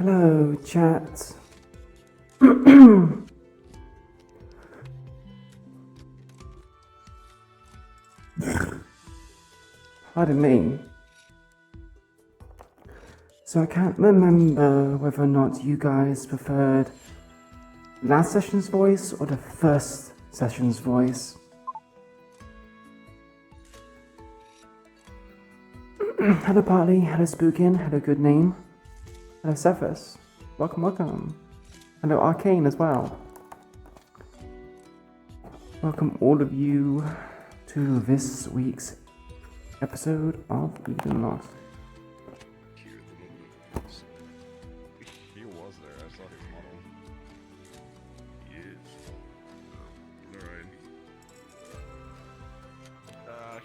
Hello, chat. Pardon me. So I can't remember whether or not you guys preferred last session's voice or the first session's voice. Hello Partly, hello Spookin, hello Good Name, hello Cephas, welcome. Hello Arcane as well. Welcome all of you to this week's episode of Iku'lylah. He was there, I saw his model. He is. Alright.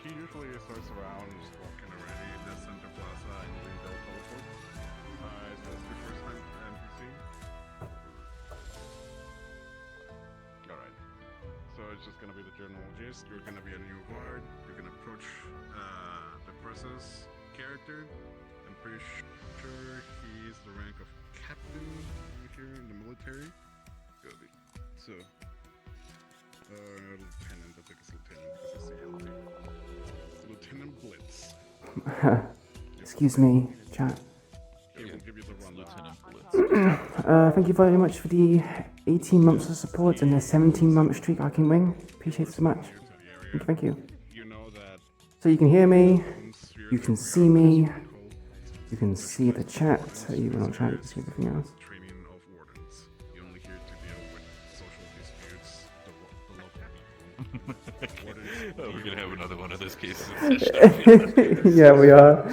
He usually starts around just walking already in the center plaza and doing Del teleports. Is this your first time NPC? Alright. So it's just gonna be the general gist. You're gonna be a new guard. You're gonna approach the person's character. I'm pretty sure he's the rank of captain here in the military. Gotta be. So, lieutenant, I think it's lieutenant because it's a LT. It's Lieutenant Blitz. Excuse me, chat. He will give you the rundown. Lieutenant Blitz. Thank you very much for the 18 months of support and the 17-month streak, Arcane Wing. Appreciate it so much. Thank you. You know that So you can hear me, you can see me, you can see the chat. You will not try to see everything else. training of wardens. You're only here to deal with social disputes, the local people. Oh, we're gonna have another one of those cases. Yeah, we are.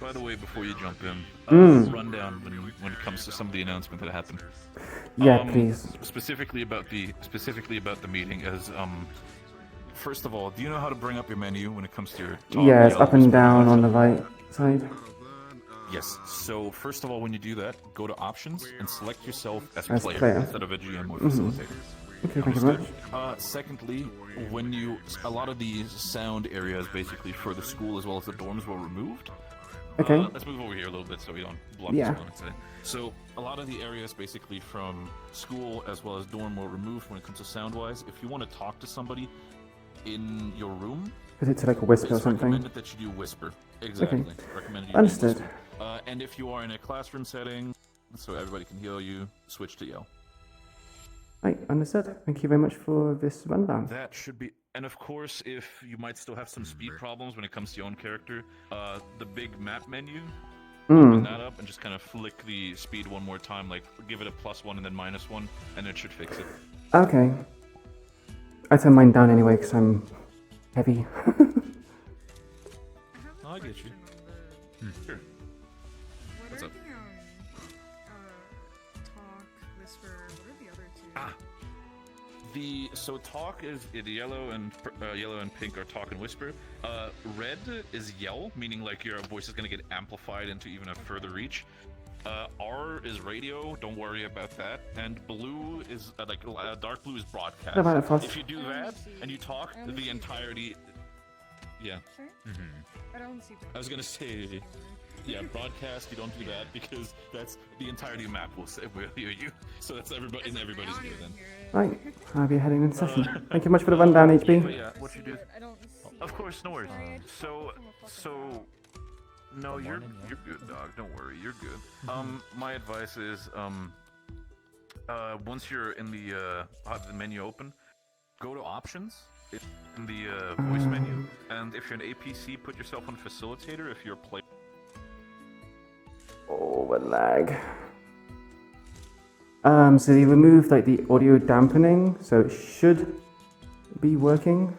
By the way, before you jump in, rundown when it comes to some of the announcement that happened. Yeah, please. Specifically about the meeting, as first of all, do you know how to bring up your menu when it comes to your top, Yeah, it's yellow, up and whisper, down and on the right side. Yes. So first of all, when you do that, go to options and select yourself as As player, player. instead of a GM or facilitator. Okay, thank you very much. Secondly, when a lot of these sound areas, basically for the school as well as the dorms, were removed. Okay. Let's move over here a little bit so we don't block Yeah. the school inside. So a lot of the areas, basically from school as well as dorm, were removed when it comes to sound-wise. If you want to talk to somebody in your room, Is it to like a whisper or it's something? recommended that you do whisper. Exactly. Recommended you do Understood. whisper. And if you are in a classroom setting, so everybody can hear you, switch to yell. Right, understood. Thank you very much for this rundown. That should be, and of course, if you might still have some speed problems when it comes to your own character, the big map menu, open that up and just kind of flick the speed one more time, like give it a +1 and then -1, and it should fix it. Okay. I turn mine down anyway because I'm heavy. I get you. Sure. What's up? Talk, whisper, what are the other two? So talk is yellow and pink are talk and whisper. Red is yell, meaning like your voice is gonna get amplified into even a further reach. R is radio, don't worry about that. And blue is dark blue is broadcast. What about it, Foss? If you do that and you talk, the entirety. Yeah. Sorry? I don't see I was gonna say, yeah, broadcast. You don't do that because that's the entirety of map will hear you. So that's everybody in everybody's ear then. Right, I'll be heading into session. Thank you much for the rundown, But HB. yeah, what you do? I don't see Of course, no worries. No, you're good, dog. Don't worry, you're good. My advice is, once you're in the have the menu open, go to options in the voice menu, and if you're an APC, put yourself on facilitator. If you're a player. Oh, what lag. So they removed like the audio dampening, so it should be working.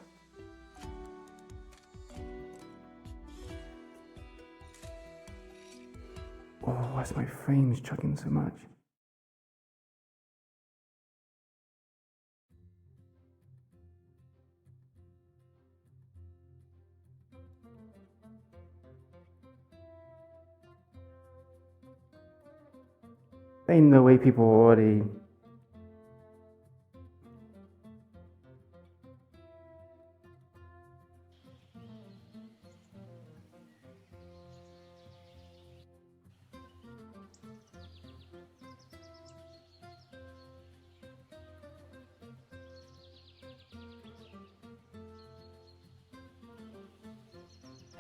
Oh, why is my frames chugging so much? Ain't no way people already.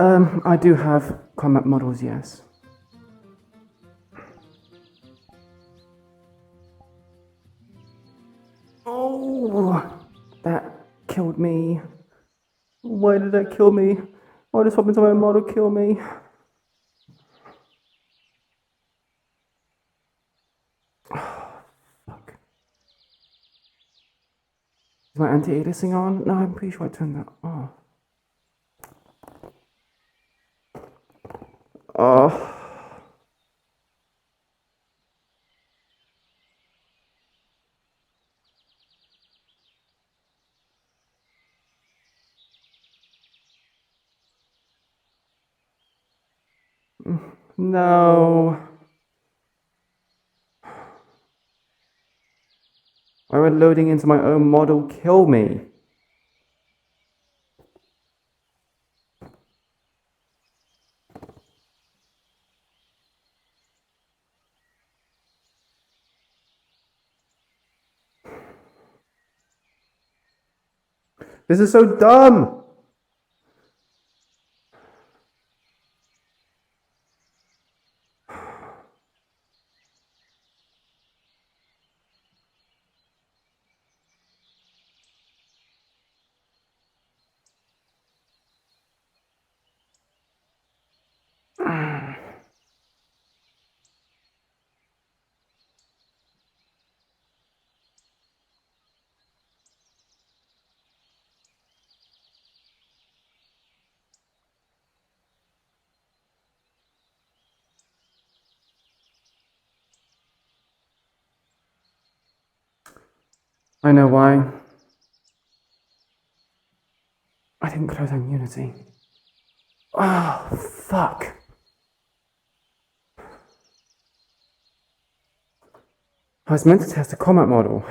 I do have combat models, yes. Oh, that killed me. Why did that kill me? Why did swapping to my model kill me? Fuck. Is my anti-aliasing on? No, I'm pretty sure I turned that off. Oh. No. Why would loading into my own model kill me? This is so dumb! I know why. I didn't close on Unity. Oh, fuck. I was meant to test a combat model.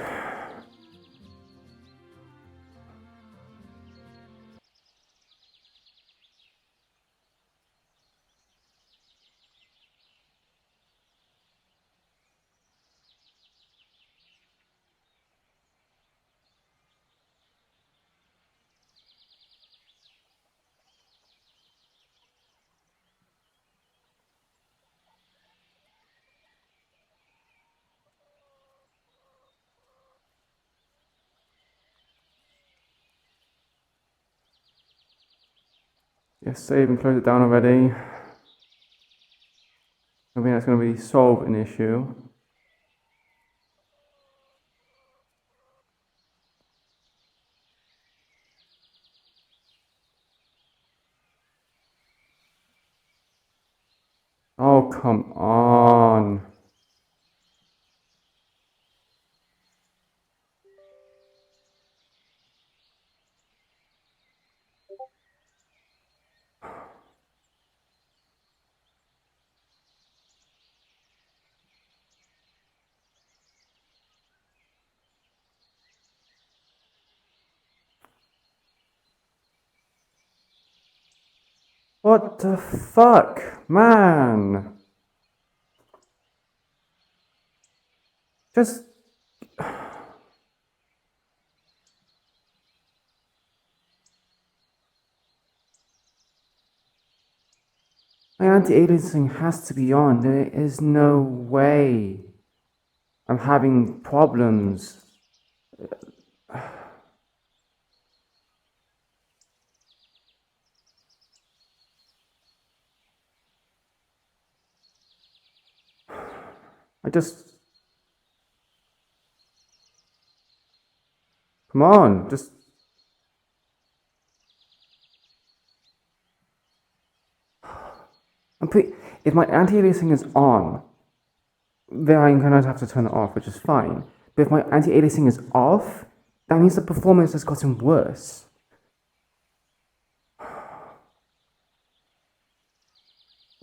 Yes, save and close it down already. I think that's going to really solve an issue. Oh, come on. What the fuck, man? Just... My anti-aliasing has to be on. There is no way I'm having problems. I just... Come on, just... If my anti-aliasing is on, then I'm gonna have to turn it off, which is fine. But if my anti-aliasing is off, that means the performance has gotten worse.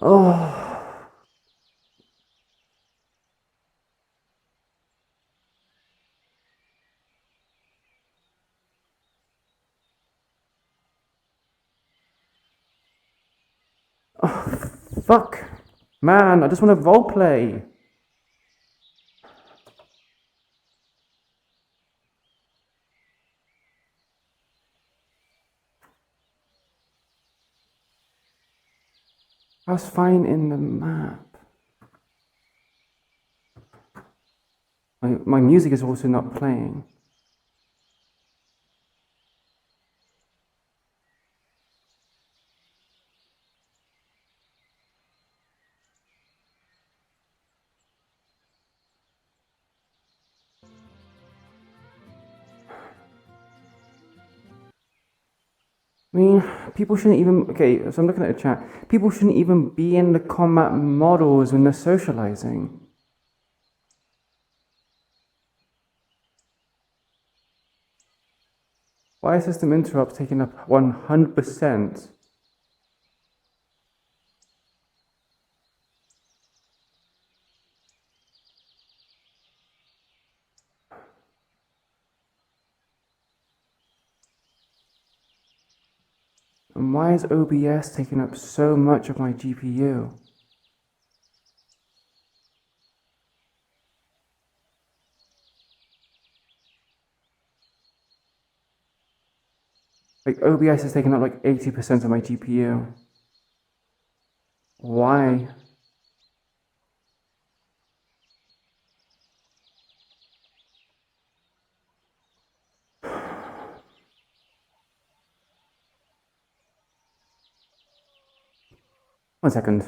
Oh... Oh, fuck. Man, I just want to roleplay. I was fine in the map. My music is also not playing. I mean, people shouldn't even. Okay, so I'm looking at the chat. People shouldn't even be in the combat models when they're socializing. Why is system interrupts taking up 100%? And why is OBS taking up so much of my GPU? Like, OBS is taking up like 80% of my GPU. Why? One second.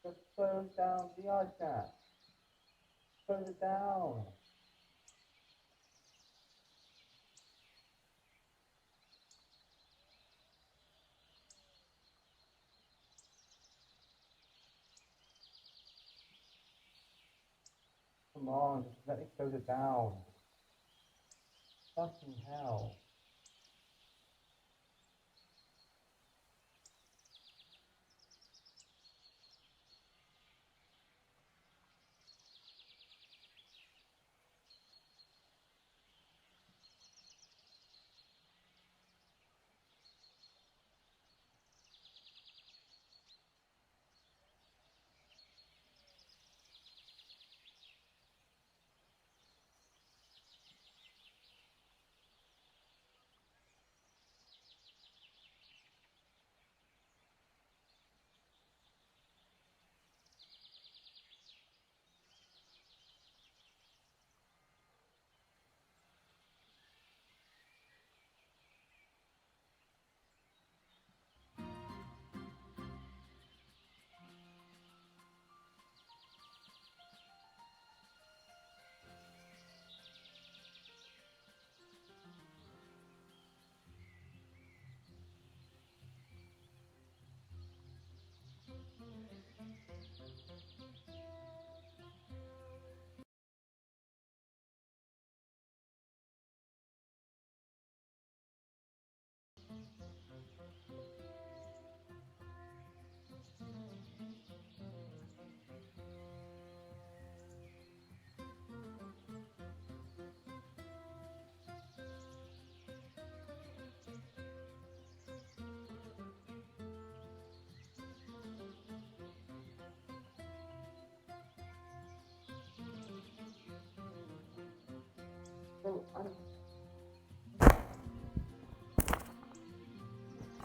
Just close down VR chat. Close it down. Come on, just let me close it down. Fucking hell.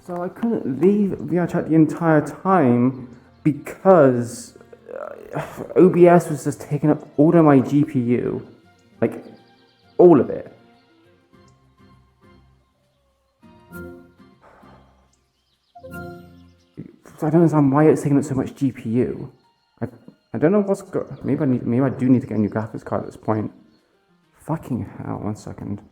So I couldn't leave VRChat the entire time because OBS was just taking up all of my GPU. Like, all of it. So I don't understand why it's taking up so much GPU. I don't know what's maybe I do need to get a new graphics card at this point. Fucking hell, 1 second.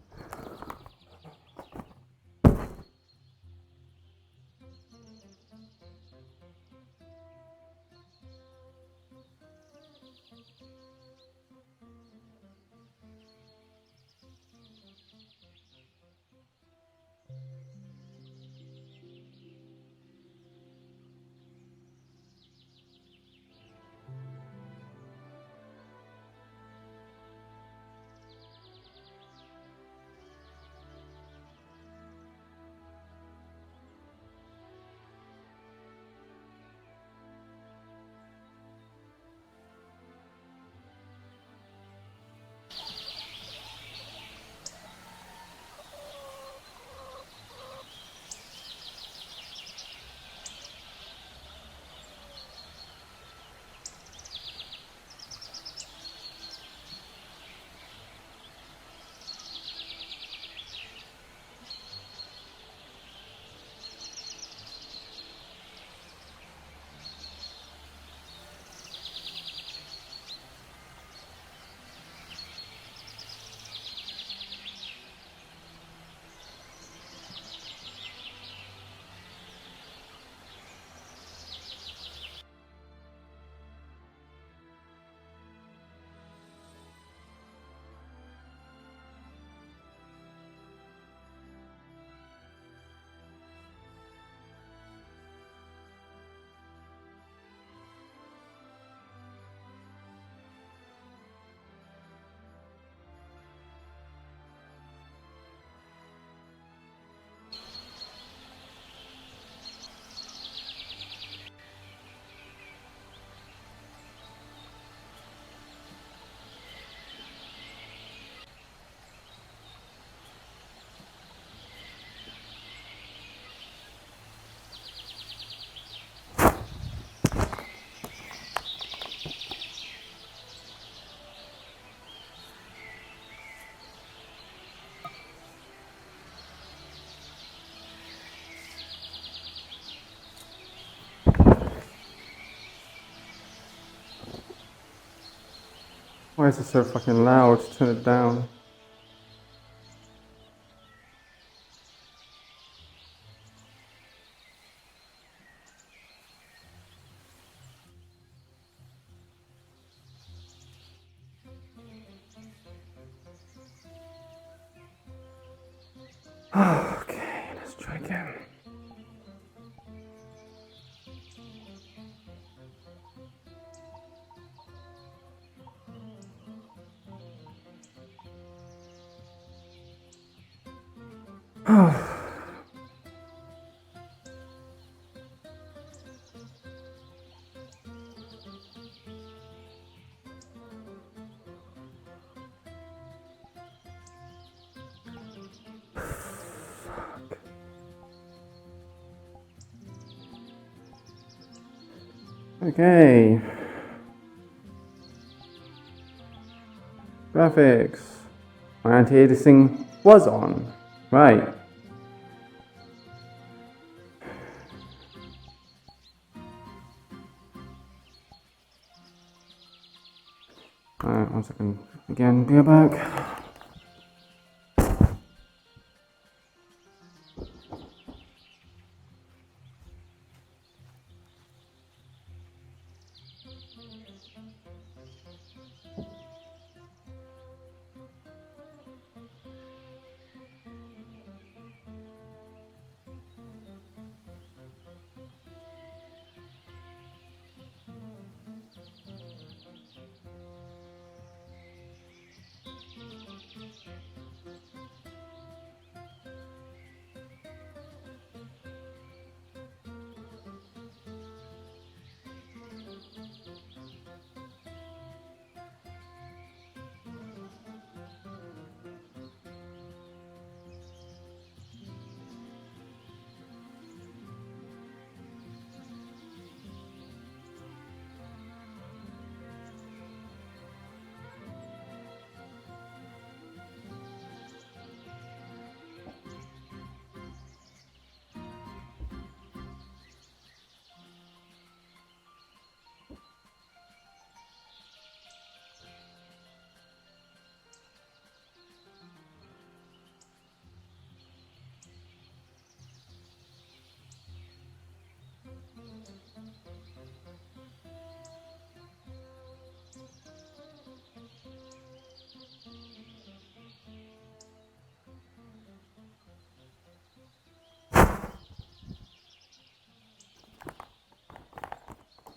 Why is it so fucking loud? Turn it down. Okay, let's try again. Okay. Graphics. My anti-aliasing was on. Right. Alright, 1 second. Again, go back.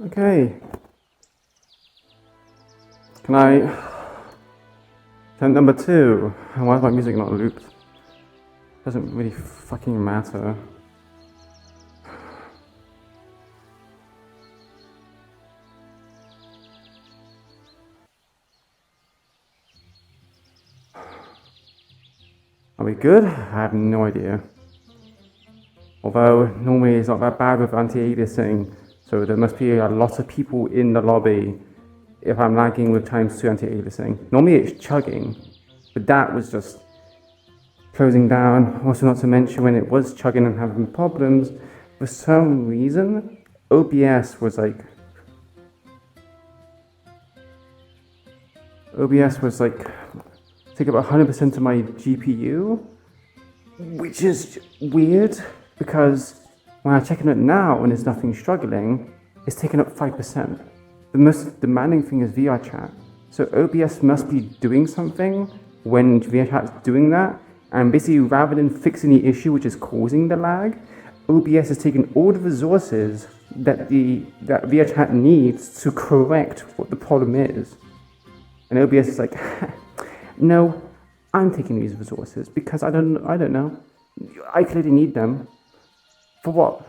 Okay. Can I... Attempt number 2. Why is my music not looped? Doesn't really fucking matter. Are we good? I have no idea. Although, normally it's not that bad with anti-aliasing, so there must be a lot of people in the lobby if I'm lagging with ×2 anti-aliasing. Normally it's chugging, but that was just closing down. Also, not to mention when it was chugging and having problems, for some reason, OBS was like take up 100% of my GPU, which is weird because when I check on it now and there's nothing struggling, it's taking up 5%. The most demanding thing is VR chat. So OBS must be doing something when VR chat's doing that, and basically rather than fixing the issue which is causing the lag, OBS is taking all the resources that VR chat needs to correct what the problem is. And OBS is like, no, I'm taking these resources because I don't know. I clearly need them. For what?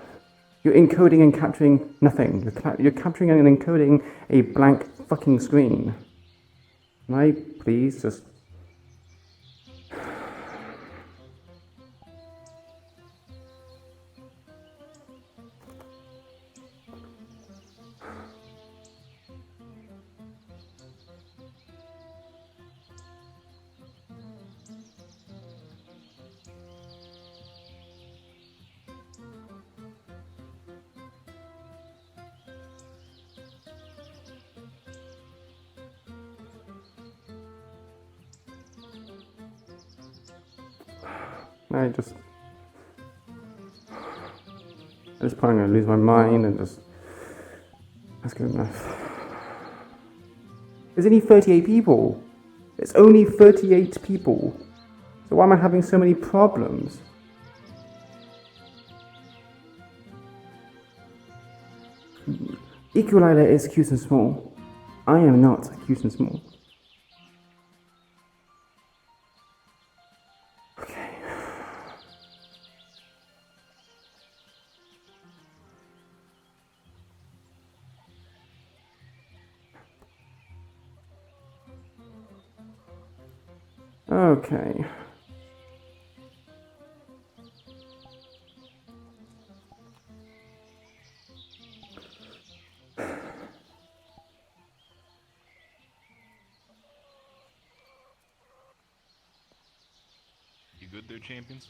You're encoding and capturing nothing. You're capturing and encoding a blank fucking screen. Can I please just... At this point I'm going to lose my mind and just... That's good enough. There's only 38 people. It's only 38 people. So why am I having so many problems? Iku'lylah is cute and small. I am not cute and small. Okay. You good there, champions?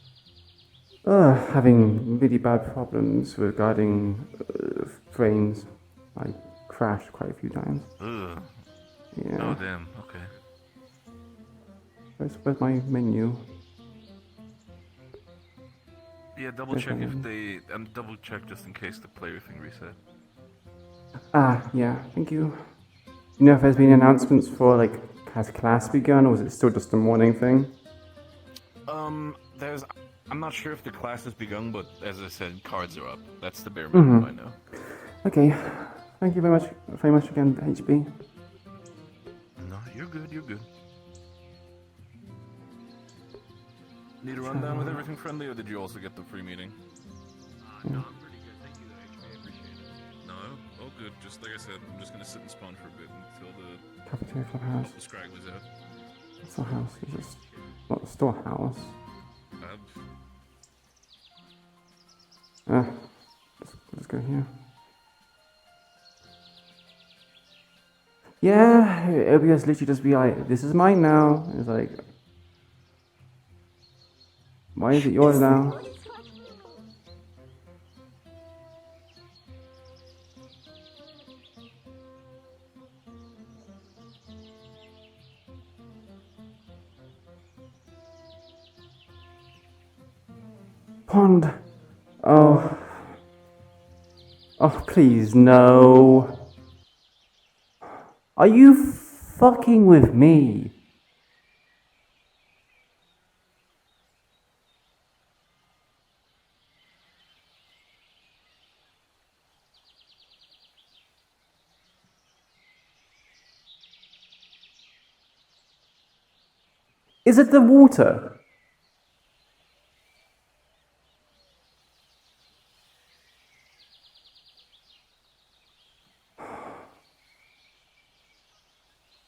Having really bad problems regarding frames. I crashed quite a few times. Ugh. Yeah. Oh, damn. Okay. Where's my menu? Yeah, double check if they... double check just in case the player thing reset. Yeah, thank you. You know if there's been announcements for, like, has class begun, or is it still just a morning thing? I'm not sure if the class has begun, but as I said, cards are up. That's the bare minimum I know. Okay. Thank you very much again, HB. No, you're good, you're good. Need a rundown with everything friendly, or did you also get the free meeting? No, I'm pretty good. Thank you, though, HB. I appreciate it. No, all good. Just like I said, I'm just gonna sit and spawn for a bit until the Cafeteria clubhouse. the scragglers out. It's a house, it's just not a storehouse. Let's go here. Yeah, OBS literally just be like, this is mine now. It's like, why is it yours now? Pond. Oh. Oh, please, no. Are you fucking with me? Is it the water?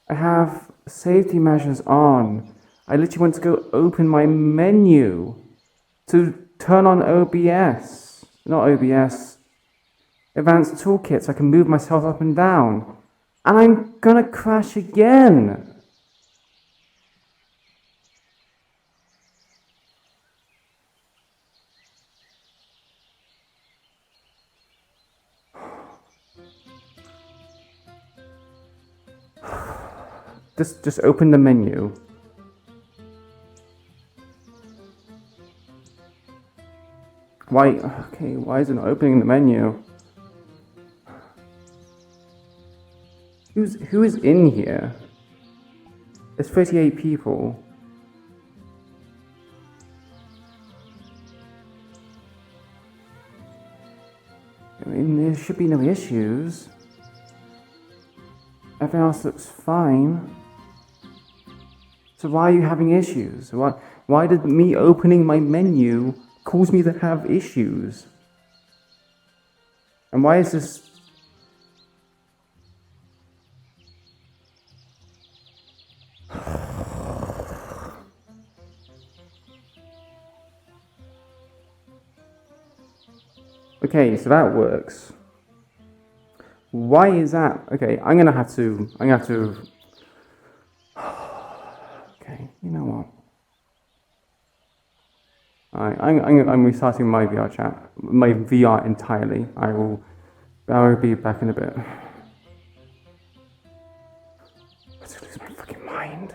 I have safety measures on. I literally went to go open my menu to turn on OBS. Not OBS. Advanced toolkit so I can move myself up and down. And I'm gonna crash again. Just open the menu. Why? Okay, why is it not opening the menu? Who is in here? There's 38 people. I mean, there should be no issues. Everything else looks fine. So why are you having issues? Why did me opening my menu cause me to have issues? And why is this... Okay, so that works. Why is that? Okay, I'm gonna have to... Okay, you know what? I'm restarting my VR chat, my VR entirely. I will be back in a bit. I'm gonna lose my fucking mind.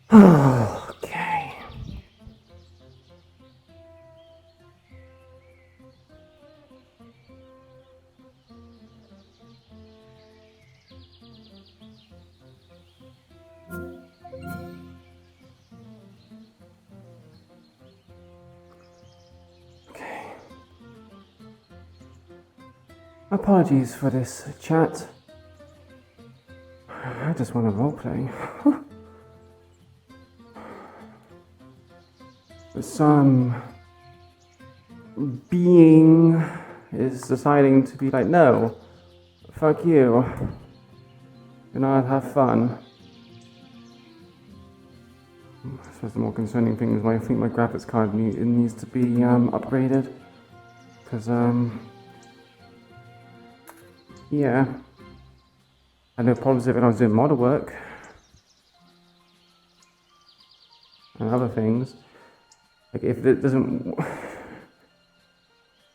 Okay. Okay. Apologies for this chat. I just want to roleplay. Some being is deciding to be like, no, fuck you. You know, have fun. I suppose the more concerning thing is I think my graphics card needs to be upgraded. Because, yeah. I had no problems with it when I was doing model work. And other things. Like, if it doesn't... if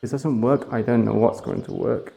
this doesn't work, I don't know what's going to work.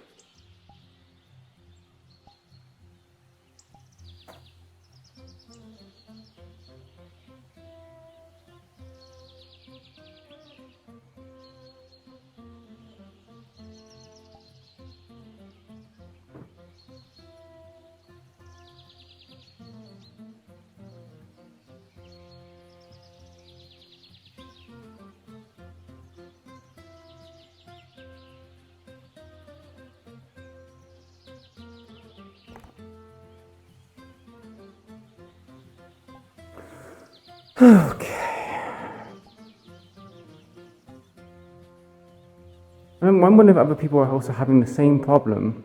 Okay. I'm wondering if other people are also having the same problem.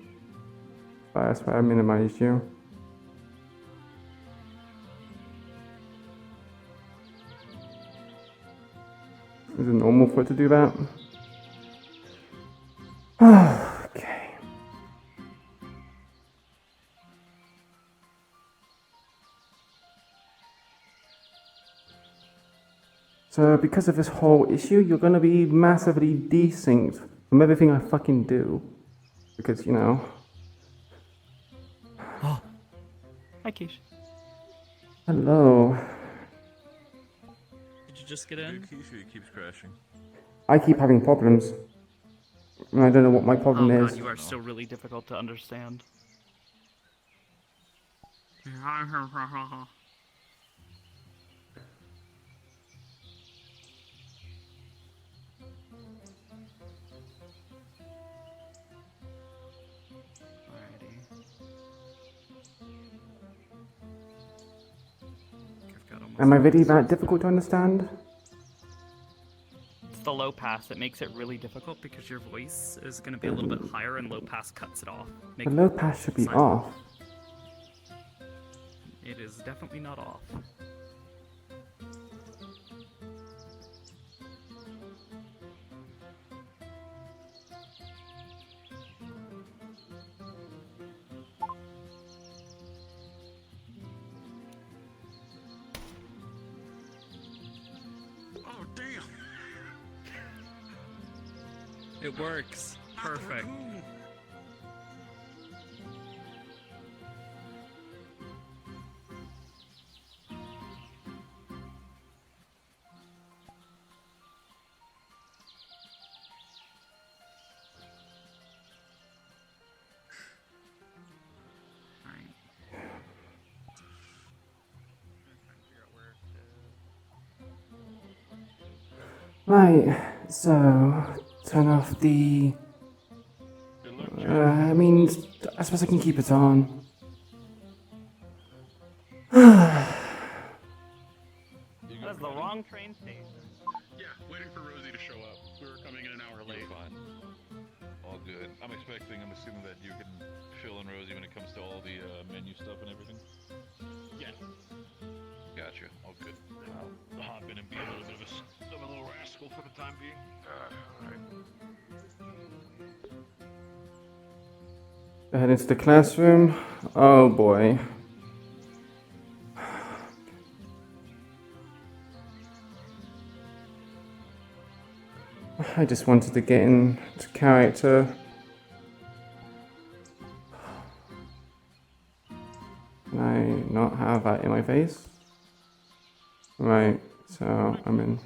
But that's why I minimized you. Is it normal for it to do that? Okay. So because of this whole issue, you're gonna be massively desynced from everything I fucking do. Because, you know... Oh. Hi, Keish. Hello. Did you just get in? It keeps crashing. I keep having problems. And I don't know what my problem Oh is. god, you are so really difficult to understand. Am I really that difficult to understand? It's the low pass that makes it really difficult because your voice is going to be a little bit higher and low pass cuts it off. The low pass should be off. It is definitely not off. Oh, damn! It works. Perfect. Right, so turn off the... I mean, I suppose I can keep it on. That is the wrong train station. Yeah, waiting for Rosie to show up. We were coming in an hour late. Fine. All good. I'm assuming that you can fill in Rosie when it comes to all the menu stuff and everything? Yeah. Gotcha. All good. I'll hop in and be a little bit of a little rascal for the time being. Alright. Head into the classroom. Oh boy. I just wanted to get into character. Can I not have that in my face? Right, so I'm in.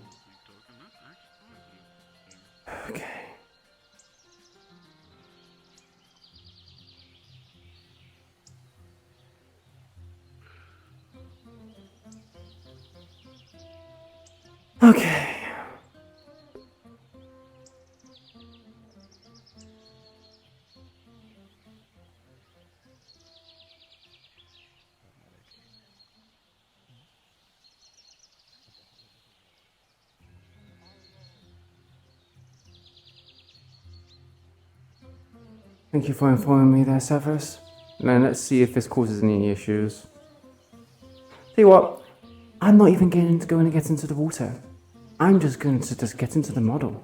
Okay. Okay. Thank you for informing me there, Severus. Now let's see if this causes any issues. Tell you what, I'm not even going to get into the water. I'm just going to just get into the model.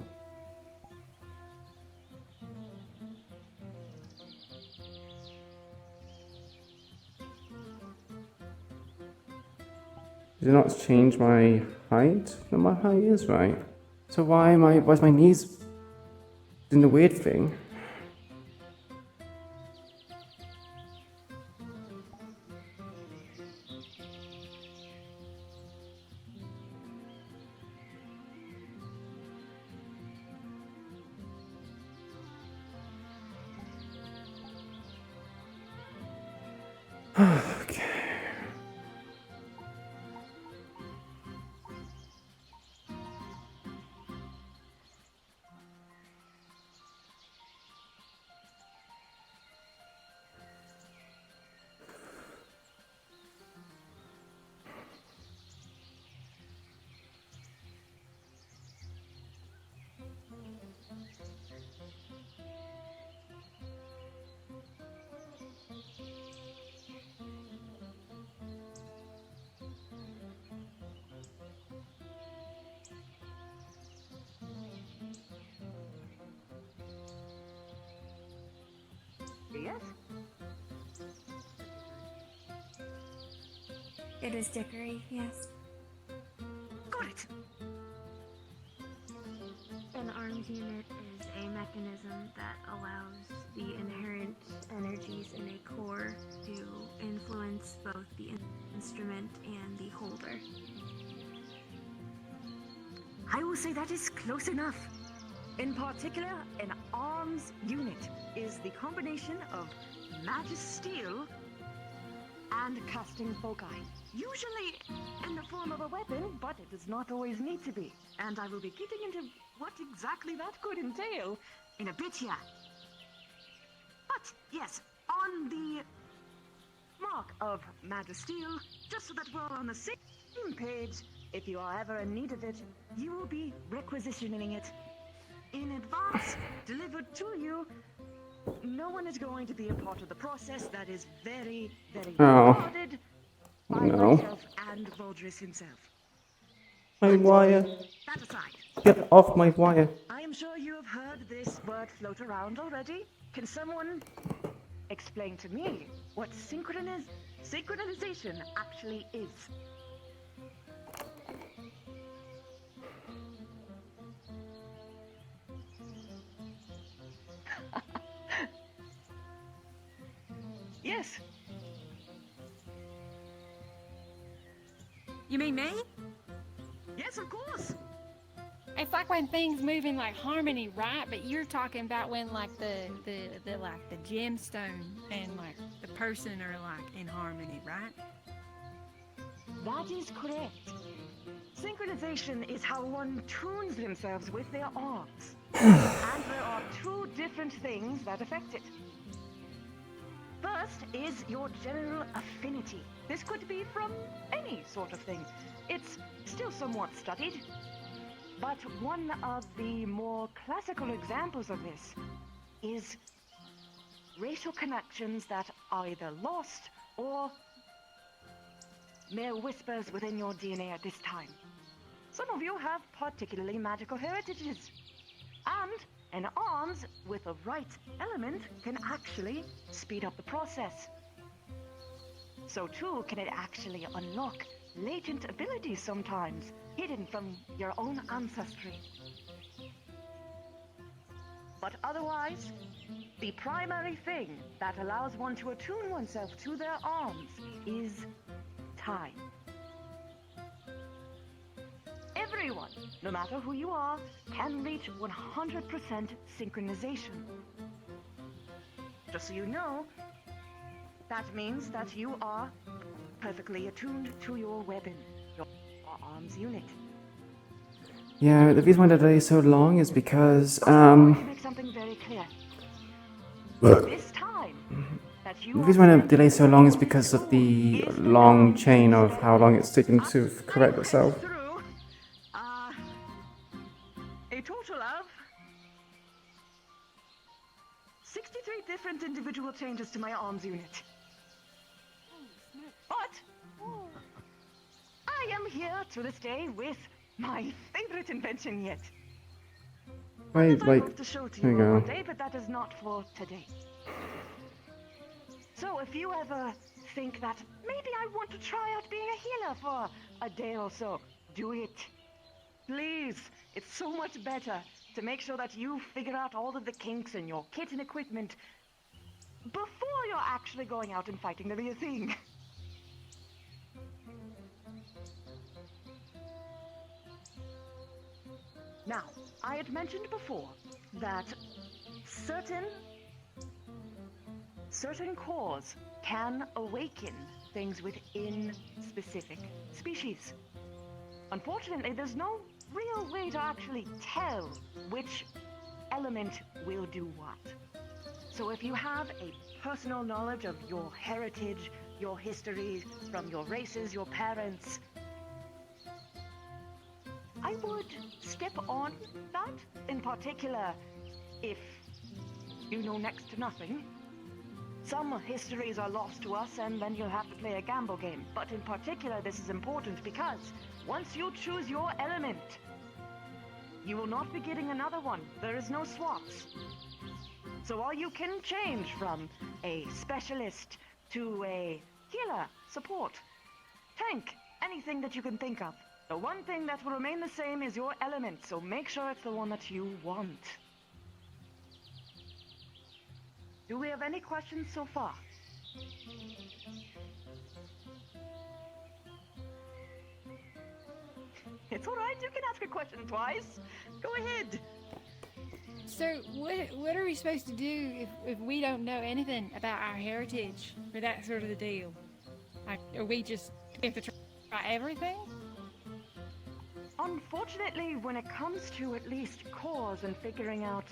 Did it not change my height? No, my height is right. So why is my knees doing the weird thing? Okay. Yes? It is Dickory, yes. Got it! An arms unit is a mechanism that allows the inherent energies in a core to influence both the instrument and the holder. I will say that is close enough. In particular, an arms unit is the combination of magic steel and casting foci. Usually in the form of a weapon, but it does not always need to be. And I will be getting into what exactly that could entail in a bit here. But yes, on the mark of magic steel, just so that we're all on the same page, if you are ever in need of it, you will be requisitioning it in advance, delivered to you. No one is going to be a part of the process. That is very, very guarded by myself and Voldris himself. My wire. That aside, Get off my wire. I am sure you have heard this word float around already. Can someone explain to me what synchronization actually is? Yes. You mean me? Yes, of course. It's like when things move in like harmony, right? But you're talking about when like the gemstone and like the person are like in harmony, right? That is correct. Synchronization is how one tunes themselves with their arms. And there are two different things that affect it. First is your general affinity. This could be from any sort of thing. It's still somewhat studied. But one of the more classical examples of this is racial connections that are either lost or mere whispers within your DNA at this time. Some of you have particularly magical heritages. And an arms with the right element can actually speed up the process. So too can it actually unlock latent abilities sometimes, hidden from your own ancestry. But otherwise, the primary thing that allows one to attune oneself to their arms is time. everyone, no matter who you are, can reach 100% synchronization. Just so you know, that means that you are perfectly attuned to your weapon, your arms unit. Yeah, the reason why the delay is so long is because, I want to make something very clear. This time, that you the reason why the delay is so long is because of the long chain of how long it's taken to correct itself. through a total of 63 different individual changes to my arms unit. But I am here to this day with my favorite invention yet. Right, That I like, hope to show to there you you one go. day, but that is not for today. So if you ever think that maybe I want to try out being a healer for a day or so, do it. Please, it's so much better to make sure that you figure out all of the kinks in your kit and equipment before you're actually going out and fighting the real thing. Now, I had mentioned before that certain cores can awaken things within specific species. Unfortunately, there's no real way to actually tell which element will do what. So if you have a personal knowledge of your heritage, your history, from your races, your parents, I would step on that. In particular, if you know next to nothing. Some histories are lost to us, and then you'll have to play a gamble game. But in particular, this is important because once you choose your element, you will not be getting another one. There is no swaps. So while you can change from a specialist to a healer, support, tank, anything that you can think of, the one thing that will remain the same is your element, so make sure it's the one that you want. Do we have any questions so far? It's all right, you can ask a question twice. Go ahead. So what are we supposed to do if we don't know anything about our heritage or that sort of the deal? Like, are we just have to try everything? Unfortunately, when it comes to at least cores and figuring out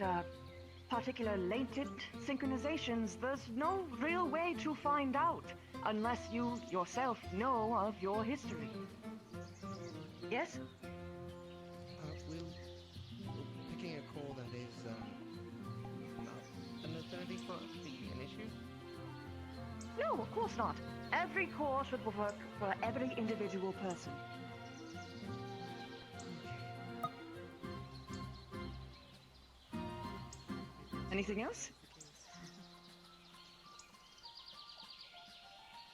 particular latent synchronizations, there's no real way to find out unless you yourself know of your history. Yes? Will picking a core that is not an affinity for be an issue? No, of course not. Every core should work for every individual person. Anything else?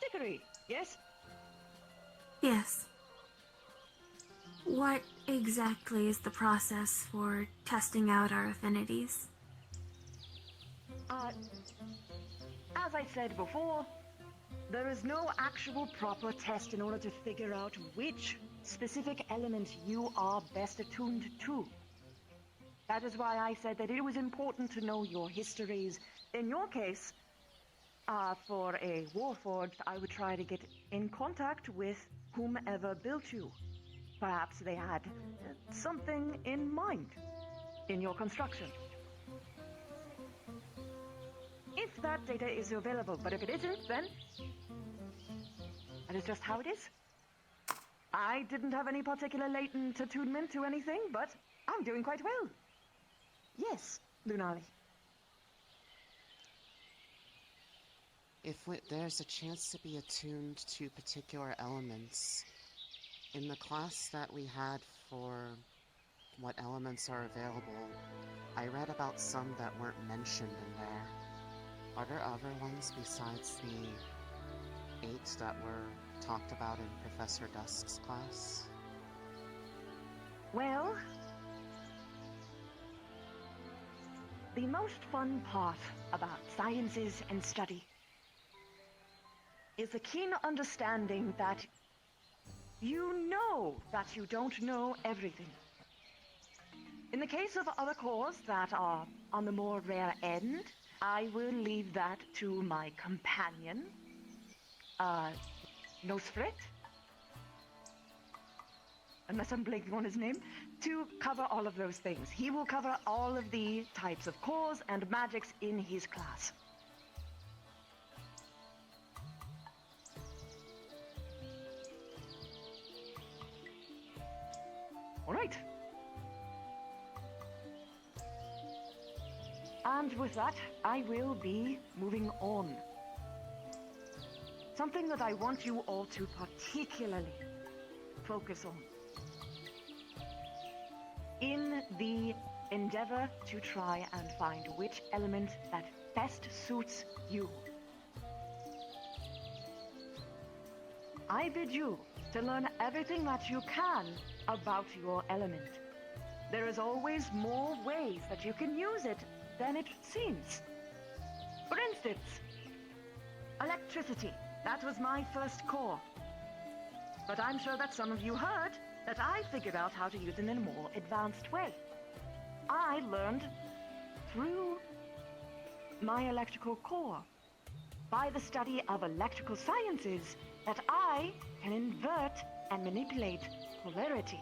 Dickory, yes? Yes. What exactly is the process for testing out our affinities? As I said before, there is no actual proper test in order to figure out which specific element you are best attuned to. That is why I said that it was important to know your histories. In your case, for a Warforged, I would try to get in contact with whomever built you. Perhaps they had something in mind in your construction. If that data is available, but if it isn't, then that is just how it is. I didn't have any particular latent attunement to anything, but I'm doing quite well. Yes, Lunali. If there's a chance to be attuned to particular elements, in the class that we had for what elements are available, I read about some that weren't mentioned in there. Are there other ones besides the 8 that were talked about in Professor Dusk's class? Well, the most fun part about sciences and study is the keen understanding that You know that you don't know everything. In the case of other cores that are on the more rare end, I will leave that to my companion, Nosfrit, unless I'm blanking on his name, to cover all of those things. He will cover all of the types of cores and magics in his class. All right. And with that, I will be moving on. Something that I want you all to particularly focus on. In the endeavor to try and find which element that best suits you, I bid you to learn everything that you can about your element. There is always more ways that you can use it than it seems. For instance, electricity. That was my first core. But I'm sure that some of you heard that I figured out how to use it in a more advanced way. I learned through my electrical core, by the study of electrical sciences, that I can invert and manipulate polarity.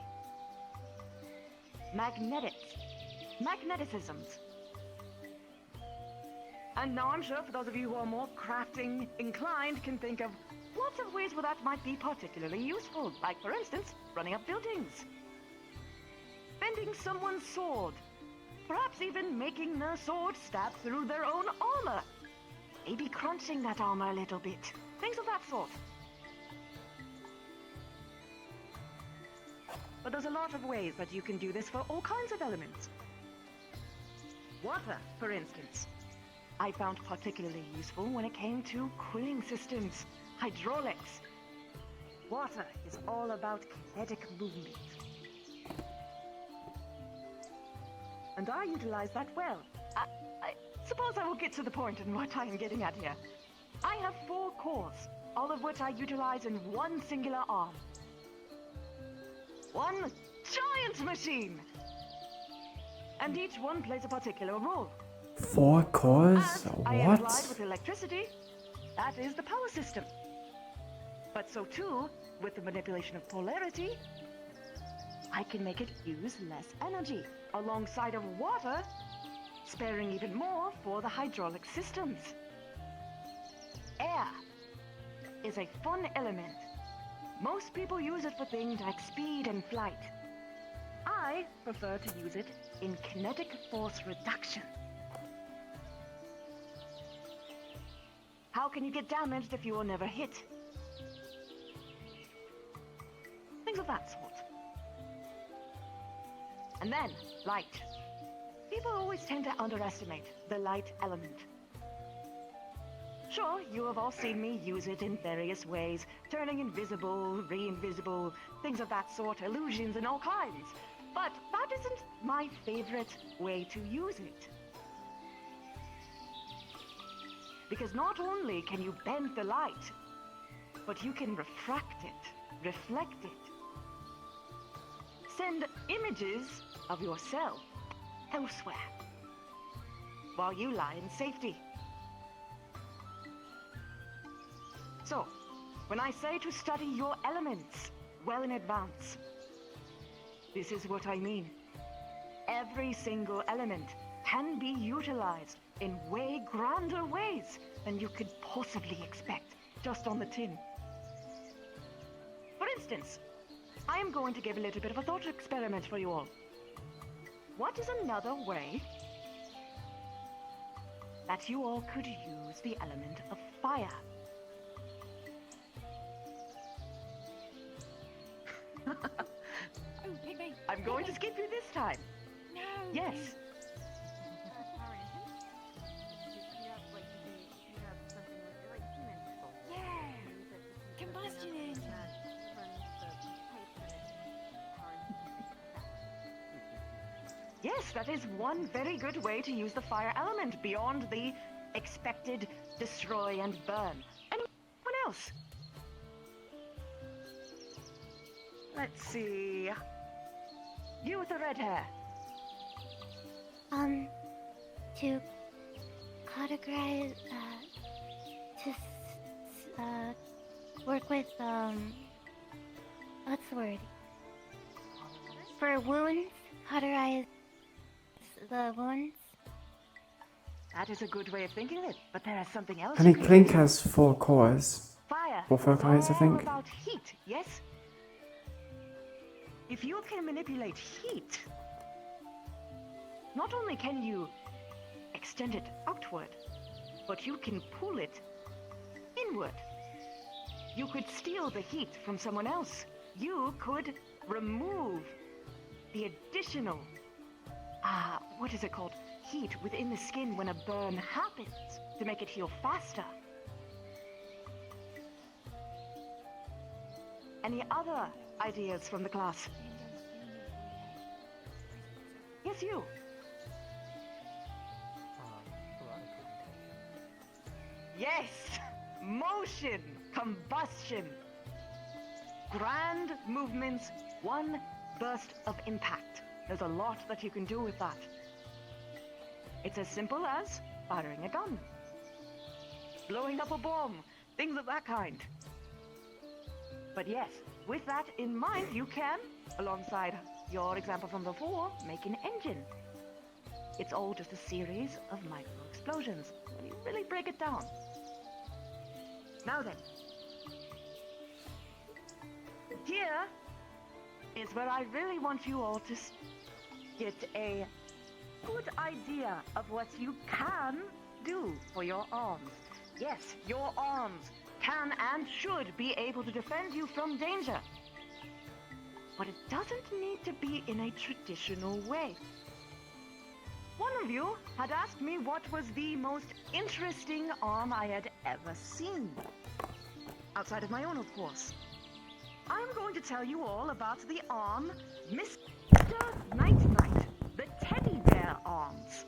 Magneticisms. And now I'm sure for those of you who are more crafting inclined can think of lots of ways where that might be particularly useful, like for instance, running up buildings, bending someone's sword, perhaps even making their sword stab through their own armor, maybe crunching that armor a little bit, things of that sort. But there's a lot of ways that you can do this for all kinds of elements. Water, for instance, I found particularly useful when it came to cooling systems, hydraulics. Water is all about kinetic movement. And I utilize that well. I suppose I will get to the point in what I am getting at here. I have 4 cores, all of which I utilize in one singular arm. One giant machine! And each one plays a particular role. 4 cores? As I applied What? with electricity, that is the power system. But so too, with the manipulation of polarity, I can make it use less energy, alongside of water, sparing even more for the hydraulic systems. Air is a fun element. Most people use it for things like speed and flight. I prefer to use it in kinetic force reduction. How can you get damaged if you are never hit? Things of that sort. And then, light. People always tend to underestimate the light element. Sure, you have all seen me use it in various ways, turning invisible, re-invisible, things of that sort, illusions and all kinds. But that isn't my favorite way to use it. Because not only can you bend the light, but you can refract it, reflect it. Send images of yourself elsewhere, while you lie in safety. So, when I say to study your elements well in advance, this is what I mean. Every single element can be utilized in way grander ways than you could possibly expect just on the tin. For instance, I am going to give a little bit of a thought experiment for you all. What is another way that you all could use the element of fire? Oh, Piggy. I'm going to skip you this time. No. Yes. Yeah. Combustion engine. Yes, that is one very good way to use the fire element beyond the expected destroy and burn. Anyone else? Let's see. You with the red hair. To categorize, work with, what's the word? For wounds, cauterize the wounds. That is a good way of thinking of it, but there is something else. And Clink has 4 cores. Fire. 4 photons, I All think. about heat, yes? If you can manipulate heat, not only can you extend it outward, but you can pull it inward. You could steal the heat from someone else. You could remove the additional, what is it called? Heat within the skin when a burn happens to make it heal faster. Any other ideas from the class? Yes, you. Yes! Motion! Combustion! Grand movements, one burst of impact. There's a lot that you can do with that. It's as simple as firing a gun, blowing up a bomb, things of that kind. But yes, with that in mind, you can, alongside your example from before, make an engine. It's all just a series of micro explosions when you really break it down. Now then, here is where I really want you all to get a good idea of what you can do for your arms. Yes, your arms can and should be able to defend you from danger. But it doesn't need to be in a traditional way. One of you had asked me what was the most interesting arm I had ever seen. Outside of my own, of course. I'm going to tell you all about the arm Mr. Night-Night, the teddy bear arms.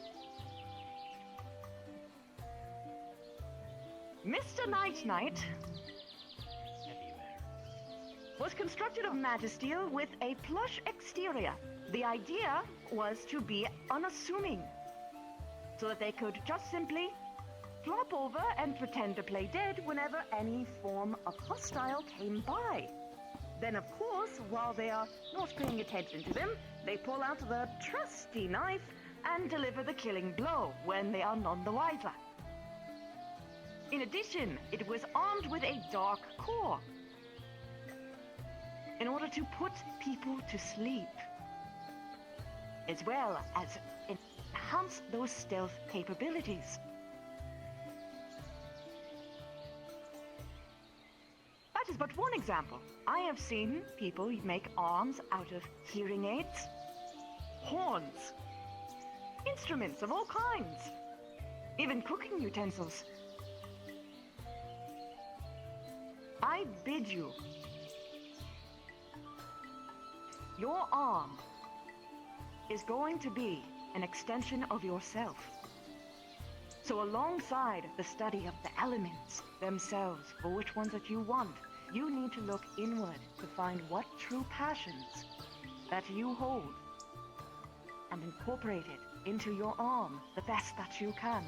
Mr. Night-Night was constructed of magisteel with a plush exterior. The idea was to be unassuming, so that they could just simply flop over and pretend to play dead whenever any form of hostile came by. Then, of course, while they are not paying attention to them, they pull out the trusty knife and deliver the killing blow when they are none the wiser. In addition, it was armed with a dark core in order to put people to sleep, as well as enhance those stealth capabilities. That is but one example. I have seen people make arms out of hearing aids, horns, instruments of all kinds, even cooking utensils. I bid you, your arm is going to be an extension of yourself. So alongside the study of the elements themselves, for which ones that you want, you need to look inward to find what true passions that you hold and incorporate it into your arm the best that you can.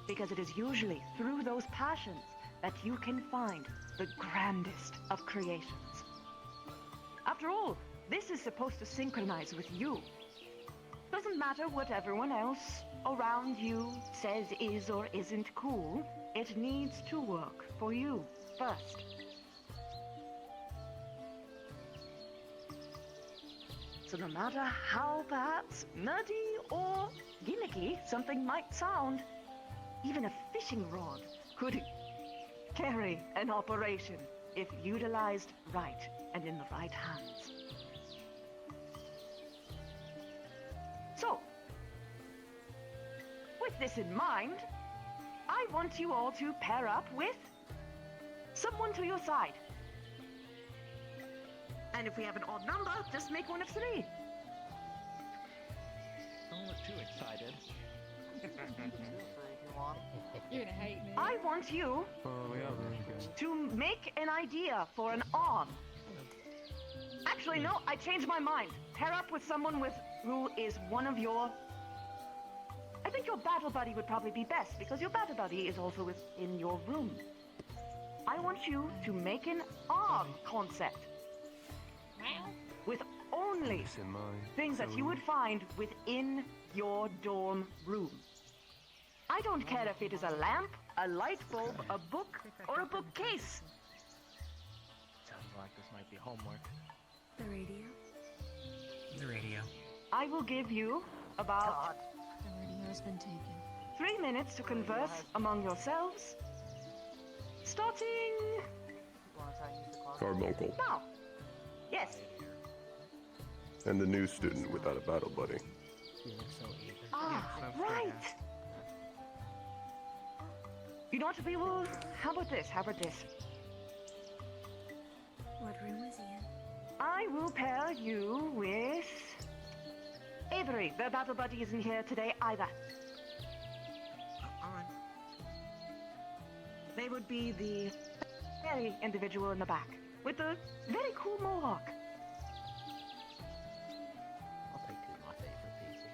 Because it is usually through those passions that you can find the grandest of creations. After all, this is supposed to synchronize with you. Doesn't matter what everyone else around you says is or isn't cool, it needs to work for you first. So no matter how perhaps nerdy or gimmicky something might sound, even a fishing rod could carry an operation if utilized right and in the right hands. So, with this in mind, I want you all to pair up with someone to your side. And if we have an odd number, just make one of 3. Don't look too excited. You're gonna hate me. I want you to make an idea for an arm Actually, no, I changed my mind. Pair up with someone who is one of your... I think your battle buddy would probably be best, because your battle buddy is also within your room. I want you to make an arm concept. With only things that you would find within your dorm room. I don't care if it is a lamp, a light bulb, a book, or a bookcase. Sounds like this might be homework. The radio. The radio. I will give you about The radio's been taken. 3 minutes to converse among yourselves. Starting Carbuncle. now. Yes. And the new student without a battle buddy. You look so eager. Right. You know what, we will... How about this? What room is he in? I will pair you with... Avery. The battle buddy isn't here today either. Alright. They would be the very individual in the back with the very cool mohawk. I'll take 2 of my favorite pieces.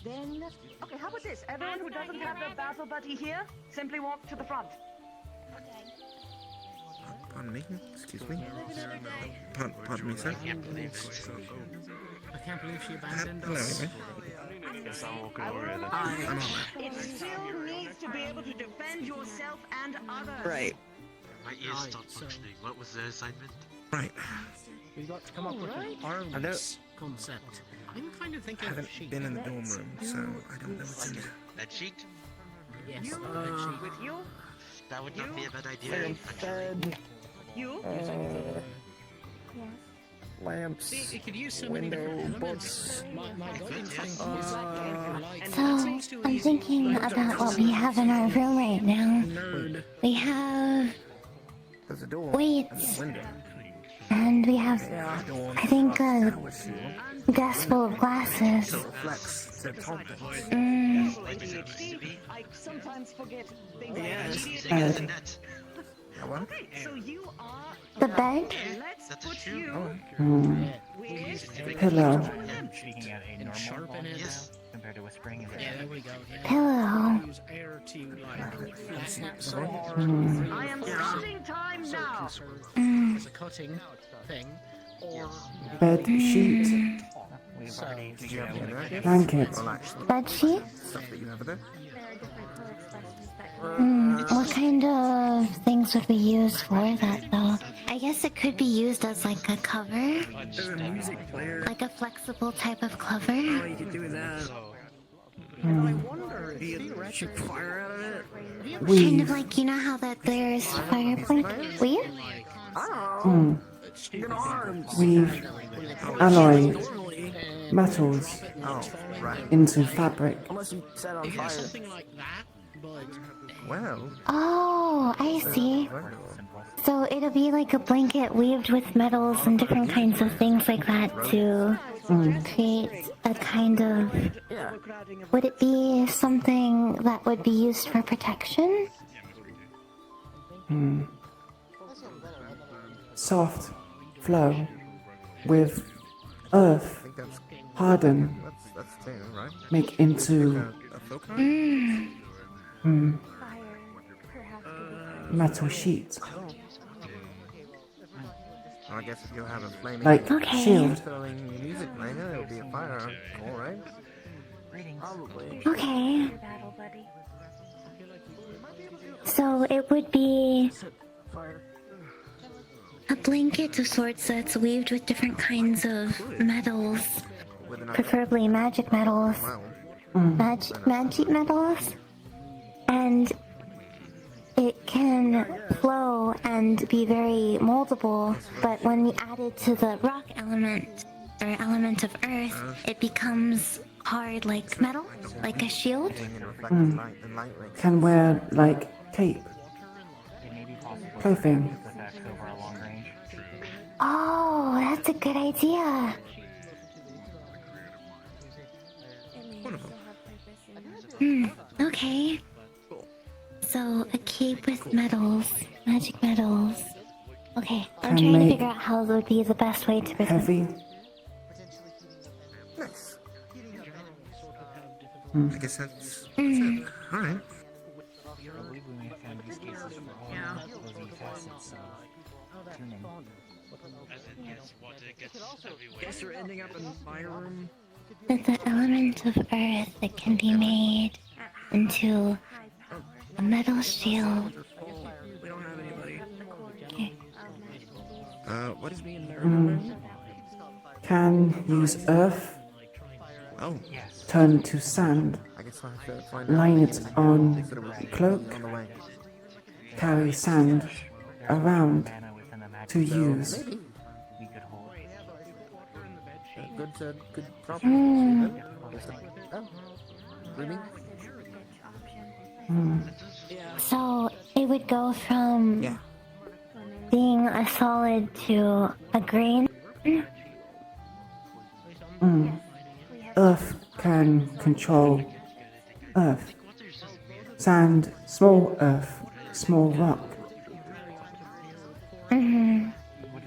Then, okay, how about this? Everyone who doesn't have their battle buddy here, simply walk to the front. Pardon me, excuse me. Pardon me, sir. I can't believe she abandoned Hello, us. I'm on there. It still needs to be able to defend yourself and others. Right. My ears stopped functioning. What was the assignment? Right. We got to come up with an arms concept. I'm kind of I thinking haven't of sheet. been in the dorm room, so I don't know what's in there. That sheet? Yes, You, bed sheet. with you, That would not be a bad idea, actually. you, Lamps, It could use so many different window, elements. books. My gut instinct is like So, I'm thinking about what we have in our room right now. nerd. We have There's a door. weights, Window. and we have, Door. I think, a Shower seal. glass full of glasses. So it reflects the content. ADHD, I sometimes forget things Yes. like Bigger than that. What? Okay, so you are... The bed? Let's That's a put shoe. you with... Pillow. And sharpen it. Yes. Compared to whispering. Yeah, there we go. Yeah. Pillow. Use air to like flatten it so hard. I am starting time So it now. can serve Mm. as a cutting thing, or Bed sheet. so. Did you have any other Blanket. Well, actually, Bed sheet? stuff that you have there. What kind of things would we use for that though? I guess it could be used as like a cover, There's a music player. like a flexible type of cover. Oh, you could do that. I wonder if you shoot fire out of it. Kind of Weave. like, you know how that there's fireplace? Weave? Mm. Weave. Alloy. Metals. Oh, right. Into fabric. Unless you set on Yeah, fire. something like that, but Well, Oh, I see. wonderful. So it'll be like a blanket weaved with metals and different kinds of things like that to create a kind of... Would it be something that would be used for protection? Mm. Soft flow with earth. I think that's Harden. that's thing, right? Make into A folk mm, metal sheet. I guess if you have a flaming Like Okay. shield. throwing music playing, it'll be a fire. All right. Probably. Okay. So it would be a blanket of sorts that's weaved with different kinds of metals, With enough. preferably magic metals, Well, magic metals, and it can flow and be very moldable, but when we add it to the rock element, or element of earth, it becomes hard like metal, like a shield. and reflecting light and light rays. Can wear like cape. Clothing. Oh, that's a good idea. Wonderful. Okay. Okay. So, a cape with metals. Magic metals. Okay, I'm Can trying to make figure out how would be the best way to present. heavy. Nice. Hmm. I guess that's it. Alright. I believe we may find use cases for all those facets of tuning. As it gets water gets everywhere. Guess you're ending up in my room. With the element of earth, it can be made into a metal shield. We don't have anybody. Okay. What is being nerve? Can use earth, Oh, turn to sand, I guess I'll have to find out. line it on Said it was cloak, on the way. carry sand around to use. Maybe. We could hold. Good problem. Oh, Ruby? So, it would go from Yeah. being a solid to a grain? Earth can control earth. Sand, small earth, small rock. Mm-hmm. Would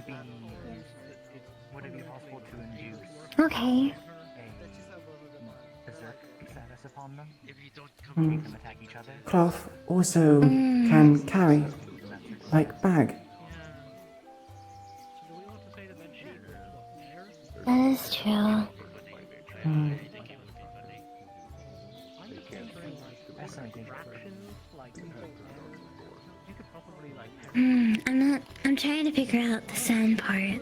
it be possible to induce Okay. a berserk status upon them? If you don't come Make them attack each other? Cloth also can carry, like bag. That is true. I'm trying to figure out the sand part.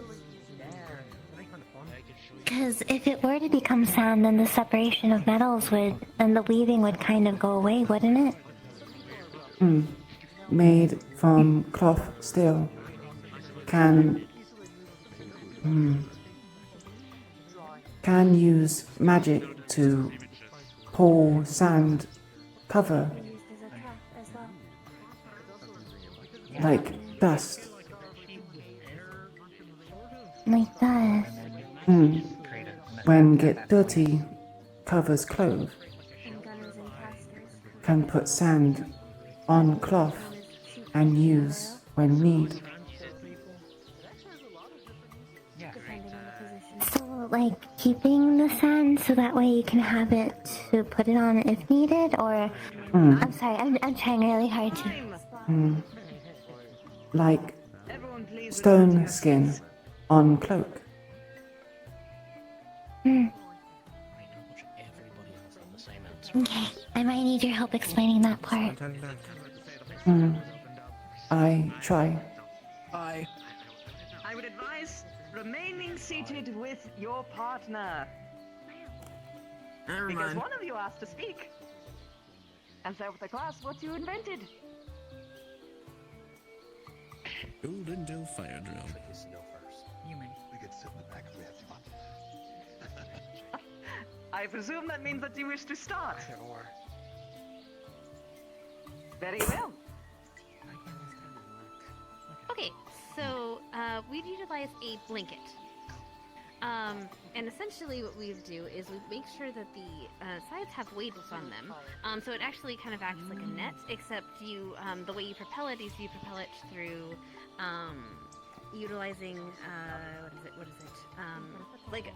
Because if it were to become sand, then the separation of metals would, and the weaving would kind of go away, wouldn't it? Made from cloth steel. Can use magic to pull sand cover like dust. Like that. When get dirty, covers clothes. Can put sand on cloth and use when need. So, like, keeping the sand so that way you can have it to put it on if needed, or... I'm sorry, I'm trying really hard to... Like stone skin on cloak. Okay, I might need your help explaining that part. I try. Bye. I would advise remaining seated with your partner. Never Because mind. one of you asked to speak. And share with the class what you invented. Golden Dill fire drill. You may. We could sit in the back if we have fun. I presume that means that you wish to start. Very well. Okay, so we'd utilize a blanket. And essentially what we would do is we make sure that the sides have weights on them. So it actually kind of acts like a net, except you, the way you propel it is you propel it through utilizing, what is it? Like...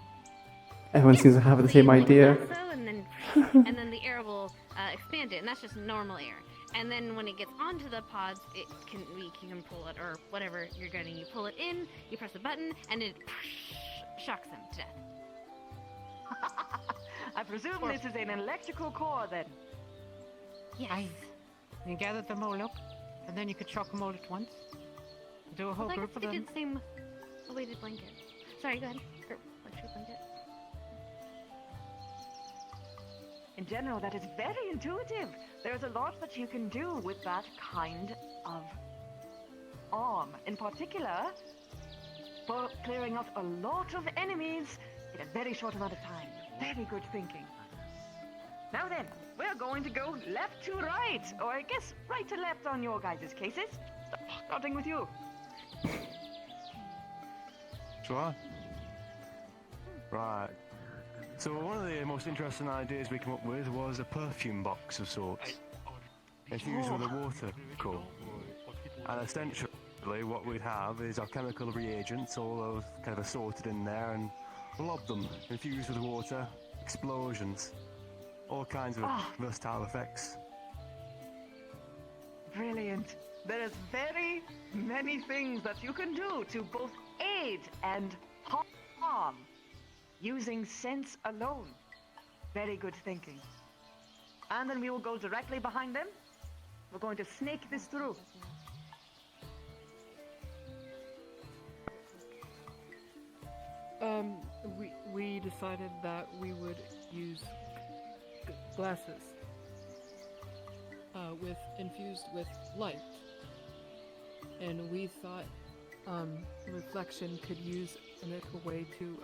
Everyone seems to have the same idea. And then the air will expand it, and that's just normal air. And then when it gets onto the pods, you can pull it, or whatever you're getting. You pull it in, you press a button, and it shocks them to death. I presume this is an electrical core then. Yes. You gather them all up, and then you could shock them all at once. Do a whole Well, I group of guess we them. did the same with a weighted blanket. Sorry, go ahead. Or electrical blanket. In general, that is very intuitive. There's a lot that you can do with that kind of arm. In particular, for clearing out a lot of enemies in a very short amount of time. Very good thinking. Now then, we're going to go left to right, or I guess right to left on your guys' cases. Starting with you. Sure. Right. So one of the most interesting ideas we came up with was a perfume box of sorts, infused with a water core. And essentially what we'd have is our chemical reagents all kind of assorted in there and lob them, infused with water, explosions, all kinds of versatile effects. Brilliant. There's very many things that you can do to both aid and harm using sense alone. Very good thinking. And then we will go directly behind them. We're going to snake this through. We decided that we would use glasses infused with light, and we thought reflection could use a way to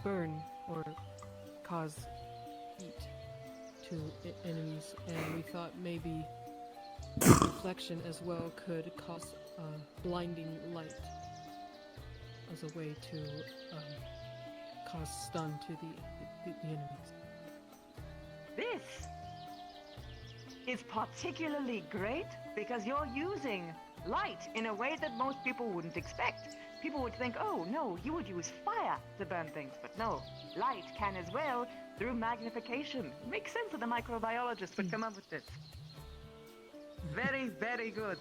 burn or cause heat to enemies, and we thought maybe reflection as well could cause blinding light as a way to cause stun to the enemies. This is particularly great because you're using light in a way that most people wouldn't expect. People would think, oh no, you would use fire to burn things, but no, light can as well through magnification. It makes sense that the microbiologist would come up with this. Very, very good.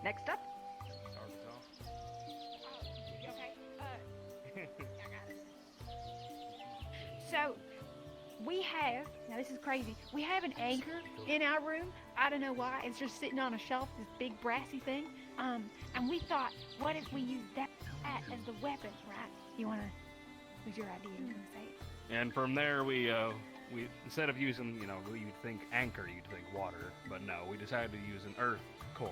Next up. So, we have, now this is crazy, we have an anchor in our room. I don't know why, it's just sitting on a shelf, this big brassy thing. And we thought, what if we use that as the weapon, right? You wanna, what's your idea? You wanna say it? And from there, we instead of using, you'd think anchor, you'd think water, but no, we decided to use an earth core.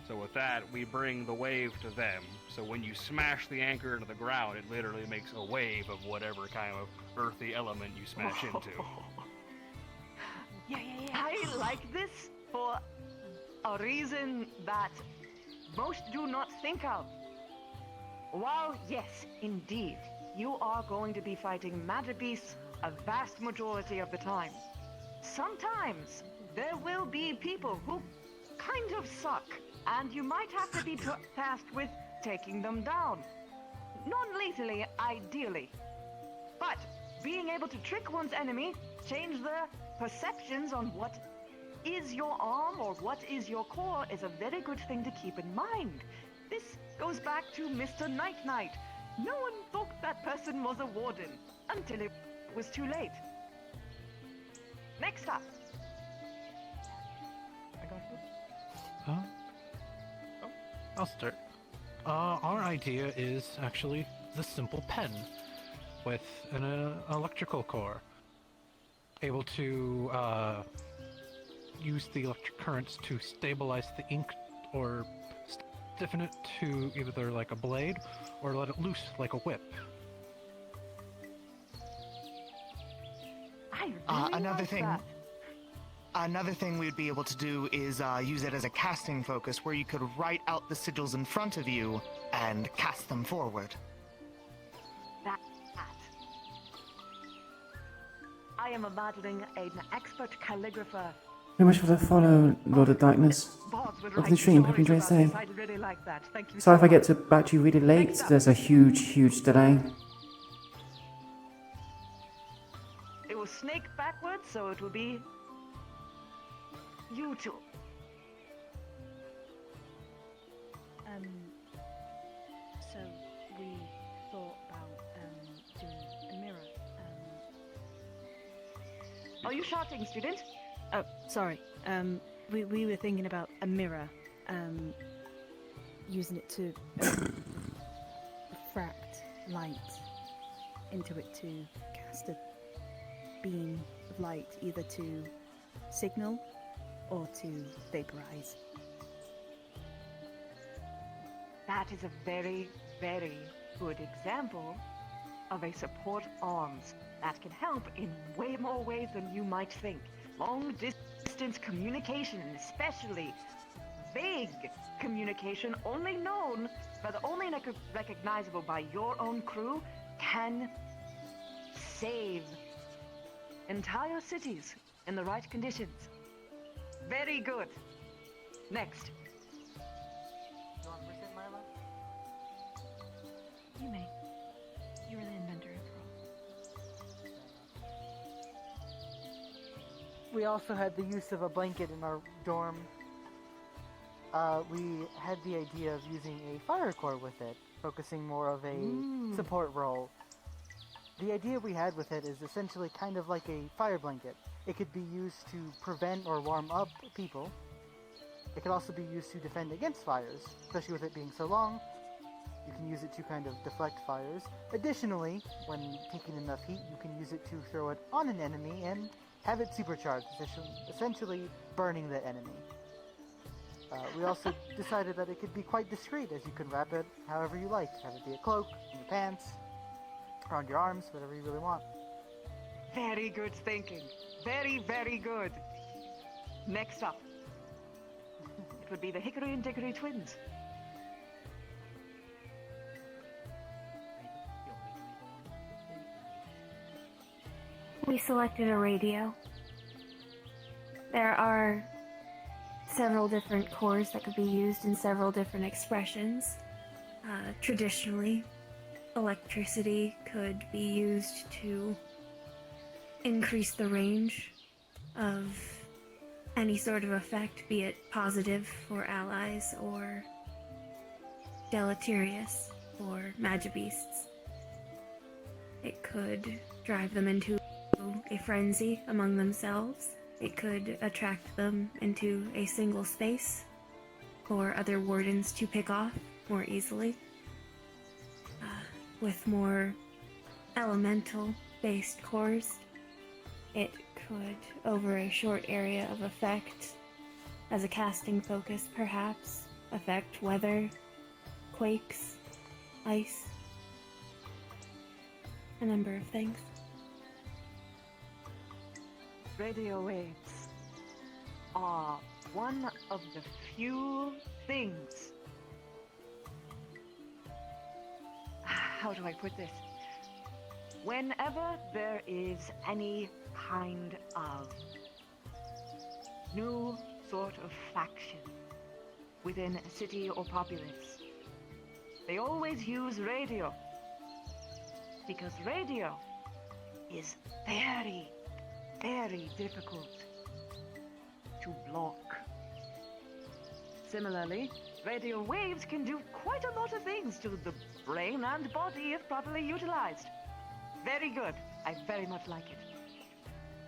So with that, we bring the wave to them. So when you smash the anchor into the ground, it literally makes a wave of whatever kind of earthy element you smash into. Yeah. I like this for a reason that most do not think of. While, yes, indeed, you are going to be fighting magic beasts a vast majority of the time, sometimes there will be people who kind of suck, and you might have to be tasked with taking them down. Non-lethally, ideally. But being able to trick one's enemy, change their perceptions on what is your arm or what is your core is a very good thing to keep in mind. This goes back to Mr. Night Knight. No one thought that person was a warden until it was too late. Next up. I'll start. Our idea is actually the simple pen with an electrical core, able to use the electric currents to stabilize the ink or stiffen it to either like a blade or let it loose like a whip. Another thing we would be able to do is use it as a casting focus, where you could write out the sigils in front of you and cast them forward. That. I am imagining an expert calligrapher. Very much for the follow, Lord of Darkness. Welcome to the stream, hope you enjoy today. I really like that. Thank you. Sorry if I get back to you really late, there's a huge delay. It will snake backwards, so it will be you two. So we thought about doing a mirror. Are you shouting, student? Oh, sorry. We were thinking about a mirror, using it to refract light into it to cast a beam of light, either to signal or to vaporize. That is a very, very good example of a support arms that can help in way more ways than you might think. Long distance communication, especially, vague communication only known, but only recognizable by your own crew, can save entire cities in the right conditions. Very good. Next. You want to present, Milo? You may. You were the inventor after all. We also had the use of a blanket in our dorm. We had the idea of using a fire core with it, focusing more of a support role. The idea we had with it is essentially kind of like a fire blanket. It could be used to prevent or warm up people. It could also be used to defend against fires, especially with it being so long. You can use it to kind of deflect fires. Additionally, when taking enough heat, you can use it to throw it on an enemy and have it supercharged, essentially burning the enemy. We also decided that it could be quite discreet, as you can wrap it however you like. Have it be a cloak, in your pants, around your arms, whatever you really want. Very good thinking. Very, very good. Next up. It would be the Hickory and Dickory twins. We selected a radio. There are several different cores that could be used in several different expressions. Traditionally, electricity could be used to increase the range of any sort of effect, be it positive for allies or deleterious for magibeasts. It could drive them into a frenzy among themselves. It could attract them into a single space for other wardens to pick off more easily. With more elemental-based cores, it could, over a short area of effect, as a casting focus perhaps, affect weather, quakes, ice, a number of things. Radio waves are one of the few things. How do I put this? Whenever there is any kind of new sort of faction within a city or populace, they always use radio. Because radio is very, very difficult to block. Similarly, radio waves can do quite a lot of things to the brain and body if properly utilized. Very good. I very much like it.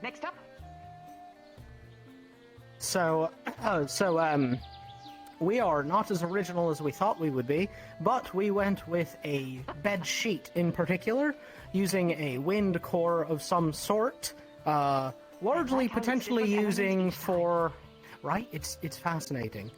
Next up. So, we are not as original as we thought we would be, but we went with a bed sheet in particular, using a wind core of some sort, largely potentially using for... Right? It's fascinating.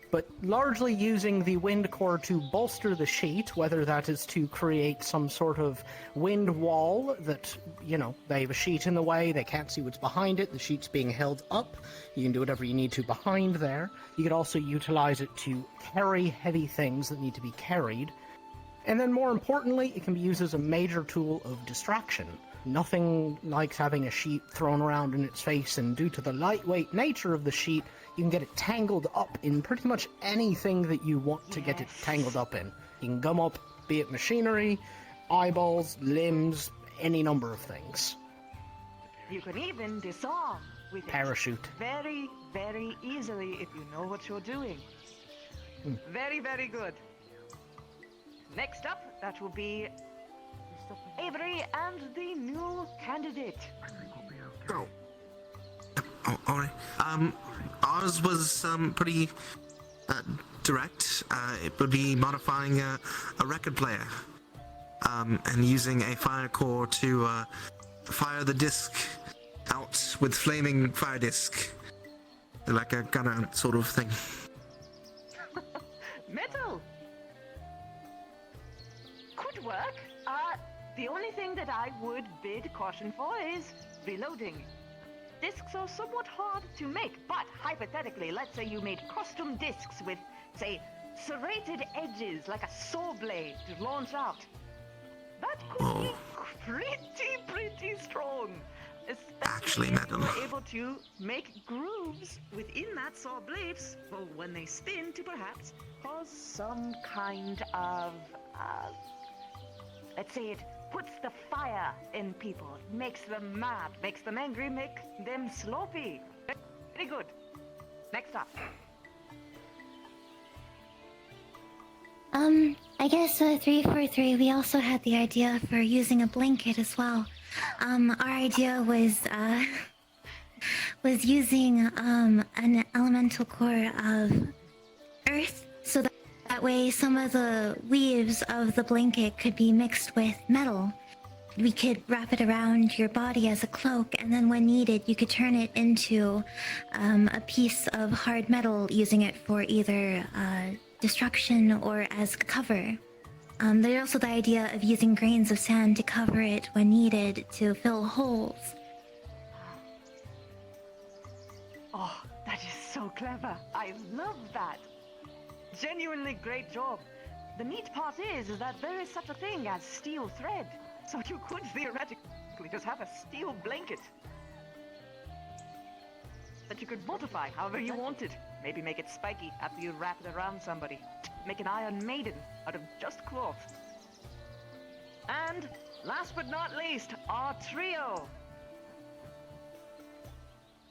But largely using the wind core to bolster the sheet, whether that is to create some sort of wind wall that, you know, they have a sheet in the way, they can't see what's behind it, the sheet's being held up, you can do whatever you need to behind there. You could also utilize it to carry heavy things that need to be carried. And then more importantly, it can be used as a major tool of distraction. Nothing likes having a sheet thrown around in its face, and due to the lightweight nature of the sheet, you can get it tangled up in pretty much anything that you want to get it tangled up in. You can gum up, be it machinery, eyeballs, limbs, any number of things. You can even disarm with it. Parachute. Very, very easily if you know what you're doing. Very, very good. Next up, that will be Avery and the new candidate. Alright. Ours was pretty direct. It would be modifying a record player and using a fire core to fire the disc out with flaming fire disc, like a gunner sort of thing. Metal! Could work. The only thing that I would bid caution for is reloading. discs are somewhat hard to make, but hypothetically, let's say you made custom discs with, say, serrated edges like a saw blade to launch out. That could be pretty strong. Especially if you were able to make grooves within that saw blades for when they spin to perhaps cause some kind of, let's say it puts the fire in people, makes them mad, makes them angry, make them sloppy. Very good. Next up. I guess 343, we also had the idea for using a blanket as well. Our idea was using an elemental core of earth, so that way some of the weaves of the blanket could be mixed with metal. We could wrap it around your body as a cloak, and then when needed, you could turn it into a piece of hard metal, using it for either destruction or as cover. There's also the idea of using grains of sand to cover it when needed to fill holes. Oh, that is so clever. I love that. Genuinely great job. The neat part is that there is such a thing as steel thread. So you could theoretically just have a steel blanket that you could modify however you wanted. Maybe make it spiky after you wrap it around somebody. Make an Iron Maiden out of just cloth. And last but not least, our trio.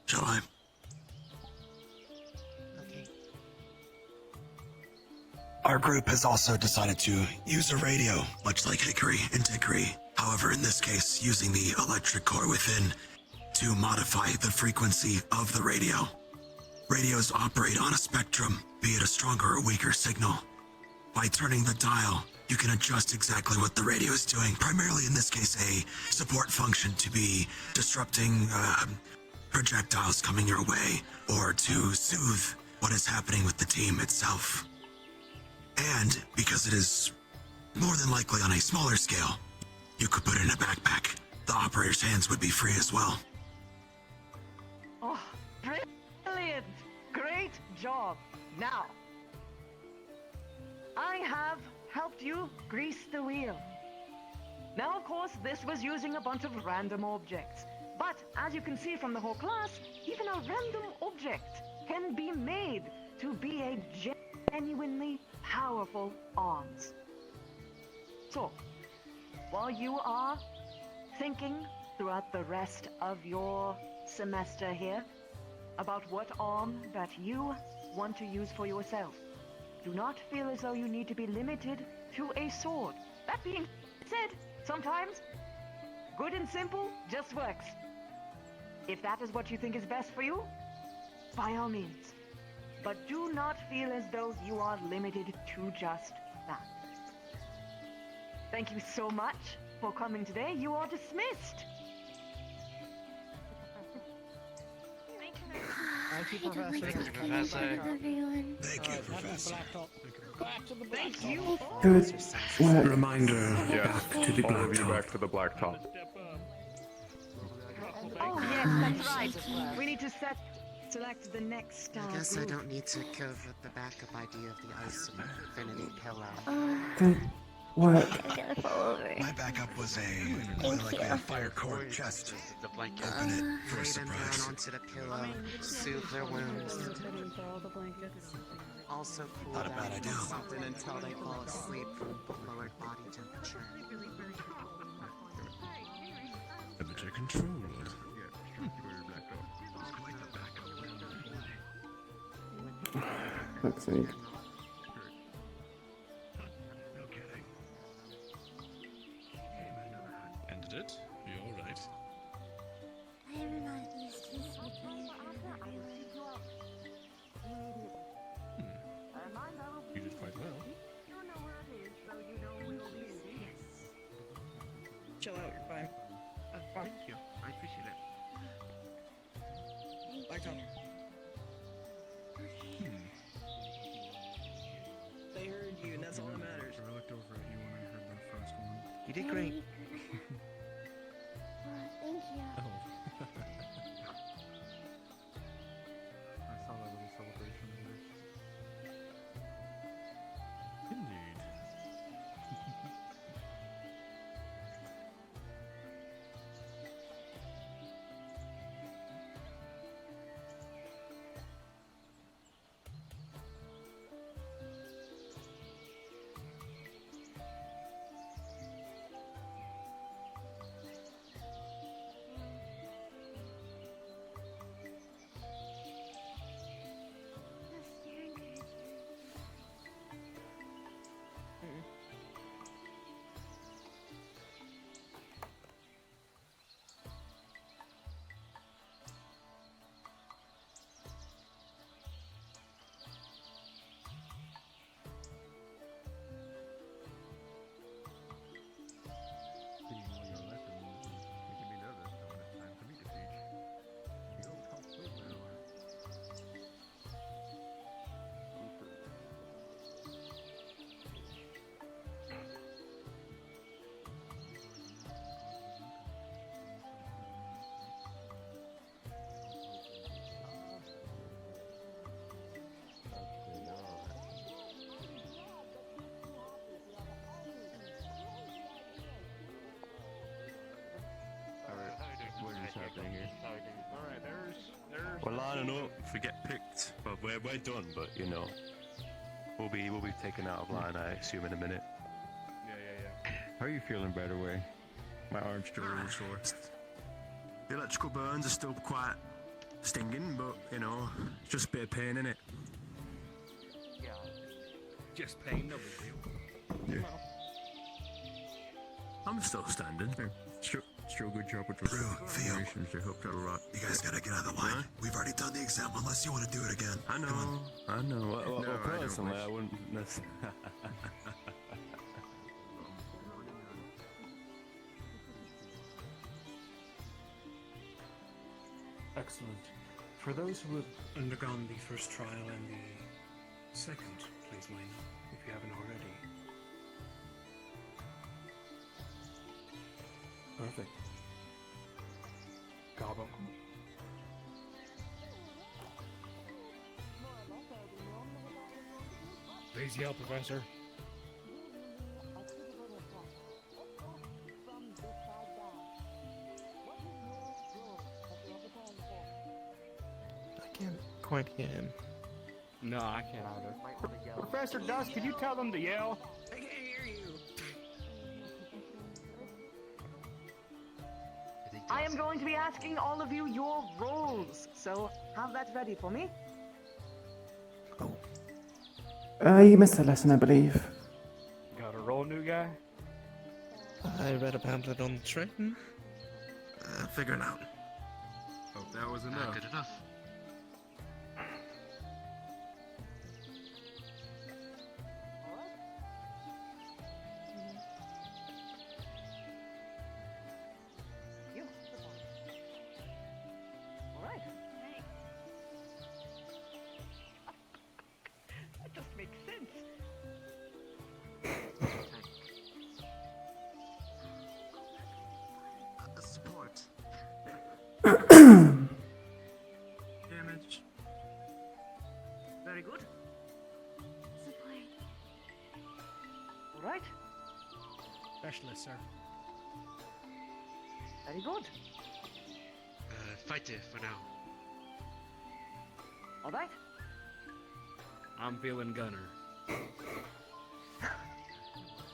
Shall I? Our group has also decided to use a radio, much like Hickory and Dickory. However, in this case, using the electric core within to modify the frequency of the radio. Radios operate on a spectrum, be it a stronger or weaker signal. By turning the dial, you can adjust exactly what the radio is doing, primarily in this case a support function to be disrupting projectiles coming your way, or to soothe what is happening with the team itself. And because it is more than likely on a smaller scale, you could put it in a backpack. The operator's hands would be free as well. Oh, brilliant! Great job. Now, I have helped you grease the wheel. Now, of course, this was using a bunch of random objects. But as you can see from the whole class, even a random object can be made to be a genuinely powerful arms. So, while you are thinking throughout the rest of your semester here about what arm that you want to use for yourself, do not feel as though you need to be limited to a sword. That being said, sometimes good and simple just works. If that is what you think is best for you, by all means. But do not feel as though you are limited to just that. Thank you so much for coming today. You are dismissed. Thank you, Professor. Everyone. Thank you, Professor. Thank you. Good work. Reminder, Yes, back to the all of you blacktop. back to the blacktop. Oh, yes, that's right. We need to select the next I guess group. I don't need to go with the backup idea of the ice and infinity pillow. Good work. I gotta fall over. My backup was more likely a fire core chest. Open it for a surprise. Onto the pillow, soothe their wounds. Also cool Not a bad idea. something until they fall asleep from lowered body temperature. Temperature controlled. Let's see. Ended it? You alright? I'm not used to sleeping. You did quite well. Chill out, you're fine. Thank you. I appreciate it. Blacktop. They heard you, and that's all that matters. I looked over at you when I heard that first one. You did great. Thank you. We're lining up if we get picked. But we're done, but you know. We'll be taken out of line, I assume, in a minute. Yeah. How are you feeling, by the way? My arm's still really sore. The electrical burns are still quite stinging, but you know, it's just a bit of pain in it. Yeah. Just pain, no big deal. Yeah. I'm still standing. Still good job with the operations. I hope that'll rock. You guys gotta get out of the line. We've already done the exam, unless you want to do it again. I know. Come on. I know. Well, No, I don't personally, wish. I wouldn't necessarily. Excellent. For those who have undergone the first trial and the second, please line up if you haven't already. Perfect. Gobble. Please yell, Professor. I can't quite hear him. No, I can't either. Professor Dust, could you tell them to yell? I can't hear you. I am going to be asking all of you your roles, so have that ready for me. You missed a lesson, I believe. Got a roll, new guy? I read about it on the train. Figuring out. Hope that was enough. Good enough. You. All right. That just makes sense. Support. Damage. Very good. All right. Specialist, sir. Very good. Fighter for now. All right. I'm feeling gunner.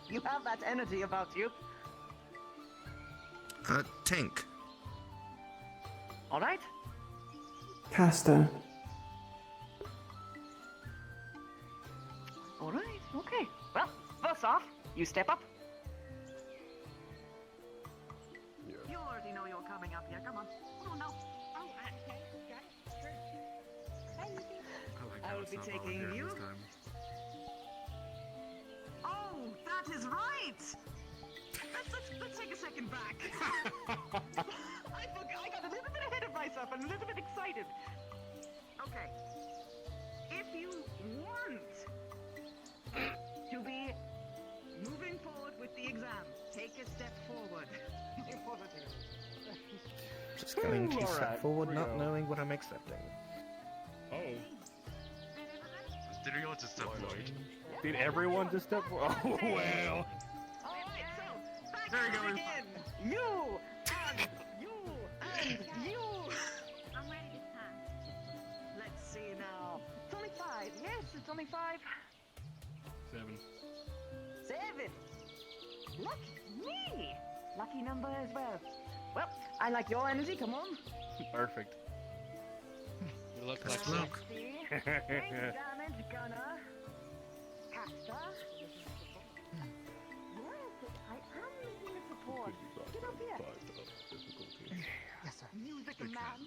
You have that energy about you. Tank. All right. Caster. All right. Okay. Well, first off, you step up. You already know you're coming up here. Come on. Oh no. Oh, I will be taking you. Oh, that is right. Let's take a second back. I forgot. I got a little bit ahead of myself. I'm a little bit excited. Okay. If you want to be moving forward with the exam, take a step forward. Just going to All step right, forward, not real. knowing what I'm accepting. Oh. Did we all just step forward? Did everyone just step forward? Oh, well. Alright, so back There you to go. begin. You and you and you. I'm ready this time. Let's see now. It's only 5. Yes, it's only 5. 7. 7. Lucky me. Lucky number as well. Well, I like your energy. Come on. Perfect. You look Best like luck. See. Big damage gunner. Caster. Yes, I am making a support. Get up here. Yes, sir. Music man.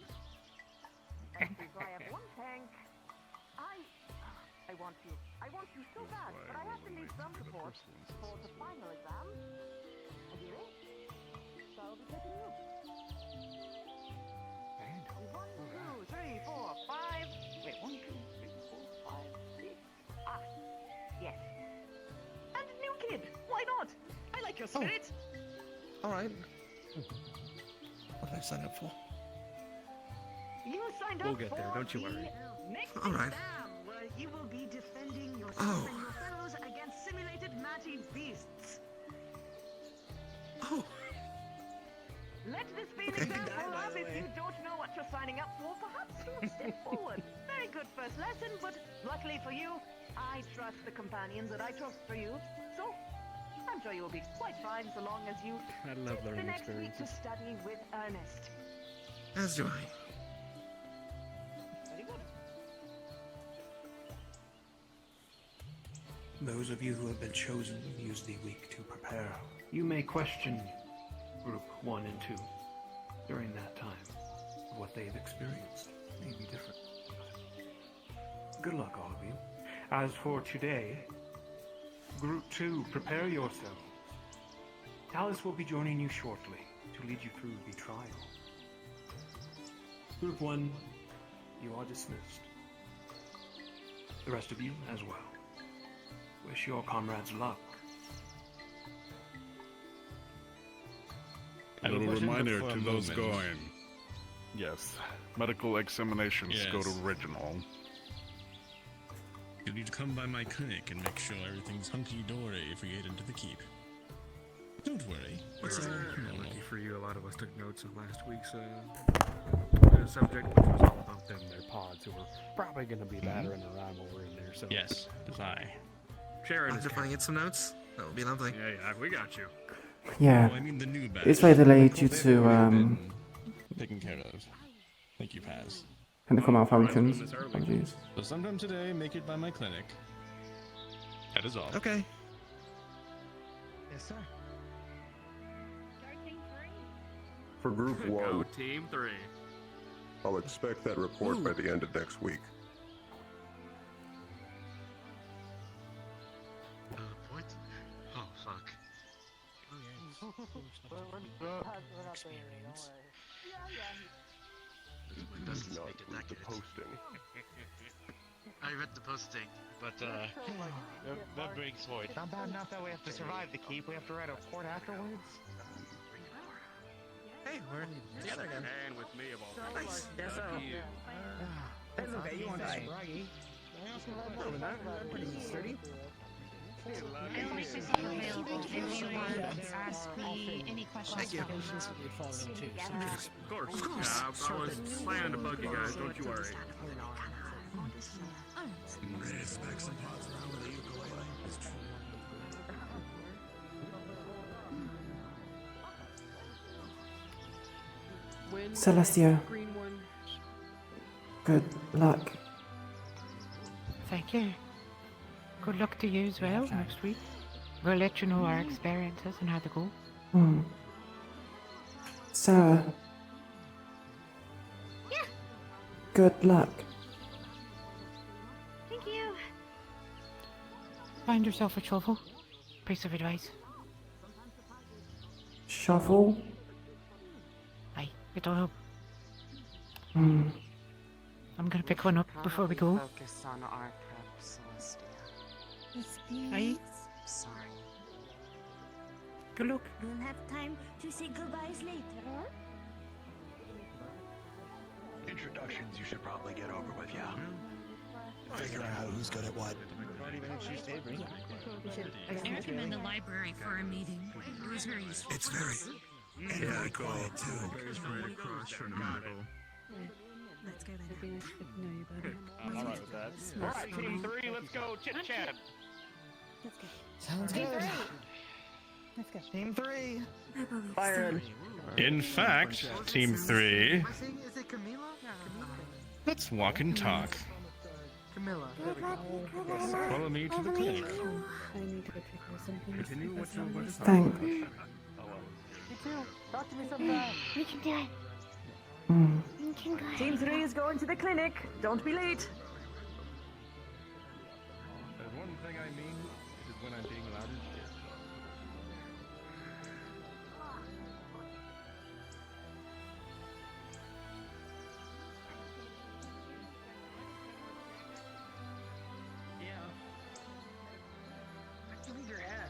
And so I have 1 tank. I want you. I want you so bad, but I have to need some support for the final exam. Are you ready? So I'll be taking you. 1, 2, 3, 4, 5. Wait, 1, 2, 3, 4, 5, 6. Ah, yes. And a new kid. Why not? I like your spirit. Alright. What did I sign up for? You signed We'll up get there, for don't you the worry. next All right. exam, where you will be defending yourself Oh. and your fellows against simulated magic beasts. Oh. Let this be an example of if you don't know what you're signing up for, perhaps you step forward. Very good first lesson, but luckily for you, I trust the companions that I trust for you. So, I'm sure you'll be quite fine so long as you I love take the learning next week to experiences. study with Ernest. As do I. Very good. Those of you who have been chosen use the week to prepare. You may question Group 1 and 2 during that time. What they've experienced may be different. Good luck, all of you. As for today, Group 2, prepare yourselves. Alice will be joining you shortly to lead you through the trial. Group 1, you are dismissed. The rest of you as well. Wish your comrades luck. A little reminder to those going. Yes, medical examinations go to Yes. original. You need to come by my clinic and make sure everything's hunky-dory if we get into the keep. Don't worry, it's all normal. Lucky for you, a lot of us took notes of last week's subject, which was all about them, their pods, who were probably going to be battering around while we're in there. So Yes, as I. Sharon After I get some notes, that would be lovely. Yeah, we got you. Yeah. Oh, I mean the new batch. It's very delayed due They've to already been taken care of. Thank you, Paz. technical malfunctions. Apologies. So sometime today, make it by my clinic. That is all. Okay. Yes, sir. For Group Go 1, Team 3. I'll expect that report by the end of next week. Point? Oh, fuck. Doesn't Not make it read the accurate. posting. I read the posting, but that brings void. Not bad enough that we have to survive the keep. We have to write a report afterwards. Hey, we're together again. And with me of all Nice. things. Lucky you. That's okay, you want to be braggy. I'm pretty sturdy. I always be available if you want to ask me any questions. Thank you. Of course. Yeah, I was planning to bug you guys, don't you worry. Ready to smack some pods around with a ukulele? When Celestia. Green one. Good luck. Thank you. Good luck to you as well next week. We'll let you know our experiences and how they go. Sarah. Yeah. Good luck. Thank you. Find yourself a shovel. Piece of advice. Shovel. Aye, it'll help. Hmm. I'm gonna pick one up before we go. Focus on our prep, Celestia. Yes, Aye. please. Sorry. Good luck. We'll have time to say goodbyes later. Introductions you should probably get over with, yeah. Figure out who's good at what. I recommend the library for a meeting. It was very useful. It's very quiet too. Right across from the middle. Let's go then. I'm alright with that. Alright, Team 3, let's go chit chat. Let's go. Sounds Team good. three. Let's go. Team 3. Fired. In fact, Team 3, Is it Camila? let's walk and talk. Camilla. Follow me to the clinic. I need to go check for something. Continue what you're working on. Thanks. Me too. Talk to me sometime. We can do it. Hmm. We can go. Team 3 is going to the clinic. Don't be late. There's one thing I mean, it is when I'm being allowed to share. Leave your hat.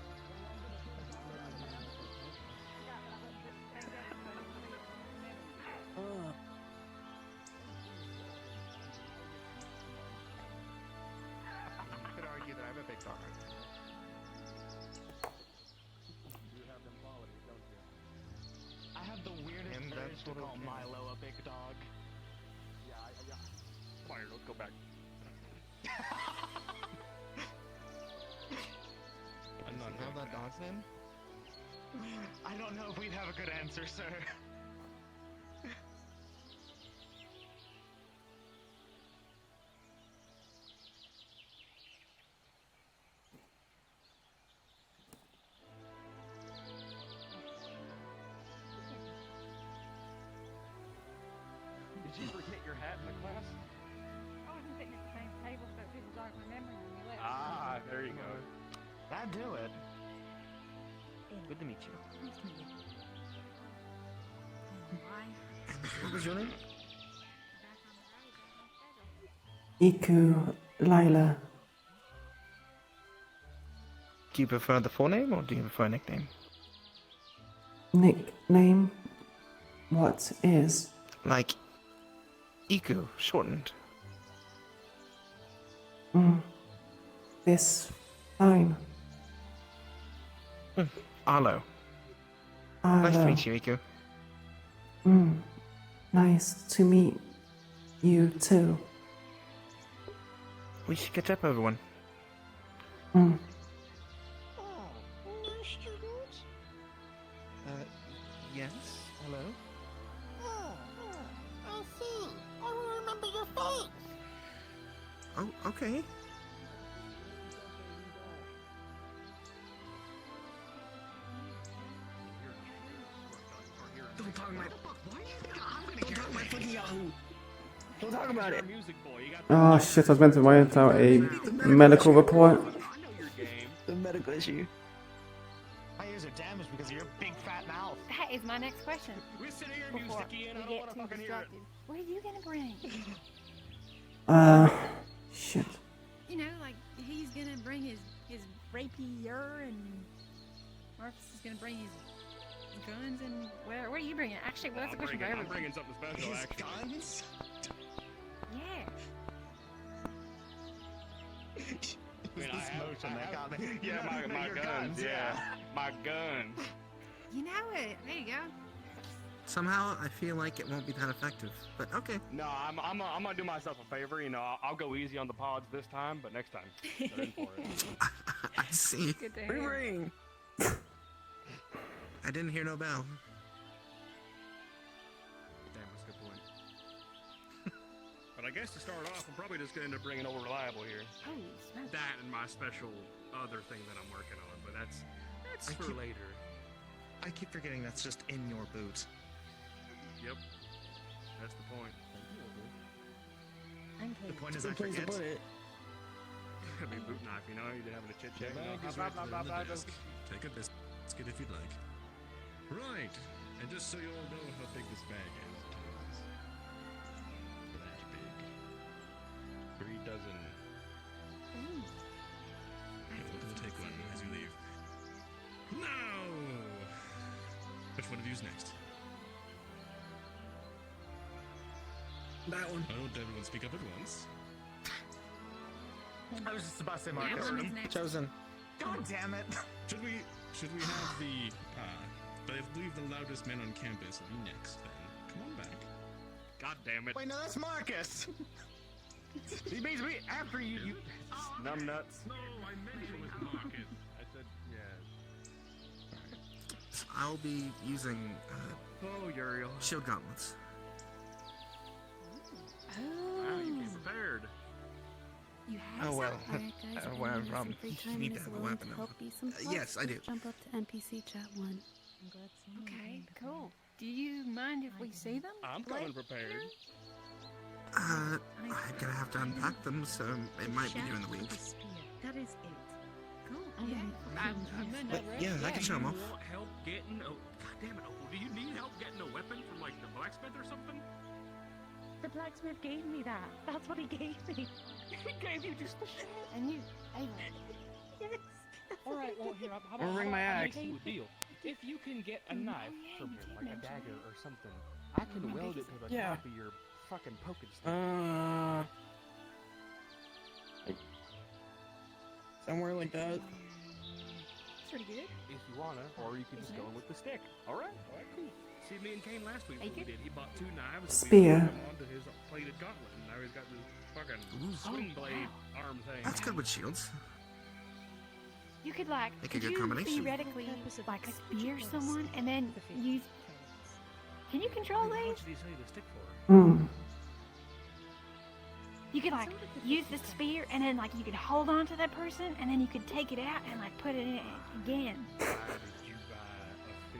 You could argue that I'm a big dog. I have the weirdest urge to call Milo a big dog. Yeah, Go back. I'm not How that dog's name? I don't know if we'd have a good answer, sir. Did you forget your hat in the class? I wasn't sitting at the same table, so people don't remember when you left. Ah, there you go. That'd do it. Good to meet you. Nice to meet you. Why? What was your name? Iku'lylah. Do you prefer the full name or do you prefer a nickname? Nickname? What is? Like Iku, shortened. This fine. Arlo. Nice to meet you, Iku. Nice to meet you too. We should catch up, everyone. Yes. Hello. I see. I will remember your face. Oh, okay. Don't talk my. Don't talk my fucking Yahoo. Don't talk about it. Oh shit, I was meant to write out a medical report. The medical issue. My ears are damaged because of your big fat mouth. That is my next question. Listen to your Before music, Ian. I we don't get want to too fucking hear it. distracted. What are you gonna bring? Shit. You know, like he's gonna bring his rapier, and Marcus is gonna bring his guns, and What are you bringing? Actually, well, that's a question for I'm everyone. bringing something special, His actually. guns? Yeah. I mean, This motion that got me. Yeah, my Your guns, yeah. My guns. you know it. There you go. Somehow, I feel like it won't be that effective, but okay. No, I'm gonna do myself a favor. You know, I'll go easy on the pods this time, but next time, they're in for it. I see. Good to hear. Ring. I didn't hear no bell. Damn, that's a good point. But I guess to start off, I'm probably just gonna end up bringing over reliable here. Holy smokes. That and my special other thing that I'm working on, but that's for later. I keep forgetting that's just in your boot. Yep, that's the point. The point is I forget. I mean, boot knife, you know, you're having a chit chat. The bag is right there on the desk. Take a biscuit if you'd like. Right, and just so you all know how big this bag is, it is that big. 3 dozen. You're welcome to take one as you leave. Now, which one of you's next? That one. I don't everyone speak up at once. I was just about to say Yeah, Marcus. Marcus next. Chosen. God damn it. Should we have the I believe the loudest man on campus will be next then. Come on back. God damn it. Wait, no, that's Marcus. He means me after you numb nuts. No, I meant it was Marcus. I said, yeah. So I'll be using Oh, Uriel. shield gauntlets. Wow, you be prepared. You have Oh well. Alright, guys, if Well, anyone has some free you time need and to is have a willing weapon. to help me some Yes, I do. Jump up to NPC chat 1. I'm glad Okay, cool. Do you mind if we see them? I'm coming prepared. I'm gonna have to unpack them, so it might be during the week. That is it. Go. Yeah. But yeah, I can show them off. You want help getting God damn it, Opal. Do you need help getting a weapon from like the blacksmith or something? The blacksmith gave me that. That's what he gave me. He gave you just the shit. And you, Ava. Yes. All right, well here, how I'll bring my I'll axe. make you a deal. If you can get a knife from him, like a dagger or something, I can weld it to the Yeah. top of your fucking poking stick. Somewhere like that. Pretty good. If you wanna, or you can just go in with the stick. All right, cool. See me and Kane last week. What we did? He bought 2 knives. Spear. And we put them onto his plated gauntlet, and now he's got this fucking swing blade arm thing. That's good with shields. You could like, Make a could good you combination. theoretically like spear someone and then use? Can you control How these? much did he say the stick for? You could like use the spear and then like you could hold on to that person and then you could take it out and like put it in again.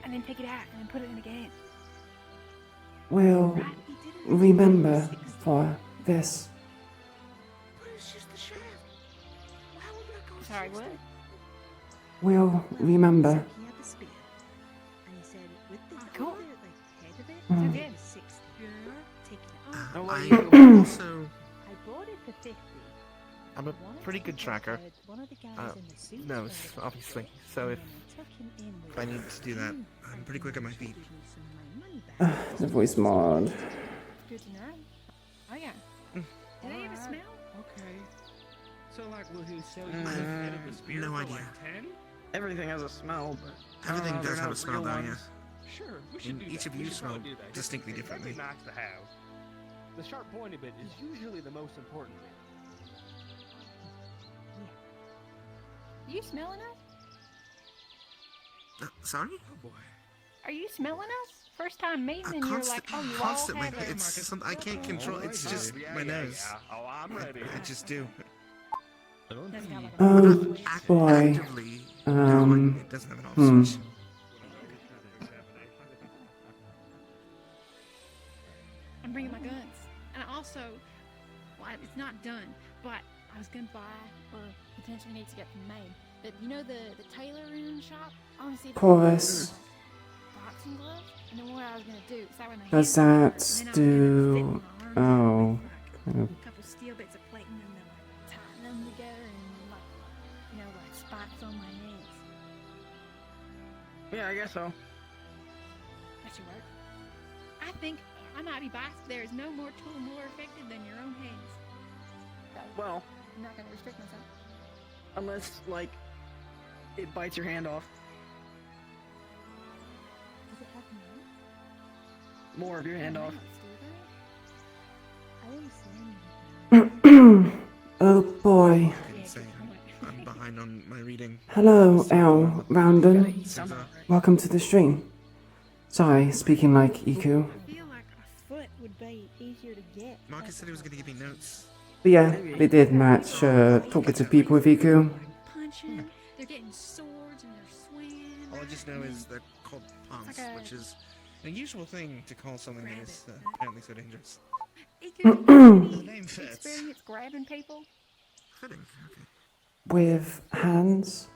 And then take it out and then put it in again. We'll remember for this. Sorry, what? We'll remember. He had the spear, and he said, with the cool. head of it, Mm. the 6th year, take it out. I also... I bought it for 50. I'm a pretty good tracker. Nose, obviously. So if I need to do that, I'm pretty quick on my feet. The voice mod. Good to know. Oh yeah. Did they have a smell? Okay. So like, will he sell you the head of the spear no for idea. like 10? Everything has a smell, but Everything they're does have not a smell, real though, ones. yeah. Sure, we should And do each that. of We you should smell probably do that. distinctly That'd be differently. nice to have. The sharp pointy bit is usually the most important bit. You smelling us? Sorry? Oh boy. Are you smelling us? First time meeting and you're like, oh, you Constantly. all have a... It's something I can't control. It's just my nose. Oh, I'm ready. I just do. That's got like a... Oh boy. Actively. It doesn't have an off switch. I'm bringing my guns. And I also, well, it's not done, but I was gonna buy, or potentially need to get from Maine. But you know the tailoring shop? I want to see if Chorus. boxing gloves. And then what I was gonna do is that way my Does hands that and then I was gonna fit do? my arms Oh. Kind of. a couple steel bits of plating and then like tighten them together and like, you know, like spots on my hands. Yeah, I guess so. That should work. I think I might be biased. There is no more tool more effective than your own hands. So, Well, I'm not gonna restrict myself. unless, like, it bites your hand off. Does it have nails? More of your hand off. I always say Oh boy. Insane. I'm behind on my reading. Hello, Al Roundon. Seems, Welcome to the stream. Sorry, speaking like Iku. I feel like a foot would be easier to get. Marcus said he was going to give me notes. But yeah, they did match talking to people with Iku. Punching, they're getting swords and they're swinging. All I just know is they're called pumps, like a- which is an unusual thing to call something that is apparently so dangerous. The name fits. Experience grabbing people. Fitting, okay. With hands.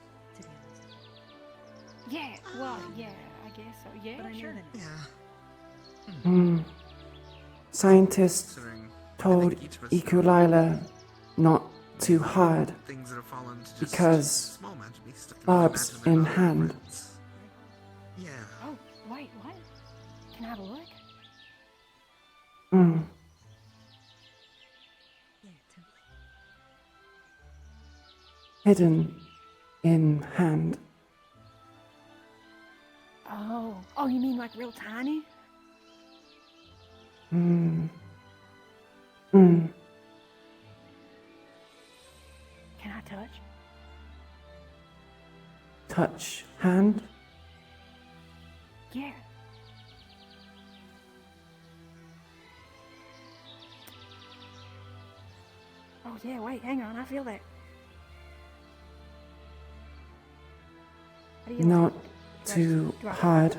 Yeah, well, yeah, I guess so. Yeah, sure. Scientists told Iku'lylah not too hard Things that have fallen to just because small magic beasts. barbs in hand. Yeah. Oh, wait, what? Can I have a look? Mm. Hidden in hand. Oh, you mean like real tiny? Mm. Mm. Can I touch? Touch hand. Yeah. Oh yeah, wait, hang on, I feel that. How do you Not like it? too Do I- hard.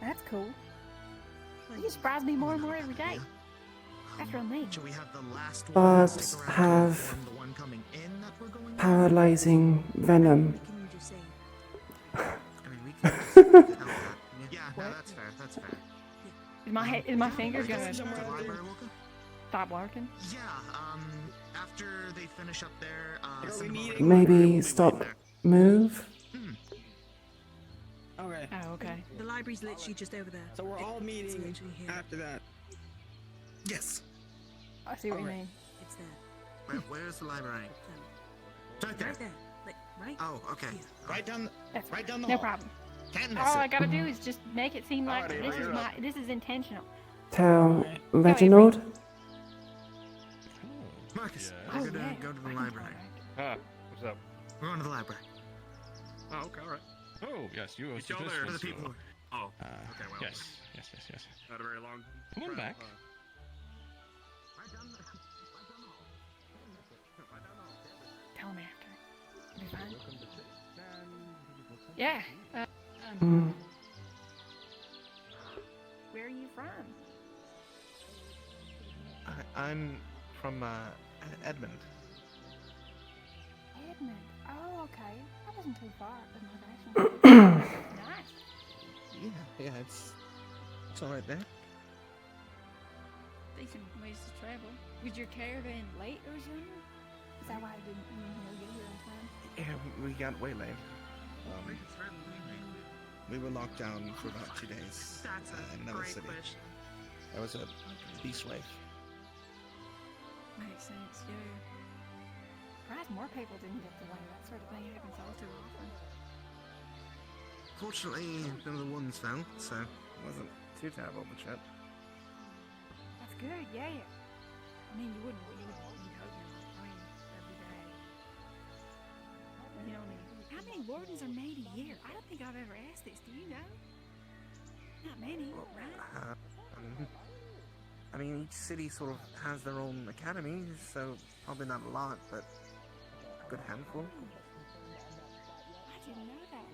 That's cool. You surprise me more and more every day. That's real neat. Should we have the last one Barbs stick around have and the one coming in that we're going with? paralyzing venom. I mean, we can just help that. Yeah, no, that's fair. That's fair. Is my finger I guess gonna the library worker? stop working? Yeah. After they finish up there, Maybe stop move. Okay. Oh, okay. The library's literally just over there. So we're all meeting literally here. after that. Yes. I see what you mean. It's there. Where's the library? It's right there. Right there. Like, right? Oh, okay. Right down. That's right down the no hall. problem. Can't miss All it. I gotta do is just make it seem like Alright, this Ava, is you're this is intentional. Tell Reginald. Marcus, Oh, we're gonna yeah. go to the library. What's up? We're going to the library. Oh, okay, alright. Oh, yes, you are It's y'all there. For the people. Oh, okay, well. Yes, yes, yes, yes. Not a very long. Come on back. Tell him after. It'll be fine. Yeah. Where are you from? I'm from Edmond. Edmond. Oh, okay. That wasn't too far. But my nice. Yeah, it's alright there. Decent ways to travel. Was your caravan late or something? Is that why I didn't get here in time? Yeah, we got waylaid. We were locked down for about 2 days in another city. That was a peace wave. Makes sense, yeah. Surprised more people didn't get the way. That sort of thing happens all too often. Fortunately, none of the ones fell, so it wasn't too terrible of a trip. That's good, yeah. I mean, you'd hope you're praying every day. You don't need. How many wardens are made a year? I don't think I've ever asked this. Do you know? Not many, right? I mean, each city sort of has their own academy, so probably not a lot, but a good handful. I didn't know that.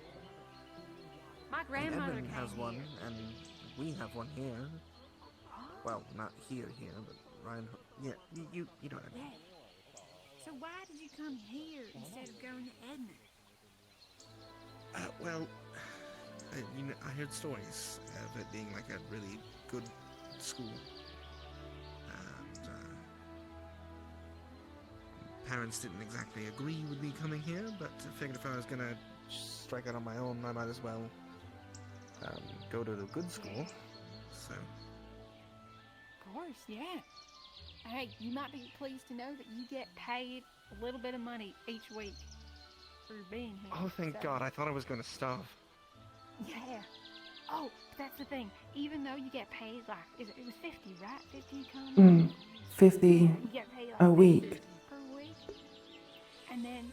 My And grandmother Edmund came has here. one, and we have one here. Well, not here, but Ryan. Yeah, you know what I mean. Yeah. So why did you come here instead of going to Edmond? Well, I heard stories of it being like a really good school. And parents didn't exactly agree with me coming here, but I figured if I was gonna strike out on my own, I might as well go to the good school. So. Of course, yeah. Hey, you might be pleased to know that you get paid a little bit of money each week for being here. Oh, thank So- God! I thought I was gonna starve. Yeah. Oh, that's the thing. Even though you get paid like, it was 50, right? 50 you come. 50 You get paid like a 50 week. per week, and then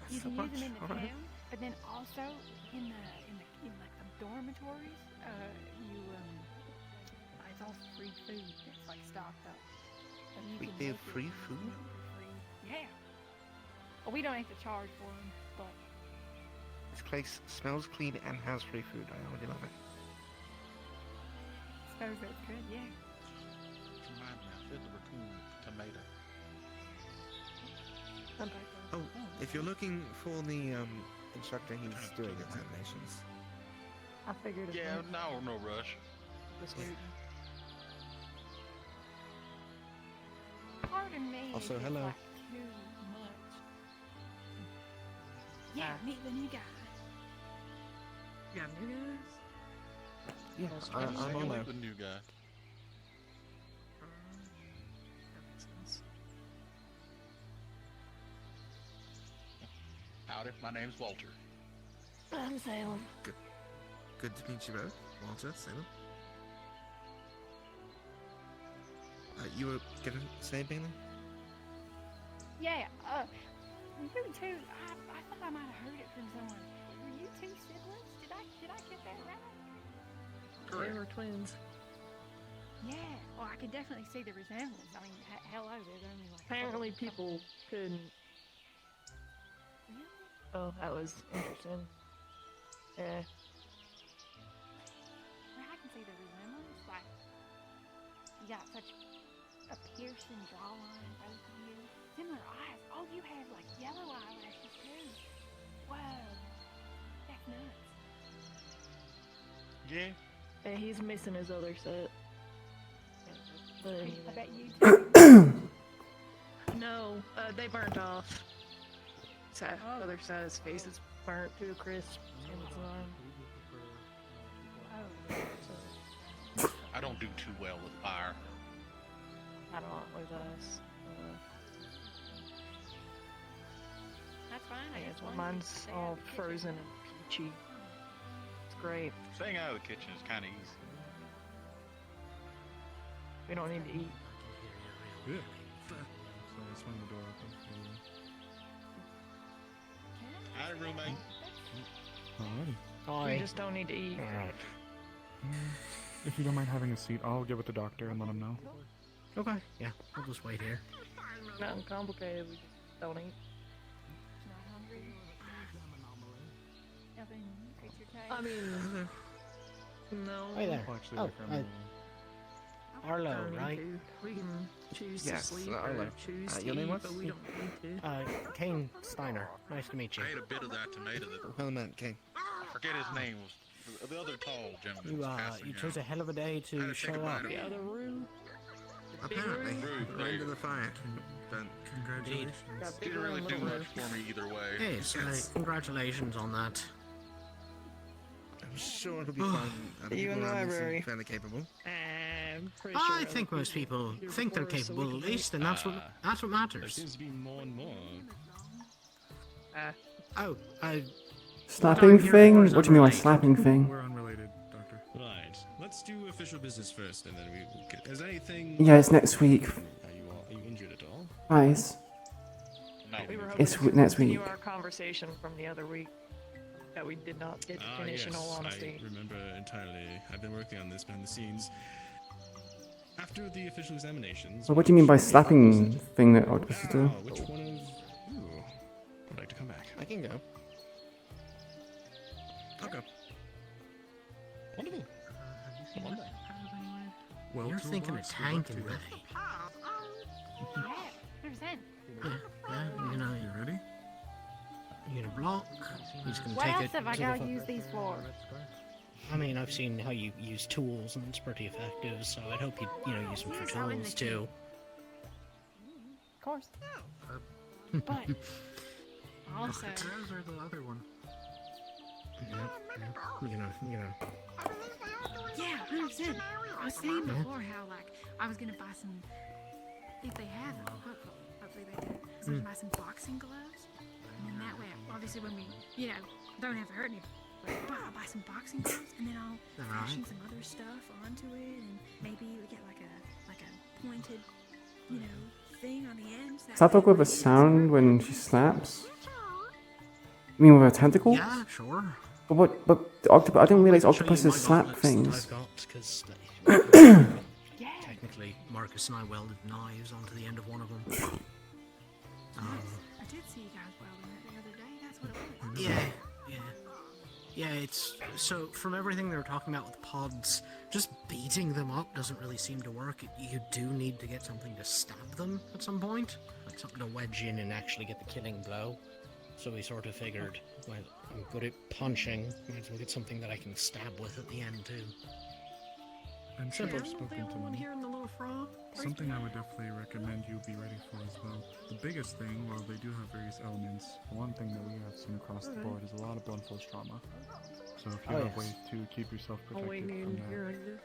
you So can use them in the much, alright. town, but then also in like the dormitories, it's all free food. It's like stocked up. So you Wait, can they have make your free own food? for free. Yeah. Well, we don't have to charge for them, but This place smells clean and has free food. I already love it. I suppose that's good. Yeah. Remind me, I fed the raccoon tomato. Oh, if you're looking for the instructor, he's doing examinations. I figured. Yeah, no rush. Pardon me. Also, if it's, hello. like, too much. Yeah, meet the new guy. You got new guys? Yeah, I'm on there. the new guy. Howdy, my name's Walter. I'm Salem. Good to meet you both, Walter, Salem. You were gonna say, Bailey? Yeah, you two, I thought I might have heard it from someone. Were you two siblings? Did I get that right? They were twins. Yeah, well, I could definitely see the resemblance. I mean, hello, there's only like... Apparently people couldn't. Oh, that was interesting. Yeah. Well, I can see the resemblance. Like, you got such a piercing jawline, both of you. Similar eyes. Oh, you have like yellow eyelashes too. Whoa, that's nuts. Yeah. Yeah, he's missing his other set. But anyway. I bet you too. No, they burnt off. Side, other side of his face is burnt to a crisp. And it's lime. I don't do too well with fire. I don't with us. That's fine. I Yeah, just well, wanted to mine's stay out all of the kitchen. frozen and peachy. It's great. Staying out of the kitchen is kind of easy. We don't need to eat. Yeah. So I swung the door open. Hi, roommate. Alrighty. We just don't need to eat. Alright. If you don't mind having a seat, I'll get with the doctor and let him know. Okay, yeah, we'll just wait here. Nothing complicated. We just don't eat. Not hungry. Nothing takes your taste. I mean, no. Hi there. Actually, Oh, like, I'm, Arlo, Don't need right? to. We can choose Yes, to sleep Arlo. or choose to Your name eat, was? but we don't need to. Kane Steiner. Nice to meet you. I ate a bit of that tomato that Well met, Kane. I forget his name. The other tall gentleman. You, was passing you out. chose a hell of a day to show up. The other room. Apparently, Rude, right into rude. the fire. But congratulations. Didn't really do much for me either way. Hey, so congratulations on that. I'm sure it'll be fun. See you in the people around library. seem fairly capable. I'm pretty I sure think most people here think they're before us, so we capable at can least, and that's what There matters. seems to be more and more. Oh, Slapping thing? What do you mean by slapping thing? We're unrelated, Doctor. Right. Let's do official business first, and then we will get. Is anything? Yeah, it's next week. Are you injured at all? Guys. We were It's hoping to next continue week. our conversation from the other week that we did not get to finish. Yes, In all honesty, I remember entirely. I've been working on this behind the scenes. After the official examinations. Well, what do you mean by which- slapping thing that octopuses do? Which one of you would like to come back? I can go. I'll go. Wonderful. Wonderful. Well, you're two of thinking of us, good tank luck to and you. ready. Yeah, 100%. Yeah, you know, You ready? you're gonna block. He's gonna What take else it. have I to the got fu- to use these for? I mean, I've seen how you use tools, and it's pretty effective. So I'd hope you use them for tools too. Of course. But also, Where's the other one? You know. yeah, 100%. I was saying before how like I was gonna buy some, if they have them, hopefully they do. So I was gonna buy some boxing gloves, and then that way, obviously when we, don't have to hurt anybody. But I'll buy some boxing gloves, and then I'll fashion some other stuff onto it, and maybe we get like a pointed, thing on the end. Does that dog with a sound when she slaps? You mean with her tentacles? Yeah, sure. But the octopus, I didn't realize I'll show you octopuses my slap gauntlets things. that I've got, 'cause technically, Marcus and I welded knives onto the end of one of them. I did see you guys welding it the other day. That's what it was. Yeah, it's so from everything they were talking about with pods, just beating them up doesn't really seem to work. You do need to get something to stab them at some point, like something to wedge in and actually get the killing blow. So we sort of figured, well, I'm good at punching, might as well get something that I can stab with at the end too. I'm sure Simple. I've spoken to one me. here in the little frog. Something I would definitely recommend you be ready for as well. The biggest thing, while they do have various elements, one thing that we have seen across the board is a lot of blunt force trauma. So if you Oh, have yes. ways to keep yourself Oh, wait, protected from that,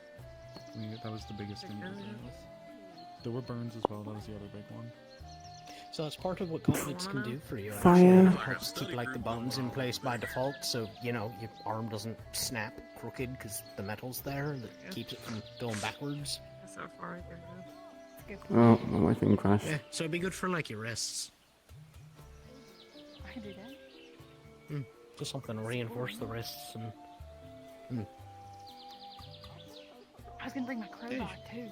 I mean, that was the biggest thing. There were burns as well, that was the other big one. So that's part of what gauntlets can do for you. Fire. Actually. It helps keep like the bones in place by default, so your arm doesn't snap crooked because the metal's there that keeps it from going backwards. So far, Oh, my thing crashed. Yeah, so it'd be good for like your wrists. I can do that. Just something to reinforce the wrists and. I was gonna bring my crowbar too,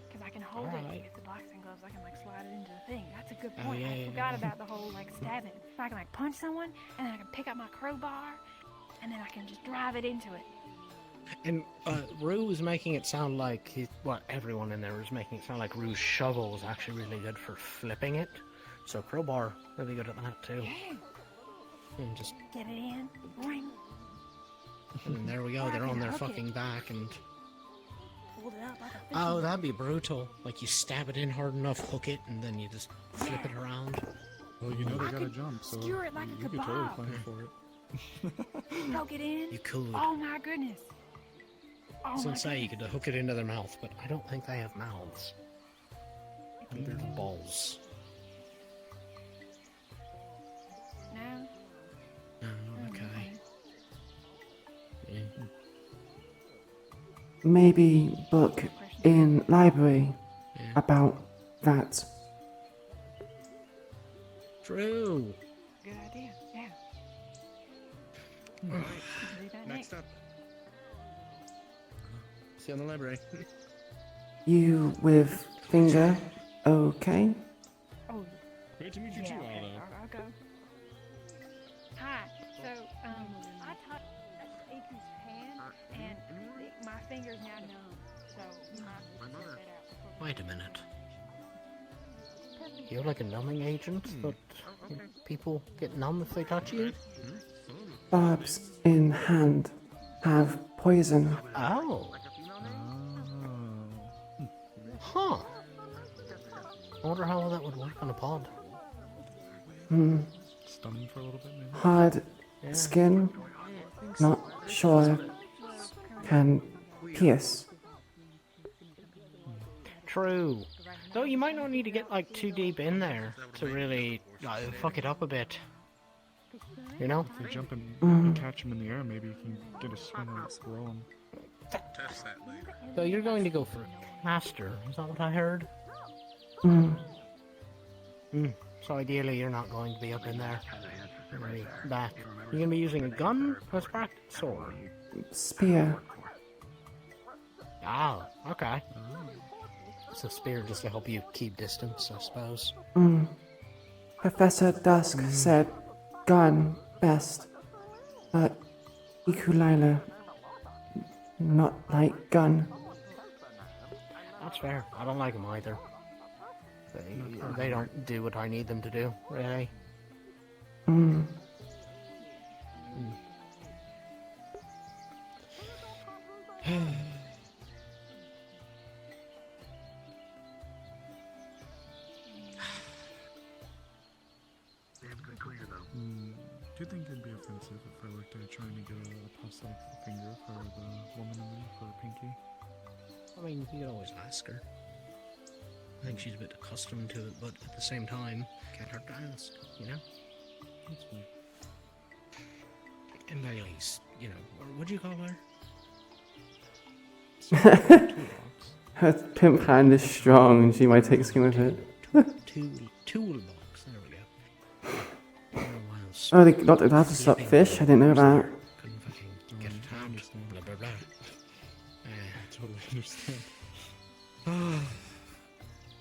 because I can hold it Alright. with the boxing gloves. I can like slide it into the thing. That's a good Oh, point. yeah, I yeah, forgot yeah. about the whole like stabbing. So I can like punch someone, and then I can pick up my crowbar, and then I can just drive it into it. And Rue was making it sound like everyone in there was making it sound like Rue's shovel was actually really good for flipping it. So crowbar really good at that too. Yeah. And just Get it in, ring, and there we go. They're on their fucking back and. hold it up like a fishing Oh, rod. that'd be brutal. Like you stab it in hard enough, hook it, and then you just flip it around. Well, they gotta jump, so skewer it like a you could totally kebab. plan for it. Poke it in. You could. Oh my goodness. I was gonna say you could hook it into their mouth, but I don't think they have mouths. I think they're balls. No, maybe book in library about that. True. Good idea. Yeah. Alright. Do that Next up. See you in the library. You with finger, okay? Oh. Great to meet you too, Aldo. I'll go. Hi. So, I touched Iku's hand, and my finger's now numb. So, I check that out. Wait a minute. You're like a numbing agent, but people get numb if they touch you? Barbs in hand have poison. Oh. Huh. I wonder how that would work on a pod. Stun for a little bit, maybe? Hard skin, not sure, can pierce. True. Though you might not need to get like too deep in there to really fuck it up a bit. You know? If you jump and catch him in the air, maybe you can get a swing and throw him. Test that later. So you're going to go for master, is that what I heard? So ideally you're not going to be up in there. You're going to be back. You're going to be using a gun as practice or? Spear. Oh, okay. So spear just to help you keep distance, I suppose. Professor Dusk said gun best, but Iku'lylah not like gun. That's fair. I don't like them either. They don't do what I need them to do, really. Do you think it'd be offensive if I were to try and get a prosthetic finger for the woman in there, for Pinky? I mean, you could always ask her. I think she's a bit accustomed to it, but at the same time, can't hurt to ask, you know? That's fine. And Bailey's, you know, or what'd you call her? Her pimp hand is strong and she might take skin with it. Toolbox, there we go. Oh, they not allowed to stop fish? I didn't know that. Couldn't fucking get it out, blah blah blah. I totally understand.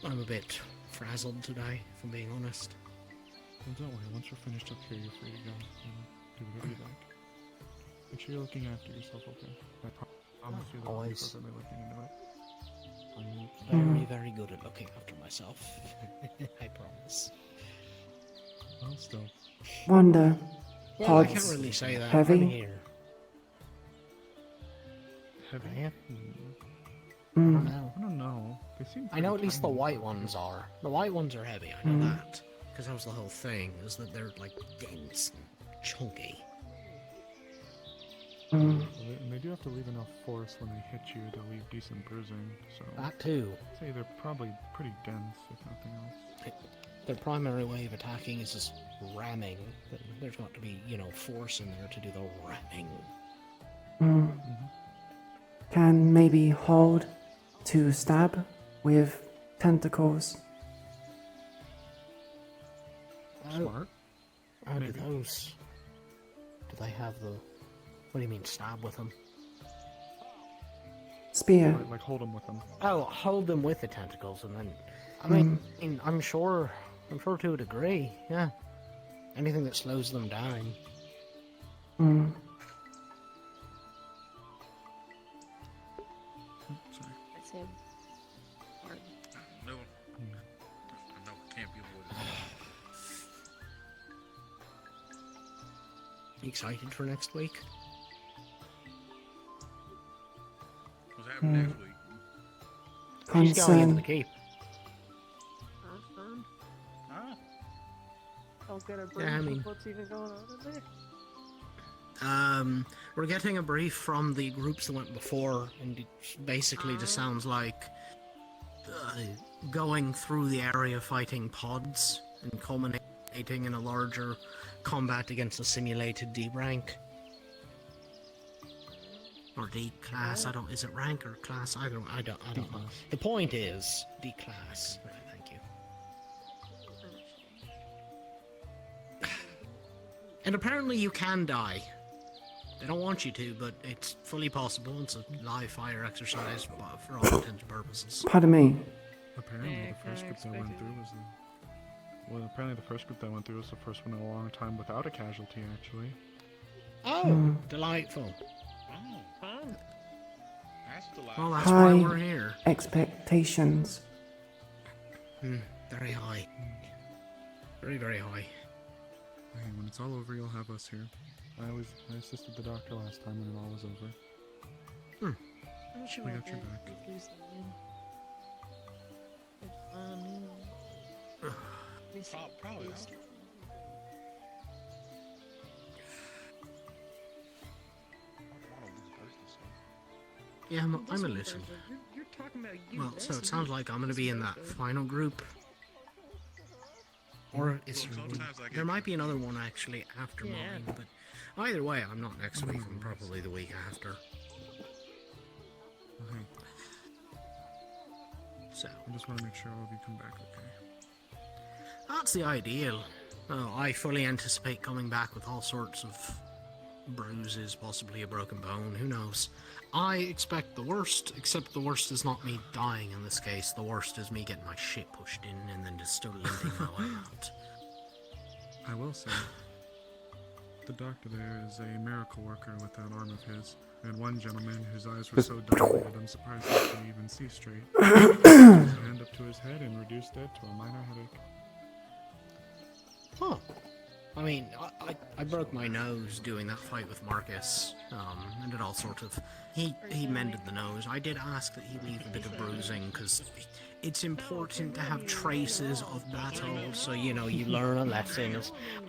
I'm a bit frazzled today, if I'm being honest. Well, don't worry, once you're finished up here, you're free to go. You know, do whatever you like. Make sure you're looking after yourself, okay? I promise you that I'll be Always. perfectly looking into it. I'm very good at looking after myself. I promise. Well, still. Wonder. Well, I Pods. can't really say that. Heavy. I'm here. Heavy? Yeah. I don't know. They seem I know at pretty least the tiny. white ones are. The white ones are heavy, I know that. Because that was the whole thing, is that they're like dense and chunky. They do have to leave enough force when they hit you to leave decent bruising, so... That too. I'd say they're probably pretty dense, if nothing else. Their primary way of attacking is just ramming. There's got to be, you know, force in there to do the ramming. Can maybe hold to stab with tentacles. Smart. How do Maybe. those... Do they have the... What do you mean, stab with them? Spear. Like hold them with them. Oh, hold them with the tentacles and then... I mean, I'm sure to a degree, yeah. Anything that slows them down. Sorry. That's him. No, no, can't be avoided. Excited for next week? What's happening next week? He's going into Concern. the keep. Huh? Don't get a brief Yeah, I mean- of what's even going on in there. We're getting a brief from the groups that went before, and it basically just sounds like going through the area fighting pods and culminating in a larger combat against a simulated D rank. Or D class, I don't, is it rank or class? I don't know. The point is, D class. Okay, thank you. And apparently you can die. They don't want you to, but it's fully possible. It's a live fire exercise for all intents and purposes. Pardon me. Apparently, the first group that went through was apparently the first group that went through was the first one in a long time without a casualty, actually. Oh, delightful. Oh, fun. That's delightful. Well, that's why High we're here. expectations. Very high. Very, very high. Hey, when it's all over, you'll have us here. I assisted the doctor last time when it all was over. I'm sure We I'll got your get back. it loose again. Probably not. Yeah, I'm a little. You're talking about you. Well, so it sounds like I'm gonna be in that final group. Or is there might be another one actually after mine, but either way, I'm not next week. I'm probably the week after. So I just want to make sure all of you come back okay. that's the ideal. Oh, I fully anticipate coming back with all sorts of bruises, possibly a broken bone. Who knows? I expect the worst, except the worst is not me dying in this case. The worst is me getting my shit pushed in and then just still limping my way out. I will say, the doctor there is a miracle worker with that arm of his, and one gentleman whose eyes were so dilated I'm surprised he could even see straight. Put his hand up to his head and reduced it to a minor headache. Huh. I mean, I broke my nose doing that fight with Marcus, and it all sort of... He mended the nose. I did ask that he leave a bit of bruising, because it's important to have traces of battle, so, you know, you learn a lesson.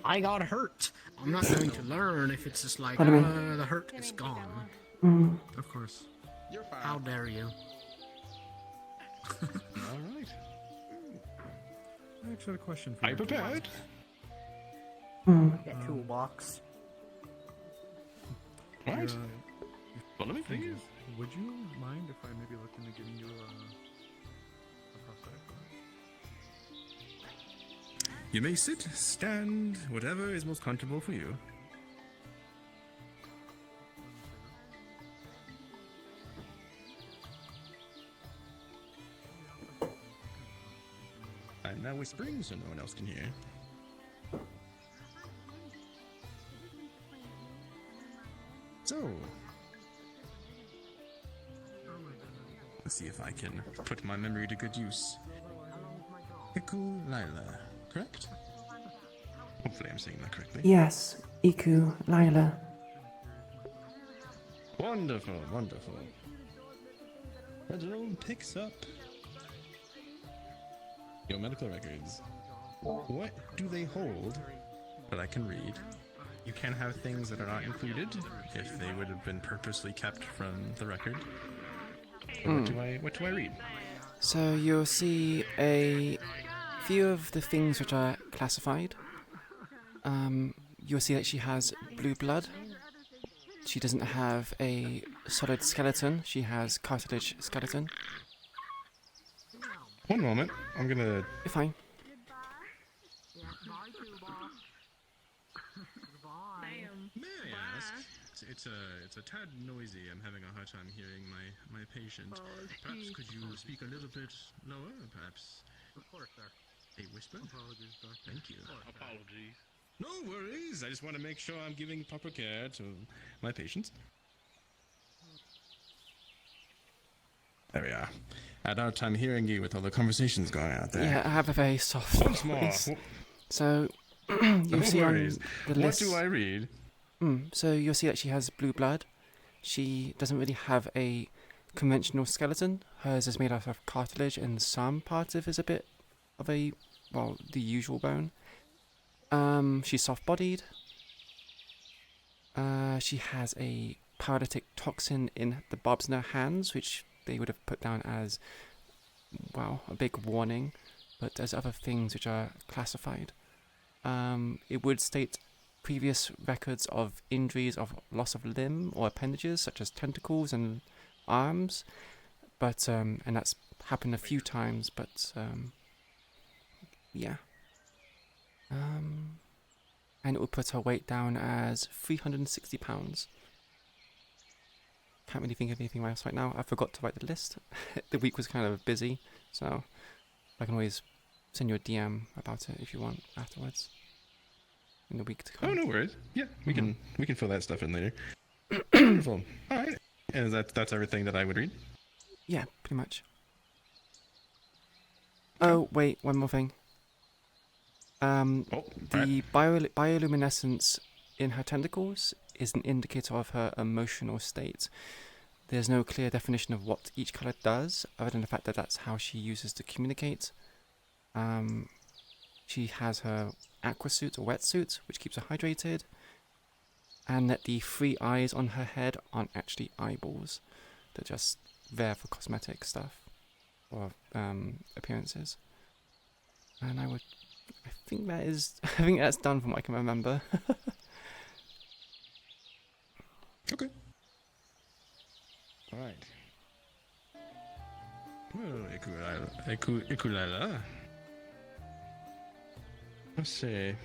I got hurt. I'm not going to learn if it's just like, the hurt is gone. Of course. You're fine. How dare you? Alright. I actually had a question for you. Are you prepared? Get toolbox. Right. Follow me, please. Would you mind if I maybe looked into giving you a prosthetic? You may sit, stand, whatever is most comfortable for you. I'm now whispering so no one else can hear. So, let's see if I can put my memory to good use. Iku'lylah, correct? Hopefully I'm saying that correctly. Yes, Iku'lylah. Wonderful, wonderful. Reginald picks up your medical records. What do they hold that I can read? You can have things that are not included if they would have been purposely kept from the record. What do I read? So you'll see a few of the things which are classified. You'll see that she has blue blood. She doesn't have a solid skeleton. She has cartilage skeleton. One moment. I'm gonna... You're fine. May I ask? It's a tad noisy. I'm having a hard time hearing my patient. Perhaps could you speak a little bit lower? Perhaps... Of course, sir. A whisper? Apologies, Doctor. Thank you. Apologies. No worries. I just want to make sure I'm giving proper care to my patients. There we are. I had a hard time hearing you with all the conversations going out there. Yeah, I have a very soft Once more. voice. So you'll see on the list. What do I read? So you'll see that she has blue blood. She doesn't really have a conventional skeleton. Hers is made out of cartilage, and some parts of it is a bit of a, well, the usual bone. She's soft-bodied. She has a paralytic toxin in the bobs in her hands, which they would have put down as, well, a big warning. But there's other things which are classified. It would state previous records of injuries of loss of limb or appendages, such as tentacles and arms, but and that's happened a few times, but yeah. And it would put her weight down as 360 pounds. Can't really think of anything else right now. I forgot to write the list. The week was kind of busy, so I can always send you a DM about it if you want afterwards. In the week to come. Oh, no worries. Yeah, we can fill that stuff in later. Wonderful. All right. And that's everything that I would read. Yeah, pretty much. Oh wait, one more thing. The bioluminescence in her tentacles is an indicator of her emotional state. There's no clear definition of what each color does, other than the fact that that's how she uses to communicate. She has her aqua suit or wetsuit, which keeps her hydrated, and that the 3 eyes on her head aren't actually eyeballs. They're just there for cosmetic stuff or appearances. And I think that's done from what I can remember. Okay. All right. Well, Iku'lylah. Let's see.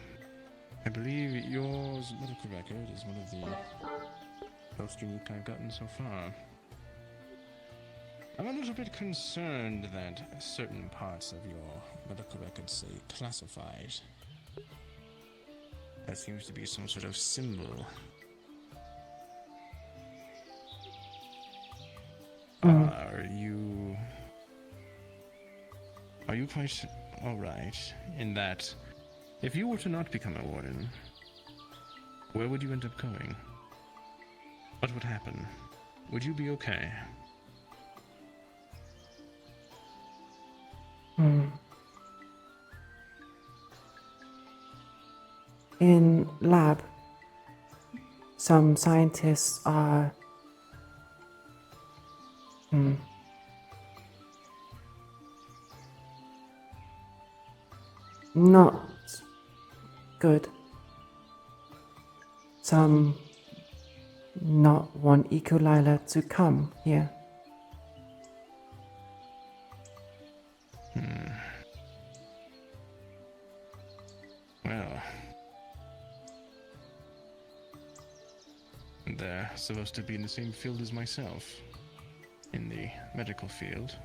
I believe yours medical record is one of the most unique I've gotten so far. I'm a little bit concerned that certain parts of your medical record say classified. That seems to be some sort of symbol. Are you quite alright in that if you were to not become a warden, where would you end up going? What would happen? Would you be okay? In lab, some scientists are not good. Some not want Iku'lylah to come here. Well, they're supposed to be in the same field as myself, in the medical field.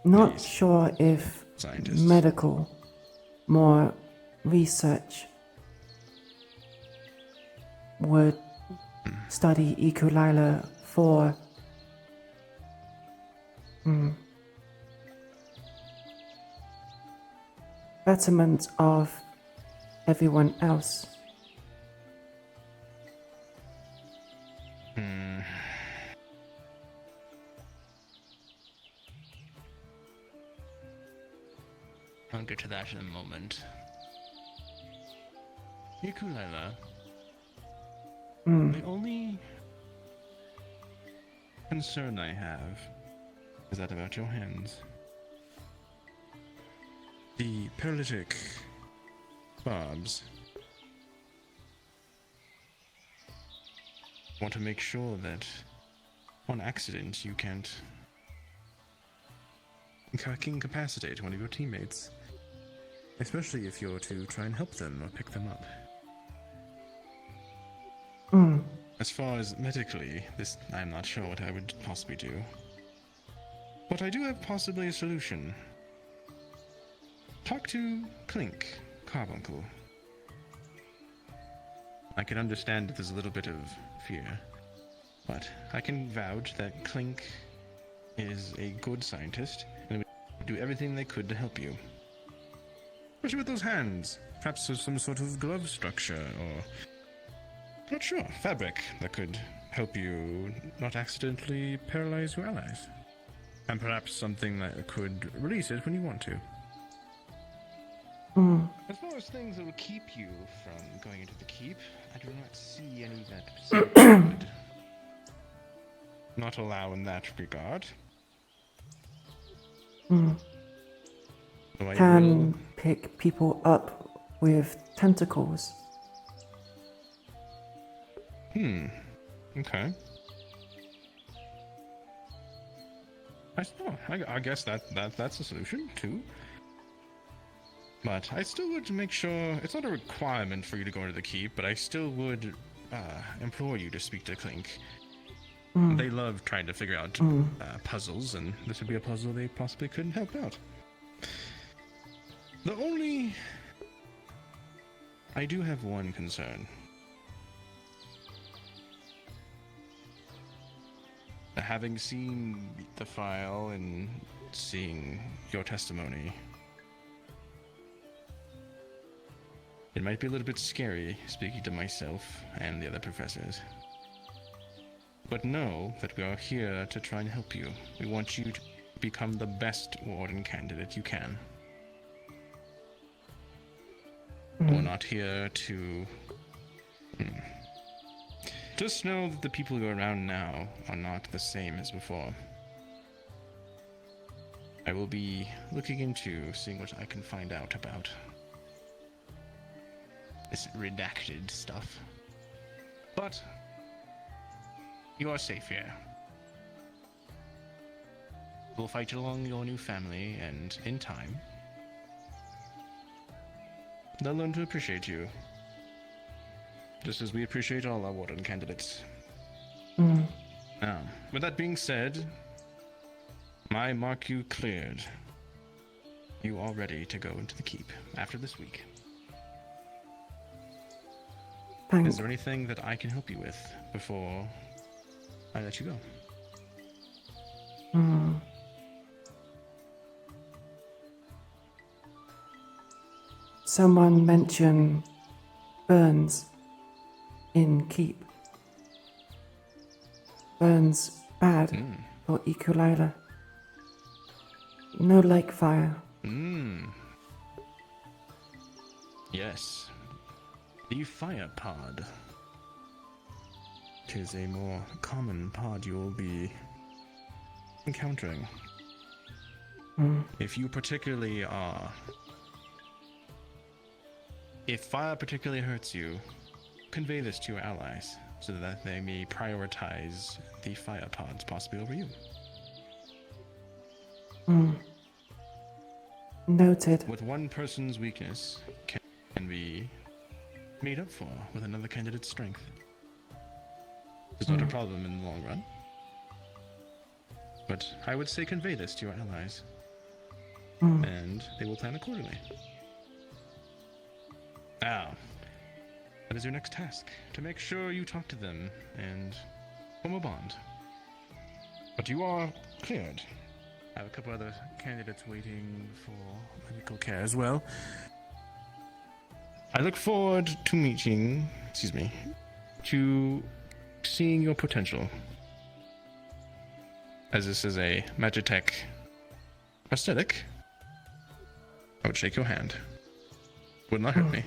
Not sure if medical, more research would study Iku'lylah for betterment of everyone else. I'll get to that in a moment. Iku'lylah. The only concern I have is that about your hands. The paralytic barbs. Want to make sure that on accident you can't incapacitate one of your teammates. Especially if you're to try and help them or pick them up. As far as medically, this I'm not sure what I would possibly do. But I do have possibly a solution. Talk to Clink, Carbuncle. I can understand that there's a little bit of fear, but I can vouch that Clink is a good scientist and would do everything they could to help you. Especially with those hands. Perhaps there's some sort of glove structure or... not sure, fabric that could help you not accidentally paralyze your allies. And perhaps something that could release it when you want to. As far as things that will keep you from going into the keep, I do not see any that would not allow in that regard. I can pick people up with tentacles. Okay. I guess that's a solution too. But I still would make sure it's not a requirement for you to go into the keep, but I still would implore you to speak to Clink. They love trying to figure out puzzles, and this would be a puzzle they possibly couldn't help out. I do have one concern. Having seen the file and seeing your testimony, it might be a little bit scary speaking to myself and the other professors. But know that we are here to try and help you. We want you to become the best warden candidate you can. We're not here to... Just know that the people who are around now are not the same as before. I will be looking into seeing what I can find out about this redacted stuff. But you are safe here. We'll fight along your new family, and in time, they'll learn to appreciate you. Just as we appreciate all our warden candidates. Now, with that being said, I mark you cleared. You are ready to go into the keep after this week. Thanks. Is there anything that I can help you with before I let you go? Someone mentioned burns in keep. Burns bad for Iku'lylah. No lake fire. Yes. The fire pod. It is a more common pod you will be encountering. If you particularly are... If fire particularly hurts you, convey this to your allies, so that they may prioritize the fire pods possibly over you. Noted. What one person's weakness can be made up for with another candidate's strength. It's not a problem in the long run. But I would say convey this to your allies, and they will plan accordingly. Now, that is your next task, to make sure you talk to them and form a bond. But you are cleared. I have a couple other candidates waiting for medical care as well. I look forward to to seeing your potential. As this is a Magitech prosthetic, I would shake your hand. Would not hurt me.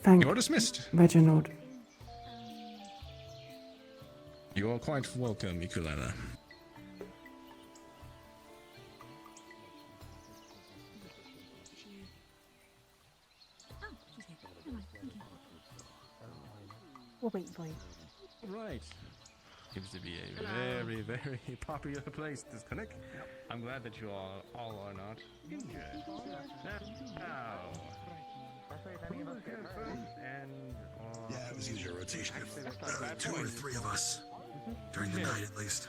Thank You're dismissed. Reginald. You are quite welcome, Iku'lylah. We'll wait for you. Right. Seems to be a very, very popular place, this clinic. I'm glad that you all are not injured. Now, Yeah, it was usually a rotation of 2 or 3 of us. During the night, at least.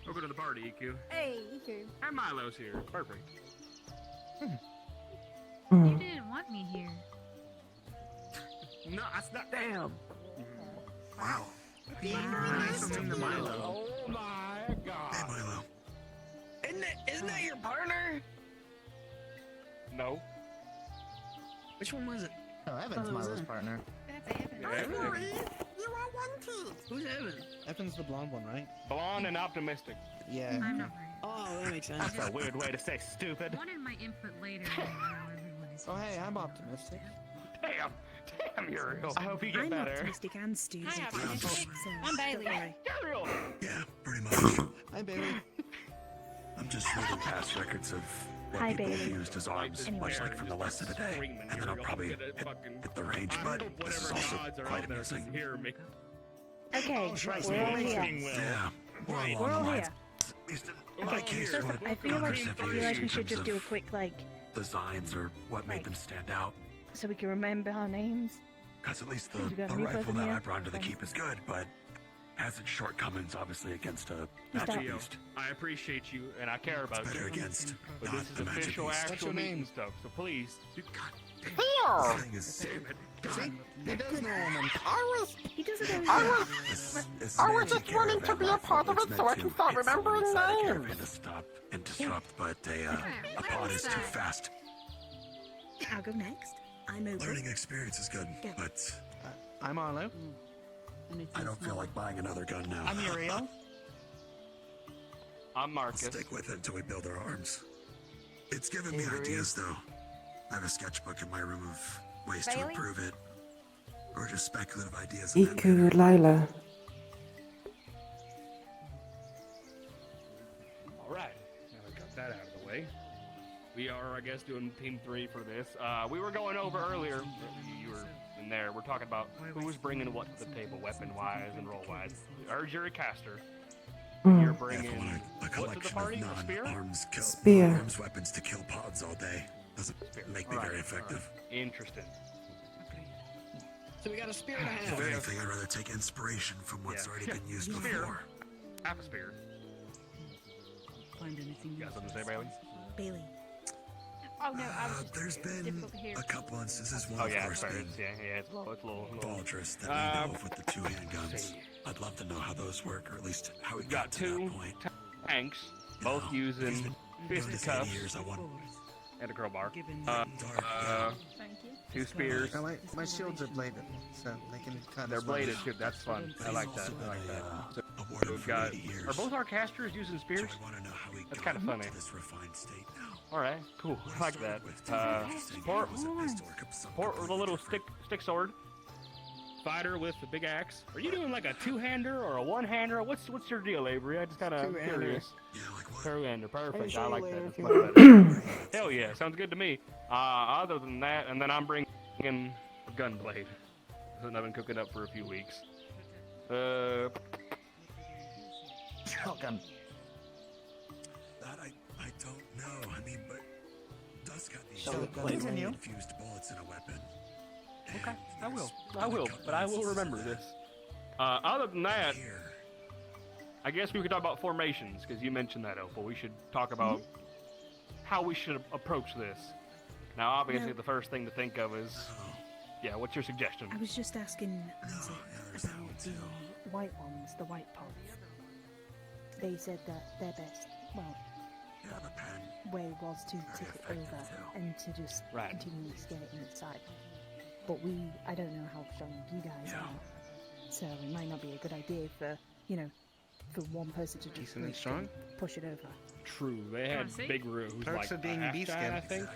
Welcome to the party, EQ. Hey, EQ. And Milo's here. Perfect. You didn't want me here. No, that's not. Damn. Wow. Nice to meet Milo. Oh my god. Hey, Milo. Isn't that your partner? No. Which one was it? No, Evan's Milo's partner. That's Evan. Yeah, Evan. You are one too. Who's Evan? Evan's the blonde one, right? Blonde and optimistic. Yeah. I'm not Oh, that makes sense. That's a weird way to say stupid. Wanted my input later. And now everyone is Oh, hey, I'm optimistic. Damn. I'm Uriel. I hope you get I'm better. optimistic and stupid. Hi, so I'm Bailey. don't worry. Uriel! Yeah, pretty much. Hi, Bailey. I'm just reading past records of what Hi, people Bailey. used as arms, much like from the lesson today. And then I'll probably hit the range, but this is also quite amusing. Okay, we're all here. Yeah, we're all We're on all the here. lines. At least in my case, So I feel like we should just do a quick designs or what made them stand out. so we can remember our names. Because at least You got the a new rifle person that here? I brought to the keep is good, but has its shortcomings, obviously, against a Who's magic that? beast. I appreciate you and I care about It's better you. against, But not this is the magic official, beast. actual meeting stuff, so please. This thing is He does know him. He doesn't I know. was just wanting to be a part of it so I can start remembering names. To stop and disrupt, but a pod is too fast. I'll go next. I'm over. Learning experience is good, but I'm Arlo. I don't feel like buying another gun now. I'm Uriel. I'm I'll Marcus. stick with it until we build our arms. It's given me ideas, though. I have a sketchbook in my room of ways to Bailey? improve it, or just speculative ideas. Iku'lylah. Alright, now we got that out of the way. We are, I guess, doing team 3 for this. We were going over earlier, you were in there, we're talking about who was bringing what to the table, weapon-wise and roll-wise. I heard you're a caster. You're bringing a what to the collection party? of A spear? non-arms Spear. arms weapons to kill pods all day. Doesn't make me Alright, very effective. alright. Interesting. So we got a spear and a If half. anything, I'd rather take inspiration from what's already been used Spear. before. Half a spear. Find anything You got something to say, Bailey? Bailey. Oh no, I was just There's been difficult to hear. a couple instances, one Oh of yeah, course fair. being Yeah, it's low, it's low. Baldrus that we know of with the two handguns. I'd love to know how those work, or at least how we got to that point. Tanks, both using fisticuffs years, I want and a crowbar. Thank you. 2 spears. Now, my shields are bladed, so they can kind of. They're bladed too. That's fun. I like that. I like that. So we've got. Are both our casters using spears? That's kind of funny. All right, cool. I like that. Support with a little stick sword. Fighter with the big axe. Are you doing like a 2-hander or a 1-hander? What's your deal, Avery? I just kind of curious. Two-hander, perfect. I like that. That's much better. Hell yeah, sounds good to me. Other than that, and then I'm bringing a gun blade. Something I've been cooking up for a few weeks. Shotgun. That I don't know. I mean, but Dusk got these Continue. infused bullets in a weapon. Okay, I will, but I will remember this. Other than that, I guess we could talk about formations, because you mentioned that, Opal. We should talk about how we should approach this. Now, obviously, No. the first thing to think of is, yeah, what's your suggestion? I was just asking Nancy about the white ones, the white pods. They said that their best, well, way was to tip it over and to just continually scare it inside. But I don't know how strong you guys are, so it might not be a good idea for, for one person to just Decently strong? push it over. True, they had big rooms, Perks like of being a half beast giant, I skin. think.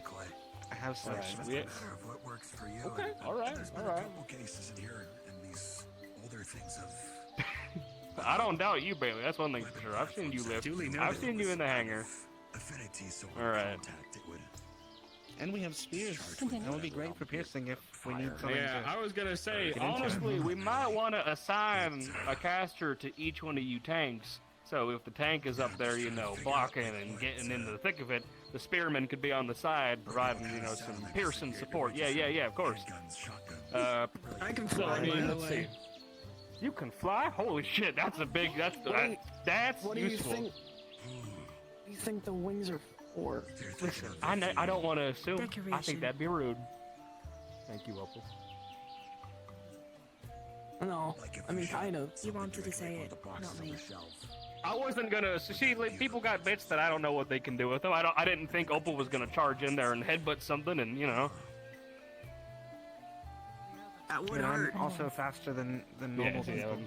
I have such. Right, What works for you? Okay, and alright, There's been a alright. couple cases in here, and these older things of I don't doubt you, Bailey. That's one thing for sure. I've seen you lift. I've seen you in the hangar. affinity, so All right. contact it would. And we have spears. That would be great for piercing if we need something Yeah, to. I was gonna say, get into. honestly, we might want to assign a caster to each one of you tanks. So if the tank is up there, blocking and getting into the thick of it, the spearman could be on the side, providing, some piercing support. Yeah, of course. I can fly, by the let's way. see. You can fly? Holy shit, that's What do you useful. think? You think the wings are for? Listen, I don't want to assume. I Decoration. think that'd be rude. Thank you, Opal. No, I mean kind of. You wanted to say it, not me. I wasn't gonna. See, like, people got bits that I don't know what they can do with them. I didn't think Opal was gonna charge in there and headbutt something, and That would hurt. I'm also faster than normal people.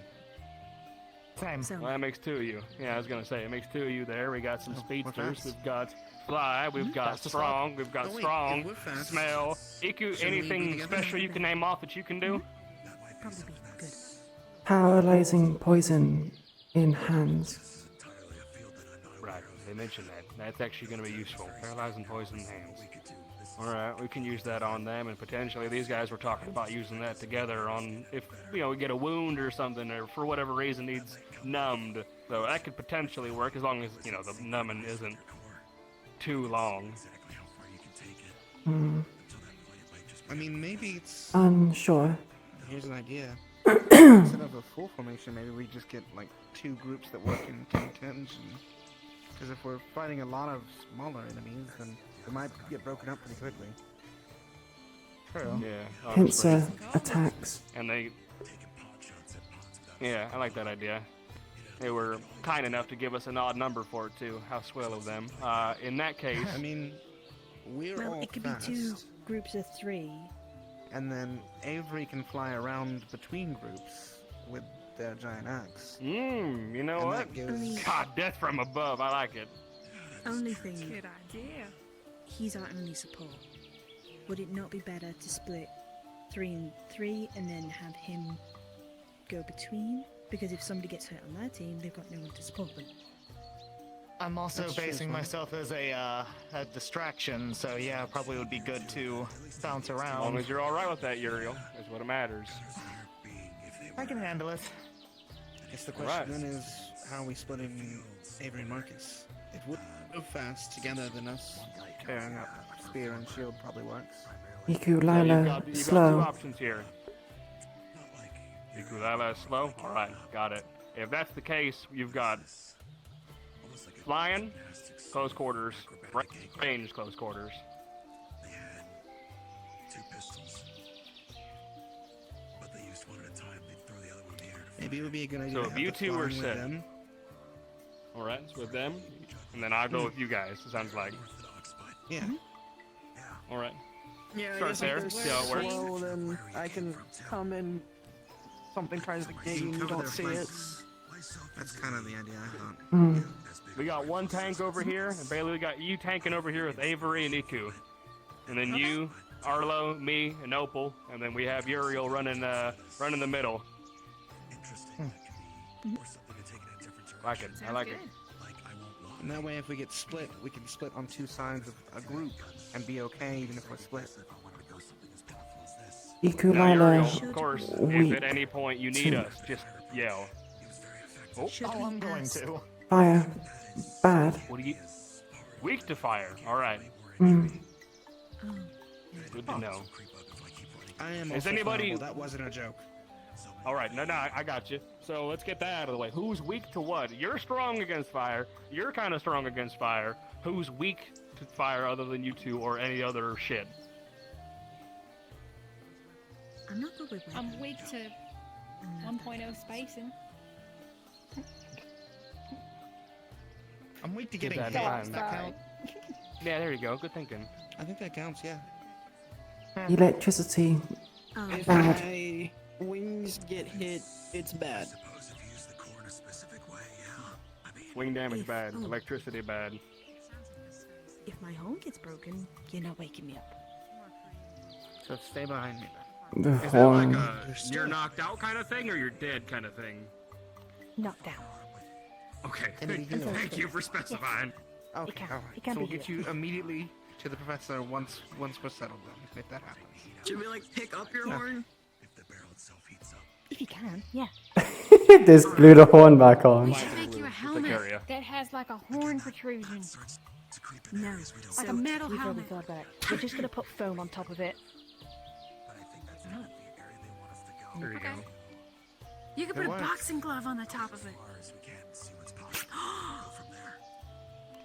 Same. Well, that makes 2 of you. Yeah, I was gonna say, it makes 2 of you there. We got some speedsters. We've got fly. We've got strong. We've got strong. Smell. Iku, anything special you can name off that you can do? Probably be good. Paralyzing poison in hands. Right, they mentioned that. That's actually gonna be useful. Paralyzing poison in hands. Alright, we can use that on them, and potentially these guys were talking about using that together on if, we get a wound or something, or for whatever reason needs numbed. So that could potentially work as long as, the numbing isn't too long. I mean, maybe it's... Unsure. Here's an idea. Instead of a full formation, maybe we just get, like, 2 groups that work in contention. Because if we're fighting a lot of smaller enemies, then they might get broken up pretty quickly. True. Yeah. Pincer attacks. And they... Yeah, I like that idea. They were kind enough to give us an odd number for it, too. How swell of them. In that case... I mean, we're all it could fast. be 2 groups of 3. And then Avery can fly around between groups with their giant axe. You know And what? that gives- God, death from above. I like it. Only thing. Good idea. He's our only support. Would it not be better to split 3 and 3 and then have him go between? Because if somebody gets hurt on their team, they've got no one to support them. I'm also That's true as basing well. myself as a distraction, so yeah, probably would be good to bounce around. As long as you're alright with that, Uriel, is what matters. I can handle it. I guess the question then is, how are we splitting Avery and Marcus? It would go fast together than us tearing up spear and shield probably works. Iku'lylah you've got 2 slow. options here. Iku'lylah is slow? Alright, got it. If that's the case, you've got flying, close quarters, range, close quarters. They had 2 pistols, but they used one at a time. They'd throw the other one in the air. Maybe it would be a good idea So to if have you the 2 are flying with set, them. alright, it's with them, and then I'll go with you guys, it sounds like. Yeah. Alright. Yeah, I Start guess there, if see how it they're works. slow, then I can come in. Something tries to get you and you Cover don't their see it. flanks. That's kind of the idea I thought. We got 1 tank over here, and Bailey, we got you tanking over here with Avery and Iku. And then you, Arlo, me, and Opal, and then we have Uriel running the middle. Like it, I like it. And that way, if we get split, we can split on 2 sides of a group and be okay even if we're split. Now, Uriel, Iku'lylah of course, if weak at any point you need to us, just yell. Oh, I'm going to. fire. Bad. What do you... Weak to fire, alright. Mm. Good to know. I am Is also anybody... flammable. That wasn't a joke. Alright, no, I got you. So let's get that out of the way. Who's weak to what? You're strong against fire. You're kind of strong against fire. Who's weak to fire other than you 2 or any other shit? I'm not good with weapons. I'm weak to 1.0 spacing. I'm weak to Keep getting that hit. in mind. Does that count? Yeah, there you go. Good thinking. I think that counts, yeah. Electricity. If Bad. my wings get hit, it's bad. Wing damage bad. Electricity bad. If my home gets broken, you're not waking me up. So stay behind me. The Is that like horn. a you're knocked out kind of thing or you're dead kind of thing? Knocked down. Okay. And we can- Thank you for specifying. Okay, can- alright. it can So be we'll get you immediately to the professor once we're settled then, if that happens. Should we like pick up your horn? If you can, yeah. Just glue the horn back on. We should make you a helmet area. that has like a horn protrusion. No. Like a metal we've already helmet. thought about it. We're just gonna put foam on top of it. There you go. You could It put a works. boxing glove on the top of it.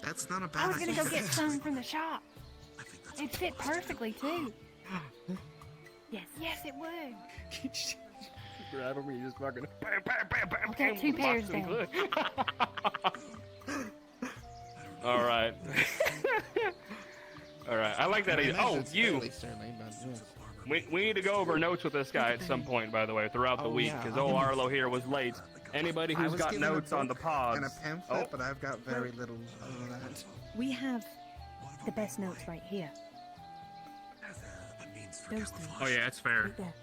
That's not a I bad was gonna idea. go get some from the shop. It'd fit perfectly too. Yes. Yes, it would. Grab him, you just fucking bam, bam, bam, bam, I've got 2 pairs boxing down. glove. All right. All right. I like that idea. Oh, you. We need to go over notes with this guy at some point, by the way, throughout the Oh, week, yeah, because I'll old give him- Arlo here was late. Anybody I who's was got given a notes on the book pods. and a pamphlet, Oh. but I've got very little other than that. We have the best notes right here. Those three. Oh yeah, it's fair. Right there.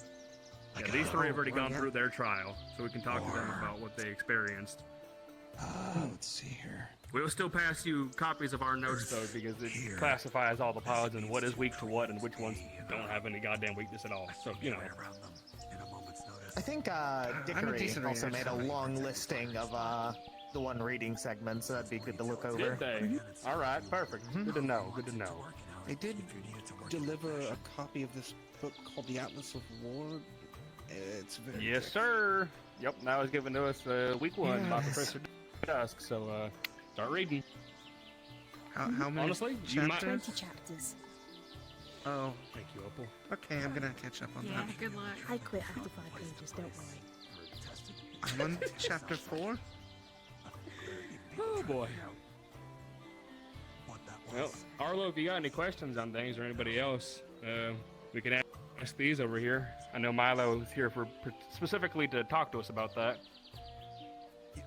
Yeah, these three have already well, gone yeah. through their trial, so we can talk to them about what they experienced. Let's see here. We will still pass you copies of our notes though, because it classifies all the pods and what is weak to what and which ones don't have any goddamn weakness at all. So, you know. I think Dickory decent also reader, made a so- long listing of the one reading segment, so that'd be good to look over. Did they? Alright, perfect. Good to know, good to know. They did deliver a copy of this book called The Atlas of War. It's very Yes, thick. sir. Yep, that was given to us week one by Yes. Professor Dusk, so start reading. How many Honestly, you might. 20 chapters. Oh, Thank you, Opal. okay, I'm gonna catch up on Yeah, that. good luck. I quit after 5 pages, don't worry. I'm on chapter 4. Oh boy. Well, Arlo, if you got any questions on things or anybody else, we can ask these over here. I know Milo is here for specifically to talk to us about that.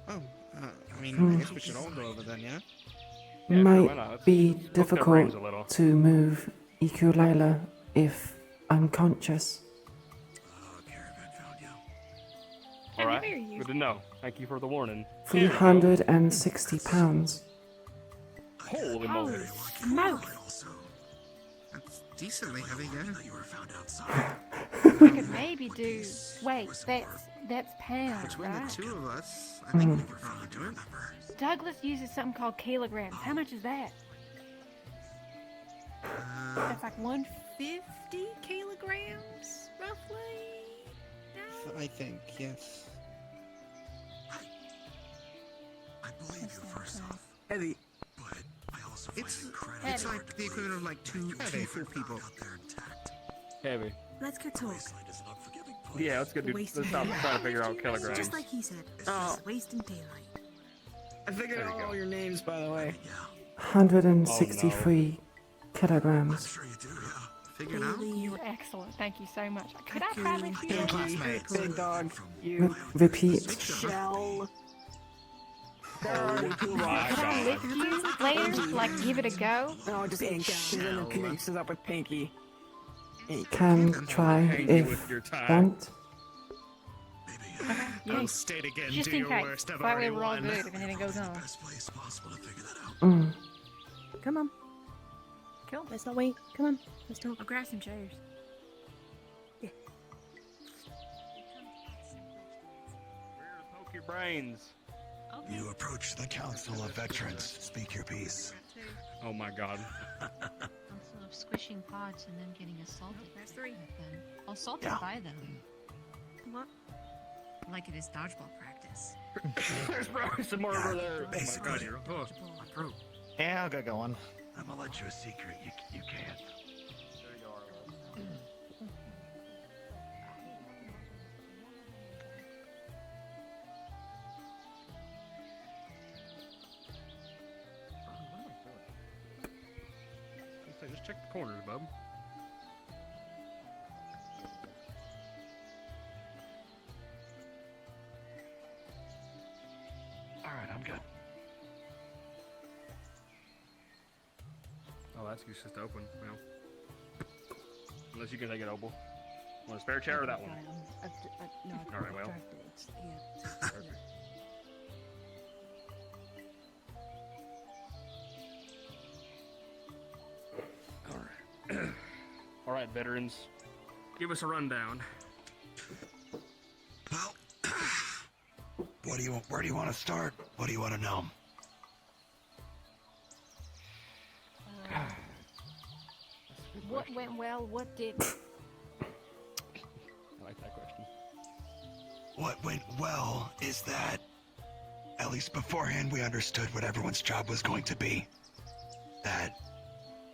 Oh, I mean, I guess we should all go over then, yeah? Yeah, sure, why not? Might Let's be poke their brains difficult a little. to move Iku'lylah if unconscious. All right, good to know. Thank you for the warning. 360 pounds. Holy moly! Smoke! That's decently heavy, yeah. I could maybe do. Wait, that's pounds, Between right? the two of us, I think we could probably do it. Douglas uses something called kilograms. How much is that? That's like 150 kilograms, roughly. No? I think, yes. I believe you first off, Heavy. but I also It's find it incredibly it's hard like to the equivalent of like two full people. out there intact. Heavy. Let's go talk. Wasteland is an unforgiving place. Yeah, let's get do. Let's Wasting stop daylight. trying to figure out kilograms. Just like he said, Oh. it's wasting daylight. I figured There out you go. all your names, by the way. 163 kilograms. Sure you do, yeah. Figured out? You were excellent. Thank you so much. Could I try with you? Pinky, big dog, you, Repeat. shell. There are already two Could I lift you later? Like, give it a go? No, just ink. And then it mixes up with Pinky. Can try Hang you if with your tie. want. Yeah. State again, Just do in your case. worst, I've That way already we're all won. good if anything goes on. Best place possible to figure that out. Mm. Come on. Cool. Let's not wait. Come on. Let's talk. I'll grab some chairs. Poke your brains. You approach the Council of Veterans. Speak your piece. Oh my god. Council of squishing pods and then getting assaulted. That's 3 of them. Assaulted Yeah. by them. What? Like it is dodgeball practice. There's probably some more over there. Oh my god, you're hooked. My throat. Yeah, I'll get going. I'm gonna let you a secret. You can't. There you are. Just check the corners, bub. Alright, I'm good. Oh, that's just open. Well, unless you can take it, Opal. Want a spare chair or that one? No, All right, well. dragged it. It's here. Perfect. All right, veterans, give us a rundown. Well, what do you want? Where do you want to start? What do you want to know? What went well? What didn't? I like that question. What went well is that, at least beforehand, we understood what everyone's job was going to be. That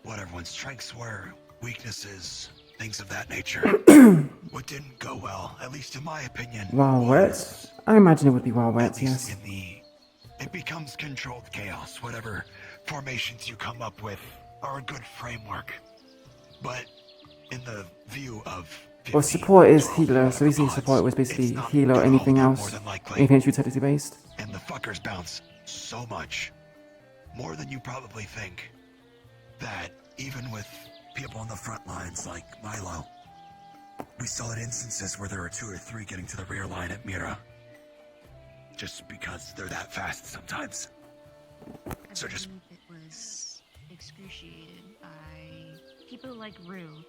what everyone's strengths were, weaknesses, things of that nature. What didn't go well, at least in my opinion, Wild Wet? I imagine it would be Wild Wet, at least yes. in the... It becomes controlled chaos. Whatever formations you come up with are a good framework. But in the view of Well, support is healer, so basically support was basically healer or anything else. Anything utility based. And the fuckers bounce so much. More than you probably think. That even with people on the front lines like Milo, we still had instances where there were 2 or 3 getting to the rear line at Mira. Just because they're that fast sometimes. So just... It was excruciated by people like Rue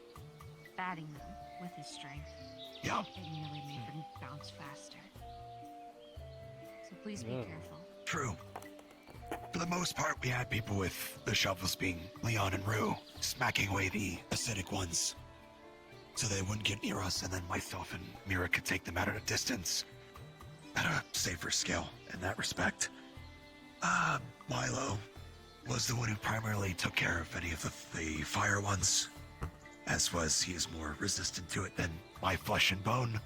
batting them with his strength. Yeah. It really made them bounce faster. So please be careful. True. For the most part, we had people with the shovels being Leon and Rue, smacking away the acidic ones. So they wouldn't get near us, and then myself and Mira could take them out at a distance. At a safer scale, in that respect. Milo was the one who primarily took care of any of the fire ones. As was, he is more resistant to it than my flesh and bone.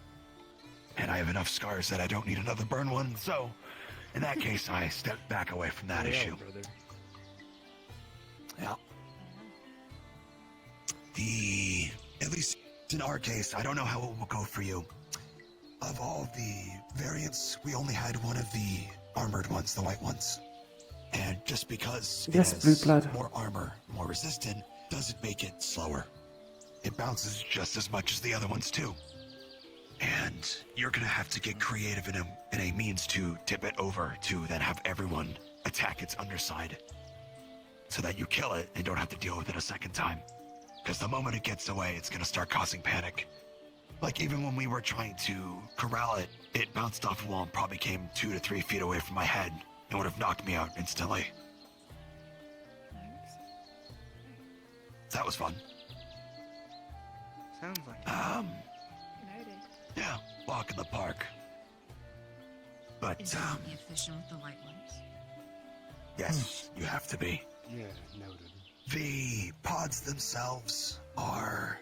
And I have enough scars that I don't need another burn one, so... In that case, I stepped back away from that issue. Yeah. At least in our case, I don't know how it will go for you. Of all the variants, we only had one of the armored ones, the white ones. And just because it has more armor, more resistant, doesn't make it slower. It bounces just as much as the other ones too. And you're gonna have to get creative in a means to tip it over to then have everyone attack its underside. So that you kill it and don't have to deal with it a second time. Because the moment it gets away, it's gonna start causing panic. Like even when we were trying to corral it, it bounced off a wall and probably came 2 to 3 feet away from my head and would have knocked me out instantly. That was fun. Sounds like yeah, walk in the park. But Is it be efficient with the white ones? yes, you have to be. Yeah, noted. The pods themselves are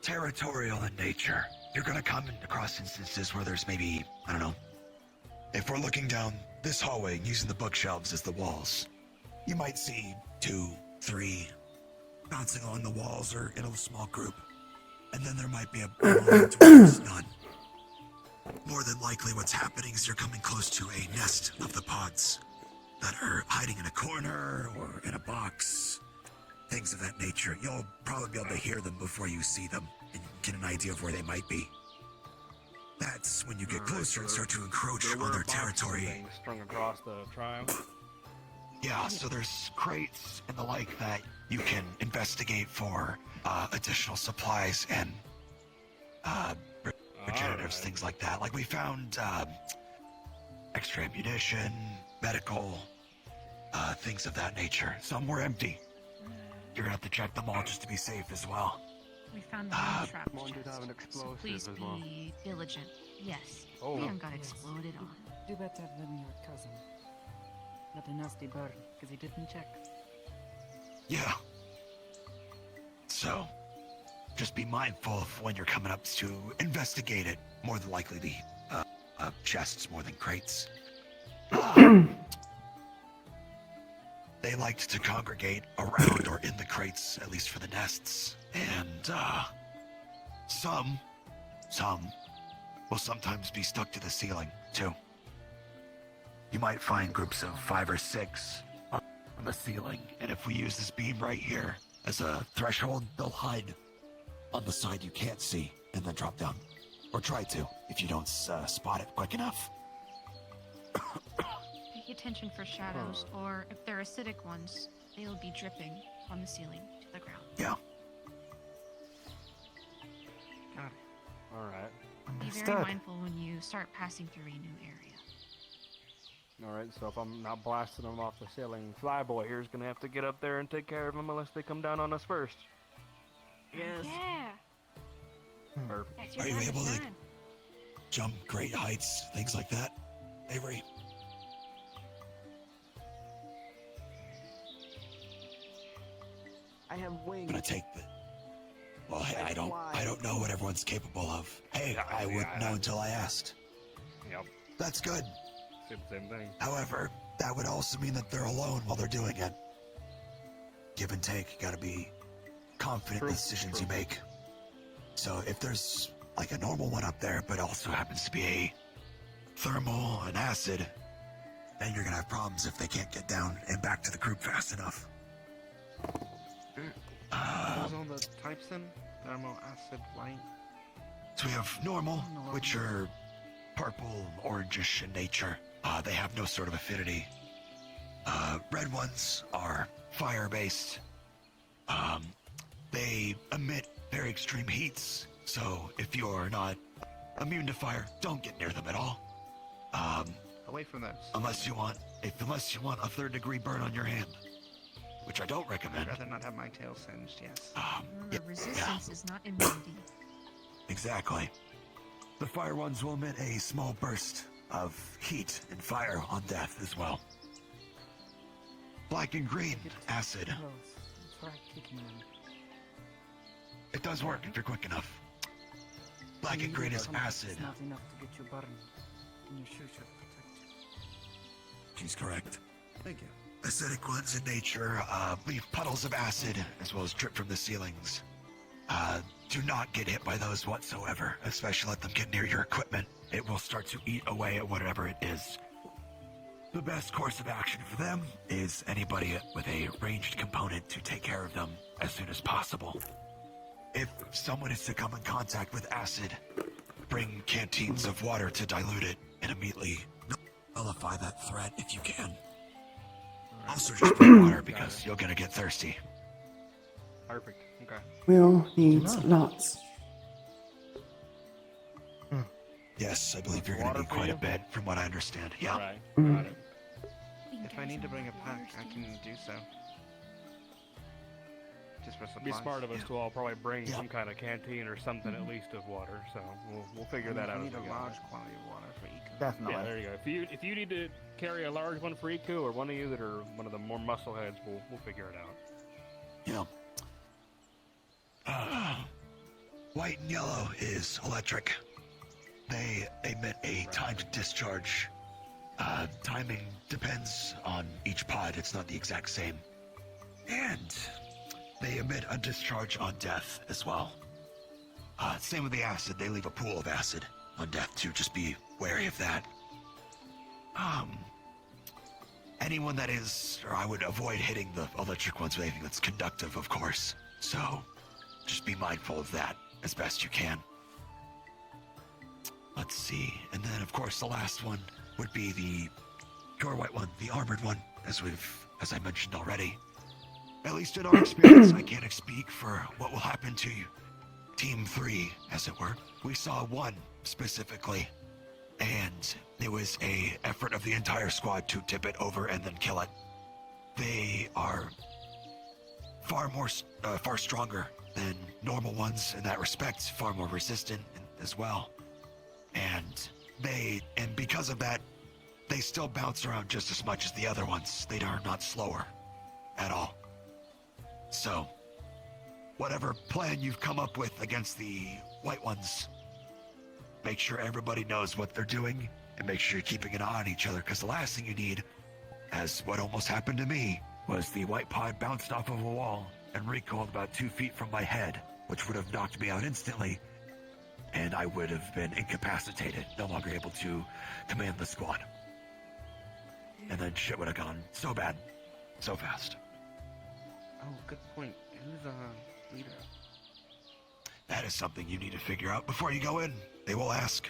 territorial in nature. You're gonna come across instances where there's maybe, I don't know, if we're looking down this hallway using the bookshelves as the walls, you might see 2, 3 bouncing along the walls or in a small group. And then there might be a moment where there's none. More than likely what's happening is you're coming close to a nest of the pods that are hiding in a corner or in a box. Things of that nature. You'll probably be able to hear them before you see them and get an idea of where they might be. That's when you get closer and start to encroach on their territory. Strung across the trial. Yeah, so there's crates and the like that you can investigate for additional supplies and regeneratives, things like that. Like we found extra ammunition, medical, things of that nature. Some were empty. You're gonna have to check them all just to be safe as well. We found the trap chest, so please be diligent. Yes, we haven't got exploded on. Do better than your cousin. Got a nasty burn, because he didn't check. Yeah. So, just be mindful of when you're coming up to investigate it. More than likely the chests more than crates. They liked to congregate around or in the crates, at least for the nests. And some will sometimes be stuck to the ceiling, too. You might find groups of 5 or 6 on the ceiling, and if we use this beam right here as a threshold, they'll hide on the side you can't see and then drop down. Or try to, if you don't spot it quick enough. Pay attention for shadows, or if they're acidic ones, they'll be dripping on the ceiling to the ground. Yeah. Got it. Alright. Be very mindful when you start passing through a new area. Alright, so if I'm not blasting them off the ceiling, Flyboy here's gonna have to get up there and take care of them unless they come down on us first. Yes. Yeah. Perfect. Are you able to jump great heights, things like that, Avery? I have wings. I'm gonna take the... Well, hey, I don't know what everyone's capable of. Hey, I wouldn't know until I asked. Yep. That's good. Same thing. However, that would also mean that they're alone while they're doing it. Give and take, you gotta be confident in the decisions you make. So if there's like a normal one up there, but also happens to be a thermal and acid, then you're gonna have problems if they can't get down and back to the group fast enough. What was all the types then? Thermal, acid, light? So we have normal, which are purple, orangish in nature. They have no sort of affinity. Red ones are fire-based. They emit very extreme heats, so if you're not immune to fire, don't get near them at all. Away from those. Unless you want a 3rd-degree burn on your hand, which I don't recommend. I'd rather not have my tail singed, yes. Resistance is not immunity. Exactly. The fire ones will emit a small burst of heat and fire on death as well. Black and green, acid. Try kicking them. It does work if you're quick enough. Black and green is acid. It's not enough to get you burned, and your shoes are protected. She's correct. Thank you. Acidic ones in nature leave puddles of acid as well as drip from the ceilings. Do not get hit by those whatsoever, especially let them get near your equipment. It will start to eat away at whatever it is. The best course of action for them is anybody with a ranged component to take care of them as soon as possible. If someone is to come in contact with acid, bring canteens of water to dilute it and immediately nullify that threat if you can. Also just bring water because you're gonna get thirsty. Perfect. Okay. We'll need lots. Yes, I believe you're gonna need quite a bit from what I understand. Yeah. Alright. Got it. If I need to bring a pack, I can do so. Just for supplies. Be smart of us to all probably bring some kind of canteen or something at least of water. So we'll figure that out. I as need we a go. large quantity of water for Iku. Definitely. Yeah, there you go. If you need to carry a large one for Iku, or one of you that are one of the more muscle heads, we'll figure it out. Yeah. White and yellow is electric. They emit a timed discharge. Timing depends on each pod. It's not the exact same. And they emit a discharge on death as well. Same with the acid. They leave a pool of acid on death too. Just be wary of that. Anyone that is, or I would avoid hitting the electric ones with anything that's conductive, of course. So, just be mindful of that as best you can. Let's see, and then of course the last one would be the pure white one, the armored one, as I mentioned already. At least in our experience, I can't speak for what will happen to you. Team 3, as it were. We saw one specifically, and it was a effort of the entire squad to tip it over and then kill it. They are far stronger than normal ones in that respect, far more resistant as well. And because of that, they still bounce around just as much as the other ones. They are not slower at all. So, whatever plan you've come up with against the white ones, make sure everybody knows what they're doing and make sure you're keeping an eye on each other, because the last thing you need, as what almost happened to me, was the white pod bounced off of a wall and recoiled about 2 feet from my head, which would have knocked me out instantly, and I would have been incapacitated, no longer able to command the squad. And then shit would have gone so bad, so fast. Oh, good point. Who's leader? That is something you need to figure out before you go in. They will ask.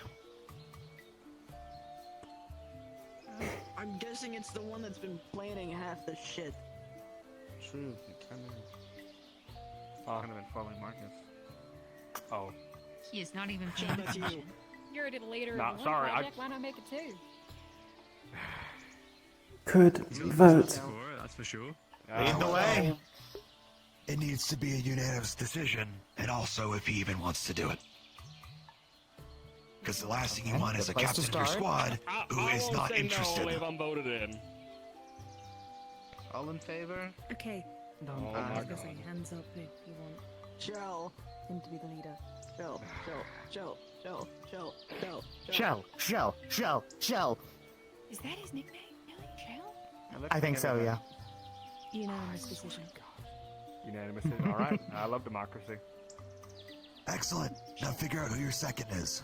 I'm guessing it's the one that's been planning half the shit. True, it kind of been following Marcus. Oh. He is not even paying attention. You're the leader Nah, of the one sorry, project. Why not make it two? Could vote. That's for sure. Lead the way. It needs to be a unanimous decision, and also if he even wants to do it. Because the last thing you want is a captain of your squad who is not interested. No if I'm voted in. All in favor? Okay. Oh I my was gonna say God. hands up if you want. Shell him to be the leader. Shell. Is that his nickname? Really? Shell? I think so, yeah. Unanimous decision. Unanimous. All right. I love democracy. Excellent. Now figure out who your second is.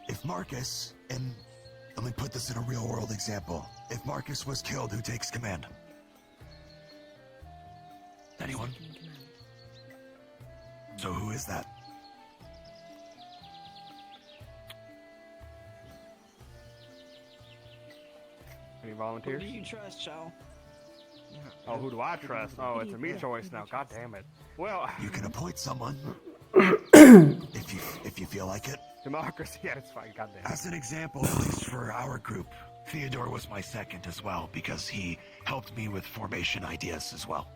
If Marcus, and let me put this in a real world example. If Marcus was killed, who takes command? Anyone? So who is that? Any Who volunteers? do you trust, Joe? Oh, who do I trust? Oh, it's a me choice now. God damn it. Well, You can appoint someone if you feel like it. democracy. Yeah, it's fine. God damn it. As an example, at least for our group, Theodore was my second as well because he helped me with formation ideas as well.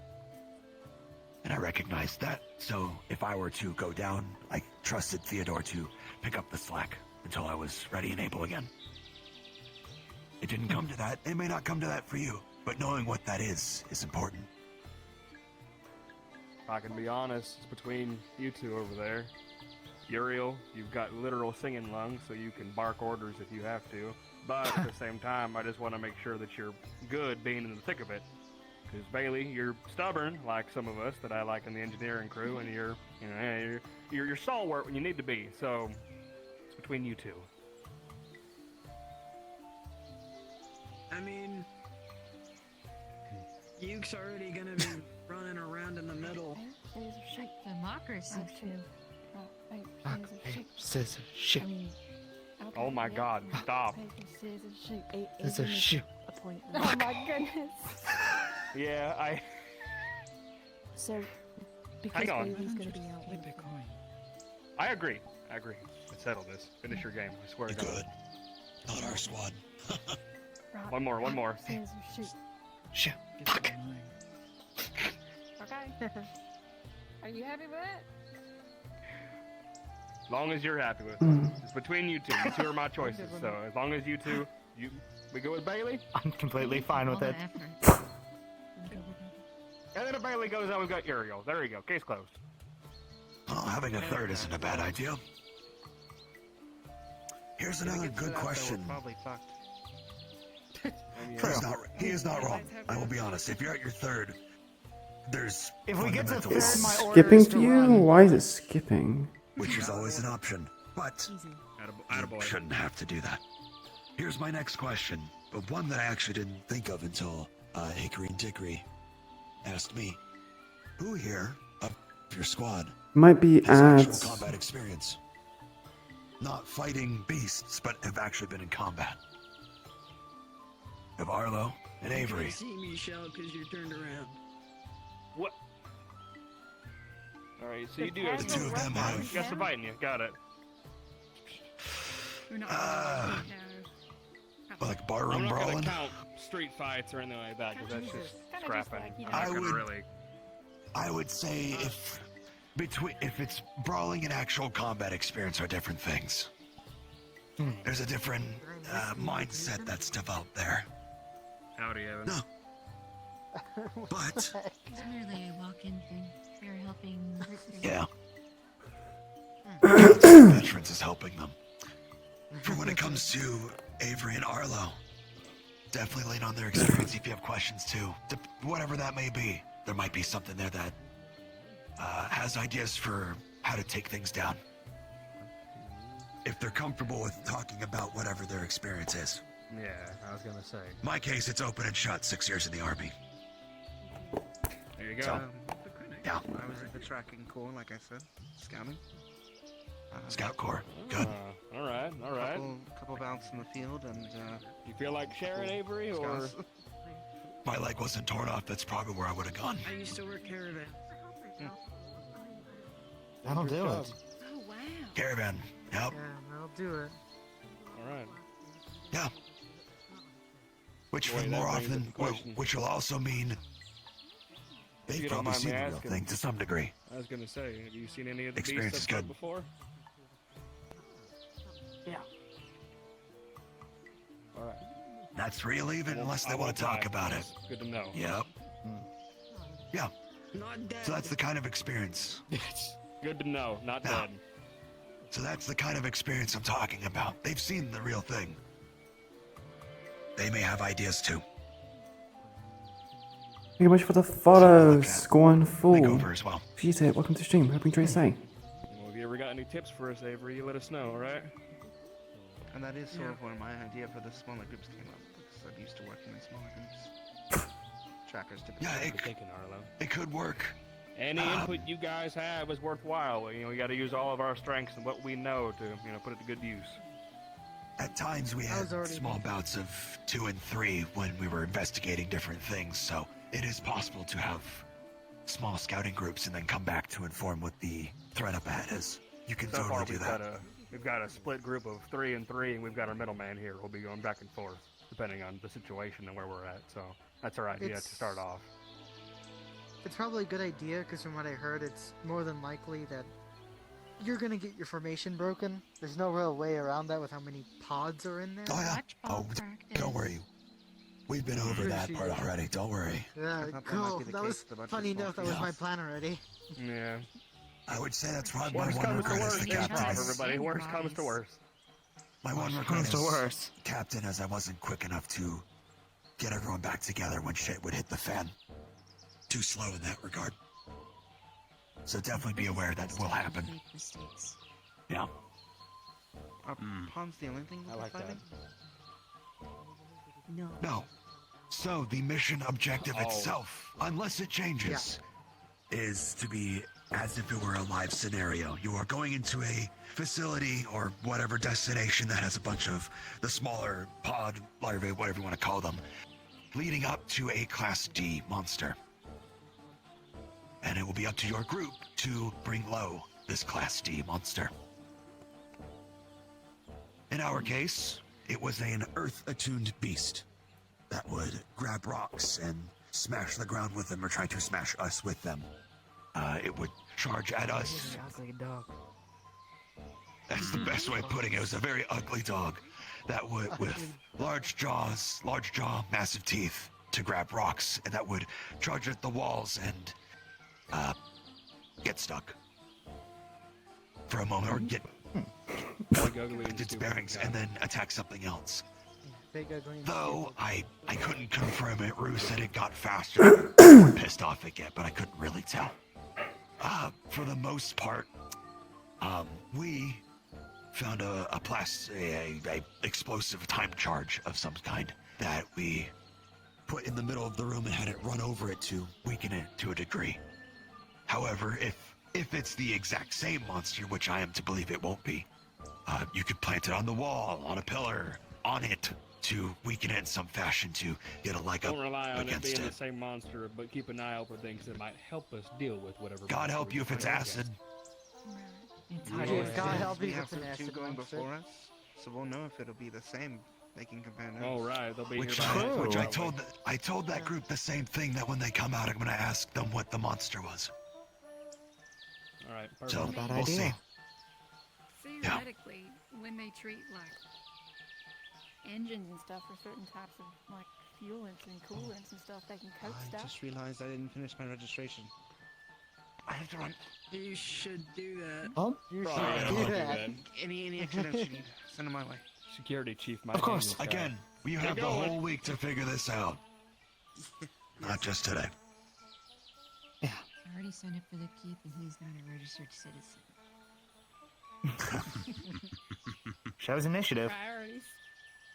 And I recognized that, so if I were to go down, I trusted Theodore to pick up the slack until I was ready and able again. It didn't come to that. It may not come to that for you, but knowing what that is important. If I can be honest, it's between you two over there. Uriel, you've got literal singing lungs, so you can bark orders if you have to. But at the same time, I just want to make sure that you're good being in the thick of it. Because Bailey, you're stubborn, like some of us that I like in the engineering crew, and you're stalwart when you need to be. So it's between you two. I mean, Yuke's already gonna be running around in the middle. Democracy. Scissors, shoot. Oh my God! Stop. Scissors, shoot. Oh my goodness. Yeah, So, because Hang on. Bailey's gonna be out with them. I agree. Let's settle this. Finish your game. I swear to God. Good. Not our squad. One more. Scissors, shoot. Shoot. Fuck. Okay. Are you happy with it? As long as you're happy with it. It's between you two. You two are my choices. So as long as you two, we go with Bailey. I'm completely fine with it. And then if Bailey goes out, we've got Uriel. There you go. Case closed. Well, having a third isn't a bad idea. Here's another good question. Probably fucked. He is not wrong. I will be honest. If you're at your third, there's If we get to fundamental third, rules, my order Skipping is for to you? run. Why is it skipping? which is always an option. But you shouldn't have to do that. Here's my next question, but one that I actually didn't think of until Hickory and Dickory asked me. Who here of your squad Might be has actual ads. combat experience? Not fighting beasts, but have actually been in combat. Of Arlo and Avery. You see me shout because you're turned around. What? Alright, so you do The two of them have. Got some biting you. Got it. Like barroom I'm not brawling? gonna count street fights or anything like that because that's just scrapping. I I'm not would- gonna really. I would say if it's brawling and actual combat experience are different things. There's a different mindset that's developed there. Howdy, Evan. No. But It's merely a walk-in thing. You're helping. yeah, veterans is helping them. For when it comes to Avery and Arlo, definitely lean on their experience if you have questions too. Whatever that may be, there might be something there that has ideas for how to take things down. If they're comfortable with talking about whatever their experience is. Yeah, I was gonna say. My case, it's open and shut. 6 years in the Army. There you go. So, yeah. I was at the tracking corps, like I said, scouting. Scout Corps. Good. All right. Couple bouts in the field, and you feel like sharing, Avery, or? My leg wasn't torn off. That's probably where I would have gone. I used to work caravan. That'll do it. Oh wow. Caravan. Yep. I'll do it. All right. Yeah. Which Boy, for that more brings up often, the question. which will also mean If they've you don't probably mind seen me the real asking. thing to some degree. I was gonna say, have you seen any of the Experience beasts is I've good. before? Yeah. All right. That's real even Well, unless they I want won't to talk lie. about it. That's good to know. Yep. Yeah. Not dead. So that's the kind of experience. Good to know. Not Yeah. dead. So that's the kind of experience I'm talking about. They've seen the real thing. They may have ideas too. Thank you much for the follow, Scornful. Makeover as well. She's it. Welcome to stream. Hoping to say. Well, if you ever got any tips for us, Avery, you let us know, alright? And that is sort of where my idea for the smaller groups came up, because I'm used to working in smaller groups. Trackers typically. Yeah, it could work. Any input you guys have is worthwhile. You know, we got to use all of our strengths and what we know to, you know, put it to good use. At times we had small bouts of 2 and 3 when we were investigating different things, so it is possible to have small scouting groups and then come back to inform what the threat up ahead is. You can So totally far, do that. we've got a split group of 3 and 3, and we've got our middleman here. We'll be going back and forth, depending on the situation and where we're at. So that's our idea to start off. It's probably a good idea, because from what I heard, it's more than likely that you're gonna get your formation broken. There's no real way around that with how many pods are in there. Oh yeah. Oh, don't worry. We've been over that part already. Don't worry. Yeah, cool. That was funny enough. That was my plan already. Yeah. I would say that's probably Worst my one comes to regret as worst, the captain. everybody. Worst comes to worst. My one regret comes to as worst. captain as I wasn't quick enough to get everyone back together when shit would hit the fan. Too slow in that regard. So definitely be aware that will happen. Yeah. Are pawns the only thing we're fighting? No. No. So the mission objective itself, unless it changes, is to be as if it were a live scenario. You are going into a facility or whatever destination that has a bunch of the smaller pod, larvae, whatever you want to call them, leading up to a Class D monster. And it will be up to your group to bring low this Class D monster. In our case, it was an earth-attuned beast that would grab rocks and smash the ground with them or try to smash us with them. It would charge at us. Ugly dog. That's the best way of putting it. It was a very ugly dog that would, with large jaw, massive teeth to grab rocks, and that would charge at the walls and get stuck for a moment or get its bearings and then attack something else. Though I couldn't confirm it. Rue said it got faster. The more pissed off it get, but I couldn't really tell. For the most part, we found a explosive time charge of some kind that we put in the middle of the room and had it run over it to weaken it to a degree. However, if it's the exact same monster, which I am to believe it won't be, you could plant it on the wall, on a pillar, on it to weaken it in some fashion to get a leg up Don't rely on it against being it. the same monster, but keep an eye out for things that might help us deal with whatever. God help you if it's acid. God help we you have if it's an the two acid going monster. before us, so we'll know if it'll be the same. They can compare notes. Oh right, they'll be Which here. which I told that group the same thing, that when they come out, I'm going to ask them what the monster was. All right, perfect. So we'll see. Theoretically, when they treat like engines and stuff for certain types of like fuelants and coolants and stuff, they can coat I stuff. just realized I didn't finish my registration. I have to run. You should do that. Oh, you should do that. Any extra notes you need, send them my way. Security chief, my Of course, again, you have the whole week to figure this out. Not just today. I already signed up for the keep, and he's not a registered citizen. Shows initiative. Priorities.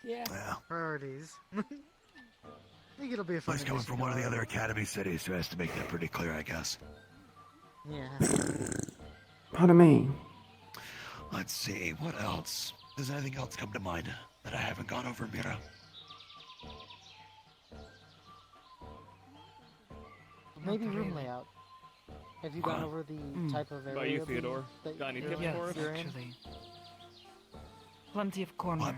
Yeah. Priorities. I think it'll be a fun He's coming mission from one of the to other academy cities, who has to make that pretty clear, I guess. Yeah. Pardon me. Let's see, what else? Does anything else come to mind that I haven't gone over, Mira? Maybe room layout. Have you gone over the type of area? About you, Theodore? Got any tips for us? Actually. Plenty of corners.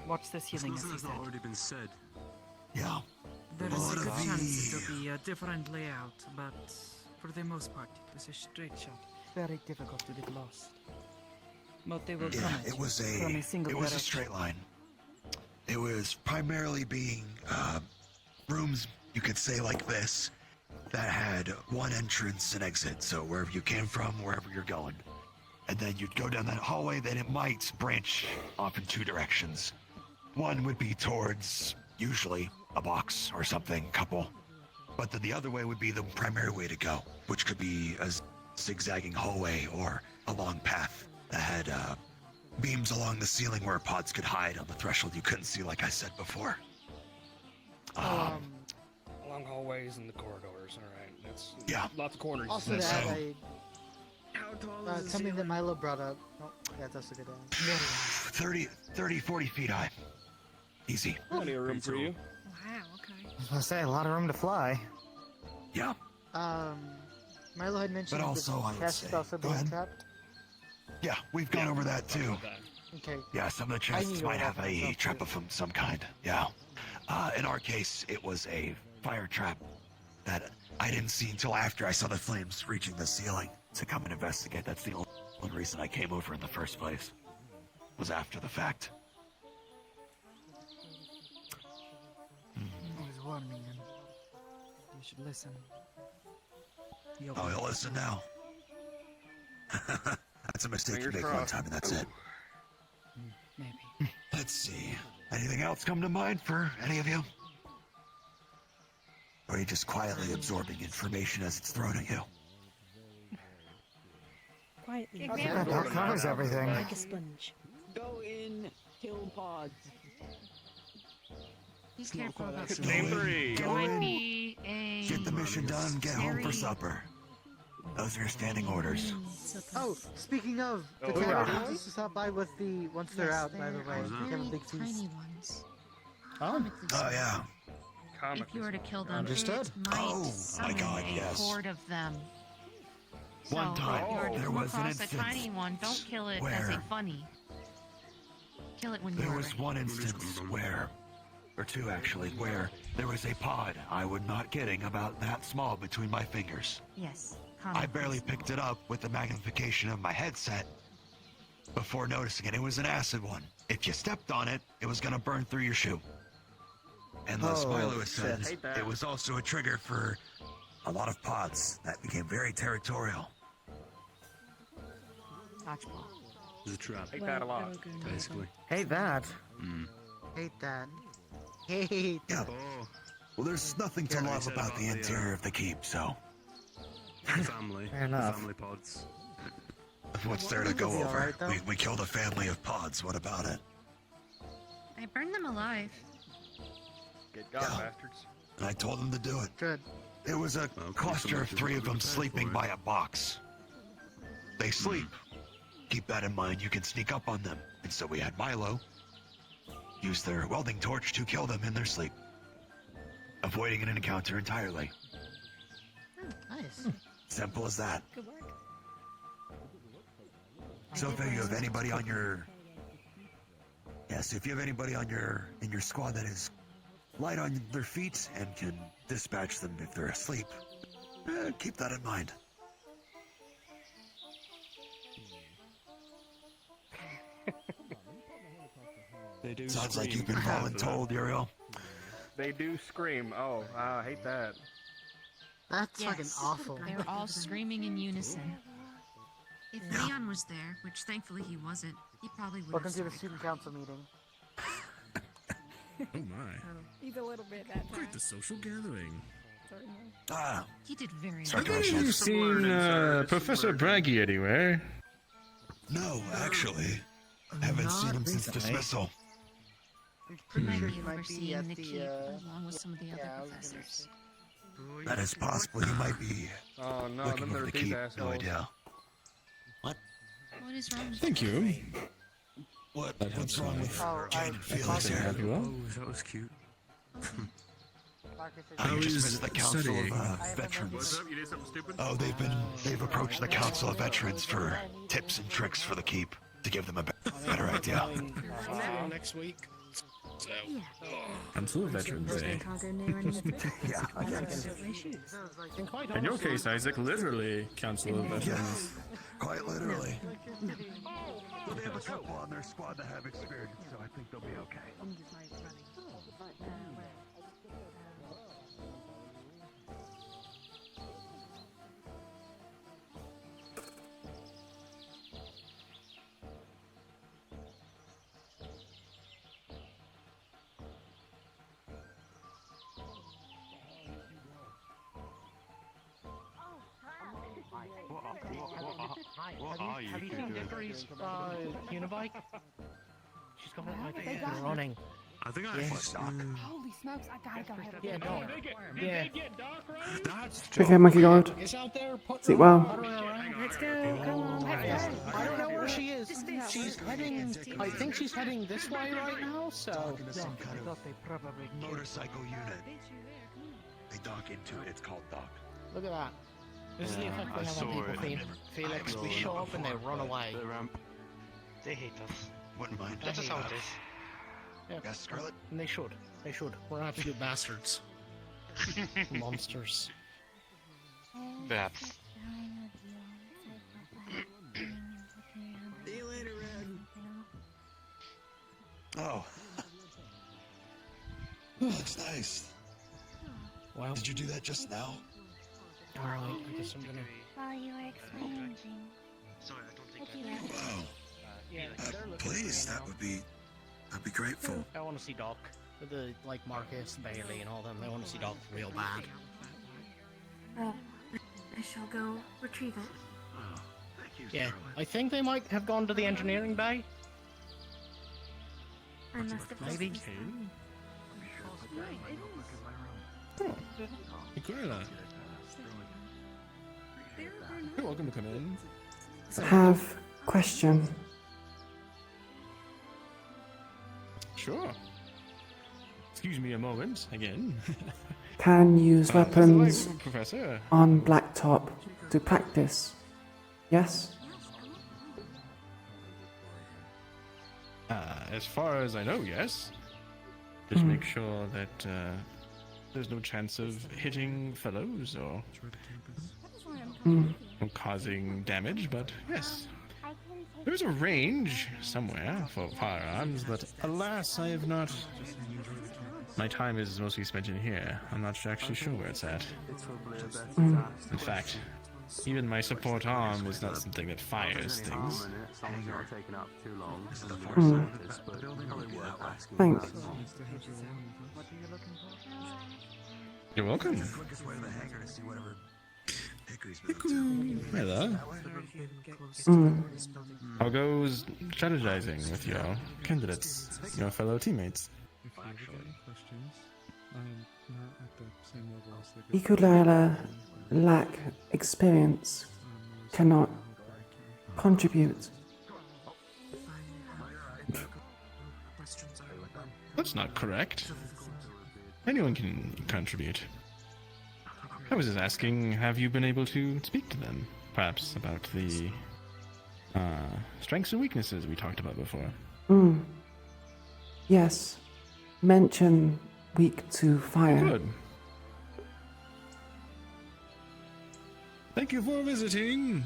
Watch the ceiling, as he said. already been said. Yeah. There is a good chance it'll be a different layout, but for the most part, it was a straight shot. Very difficult to get lost. But they will come at it was you from a single it was a direction. straight line. It was primarily being rooms, you could say, like this, that had one entrance and exit. So wherever you came from, wherever you're going, and then you'd go down that hallway. Then it might branch off in two directions. One would be towards usually a box or something, couple, But then the other way would be the primary way to go, which could be a zigzagging hallway or a long path that had beams along the ceiling where pods could hide on the threshold you couldn't see, like I said before. Along hallways and the corridors. All right, that's lots of corners. Also, that something that Milo brought up. Oh, yeah, that's a good answer. 30, 40 feet high. Easy. Plenty of room for you. Wow, okay. I was gonna say, a lot of room to fly. Yeah. Milo had mentioned But also, I would chest say, also go being ahead. trapped. Yeah, we've gone over that too. Okay. Yeah, some of the I chests need might all have that a myself, trap too. of some kind. Yeah. In our case, it was a fire trap that I didn't see until after I saw the flames reaching the ceiling to come and investigate. That's the only reason I came over in the first place. Was after the fact. Always warning him. You should listen. Oh, he'll listen now. That's a mistake you Fingers make one crossed. time, and that's it. Maybe. Let's see. Anything else come to mind for any of you? Or are you just quietly absorbing information as it's thrown at you? Quietly. That covers everything. Like a sponge. Go in, kill pods. Be careful about Go Name in, three. There go might in, be a get the mission done, get home for supper. Those are your standing orders. Oh, speaking of, Oh, the yeah. camera wants us to stop by with the once they're Yes, out. By the they're way, we have a very big feast. tiny ones. Oh, Oh, yeah. If you were to kill them, Understood. it might Oh, my summon God, a yes. horde of them. So One time, if you were to there come was an across a instance tiny one, don't kill it as where a funny. Kill it when There you're was ready. one instance where, or two actually, where there was a pod I was not kidding about that small between my fingers. Yes. I barely picked it up with the magnification of my headset before noticing it. It was an acid one. If you stepped on it, it was going to burn through your shoe. And as Oh, Milo has said, shit. Hate that. it was also a trigger for a lot of pods that became very territorial. Dodgeball. It's a trap, Hate that a lot. basically. Hate that. Hate that. Hate. Yeah. Oh, Well, there's nothing to Yeah, love they said about about the the, interior of the keep, so family. Fair enough. Family pods. what's there to It'll go be over? alright, though. We killed a family of pods. What about it? I burned them alive. Get God, Yeah. bastards. And I told them to do it. Good. It was a Well, cluster of somebody three of should them pay sleeping for it. by a box. They sleep. Keep that in mind. You can sneak up on them. And so we had Milo use their welding torch to kill them in their sleep, avoiding an encounter entirely. Nice. Simple as that. Good work. So if you have anybody on your, if you have anybody on in your squad that is light on their feet and can dispatch them if they're asleep, keep that in mind. They do. Sounds like scream you've been after that. voluntold, Uriel. They do scream. Oh, I hate that. That's fucking Yes. awful. They were all screaming in unison. If Leon was there, which thankfully he wasn't, he probably would Welcome have to the started student council meeting. Oh my. He's a little bit that Quite the social gathering. Ah, He did very Sorry, well. go ahead. Have you seen Professor Braggy anywhere? no, actually. Haven't seen him since recently. dismissal. I'm He pretty might sure be he might be overseeing at the the. keep along with some of the yeah, other I was gonna professors. That is possible. He might be Oh no, looking then over there's the these keep. assholes. No idea. What is wrong with Thank you. What's wrong with Oh, Jane and Felix Can I here? help you out? Oh, that was cute. Oh, you just is missed the Council studying? of What's Veterans. up? You did something stupid? Oh, they've approached the Council of Veterans for tips and tricks for the keep to give them a better idea. Next week. So, Council of Veterans, eh? Yeah. In your case, Isaac, literally Council of Veterans. Quite literally. Well, they have a couple on their squad that have experience, so I think they'll be okay. Hi, What have are you, you have you seen doing? Dickory's unibike? She's got it like They got it. running. I think I Yes. Holy smokes, I gotta go have a Yeah, look. Doc. Yeah. That's Okay, monkey guard. It's out there. Put Sleep well. Let's go. Come on, let's go. I don't know where she is. Dismiss. She's heading. I think she's heading this way right now. So. Dock into some kind of motorcycle unit. They dock into it. It's called dock. Look at that. This is the effect I we have on saw people, it. Felix. We show up and they run away. The ramp. They hate us. Wouldn't mind. That's just how it is. Yeah. Yes, Scarlet? And they should. They should. We're absolute bastards. Monsters. That's. See you later, Red. Oh. Looks nice. Well. Did you do that just now? Alright, I guess I'm gonna. While you were explaining. Sorry, I don't think Wow. Yeah, Please, I'd be grateful. I want to see Doc. The like Marcus, Bailey, and all them. They want to see Doc real bad. Well, I shall go retrieve it. Yeah, I think they might have gone to the engineering bay. I must have Maybe. missed them. Iku'lylah. You're welcome to come in. Have question. Sure. Excuse me a moment, again. Can use weapons Professor. on blacktop to practice. Yes? As far as I know, yes. Just make sure that there's no chance of hitting fellows or causing damage, but yes. There's a range somewhere for firearms, but alas, I have not. My time is mostly spent in here. I'm not actually sure where it's at. In fact, even my support arm is not something that fires things. Thanks. You're welcome. Iku'lylah. How goes strategizing with your candidates, your fellow teammates? If you have any questions, I'm not at the same level as the Iku'lylah lack experience, cannot contribute. That's not correct. Anyone can contribute. I was just asking, have you been able to speak to them? Perhaps about the strengths and weaknesses we talked about before. Yes. Mention weak to fire. Good. Thank you for visiting.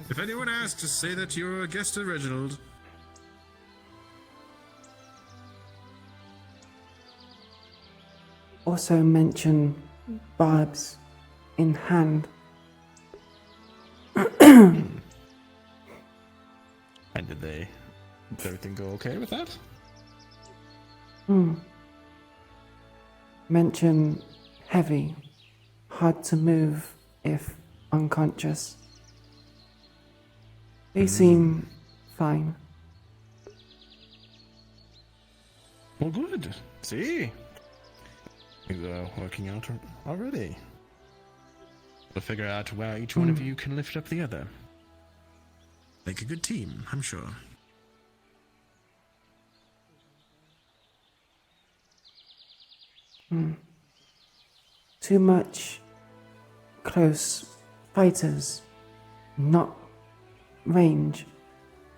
If anyone asks, just say that you're a guest of Reginald. Also mention barbs in hand. And did everything go okay with that? Mention heavy, hard to move if unconscious. They seem fine. Well, good. See? Things are working out already. We'll figure out where each one of you can lift up the other. Make a good team, I'm sure. Too much close fighters, not range,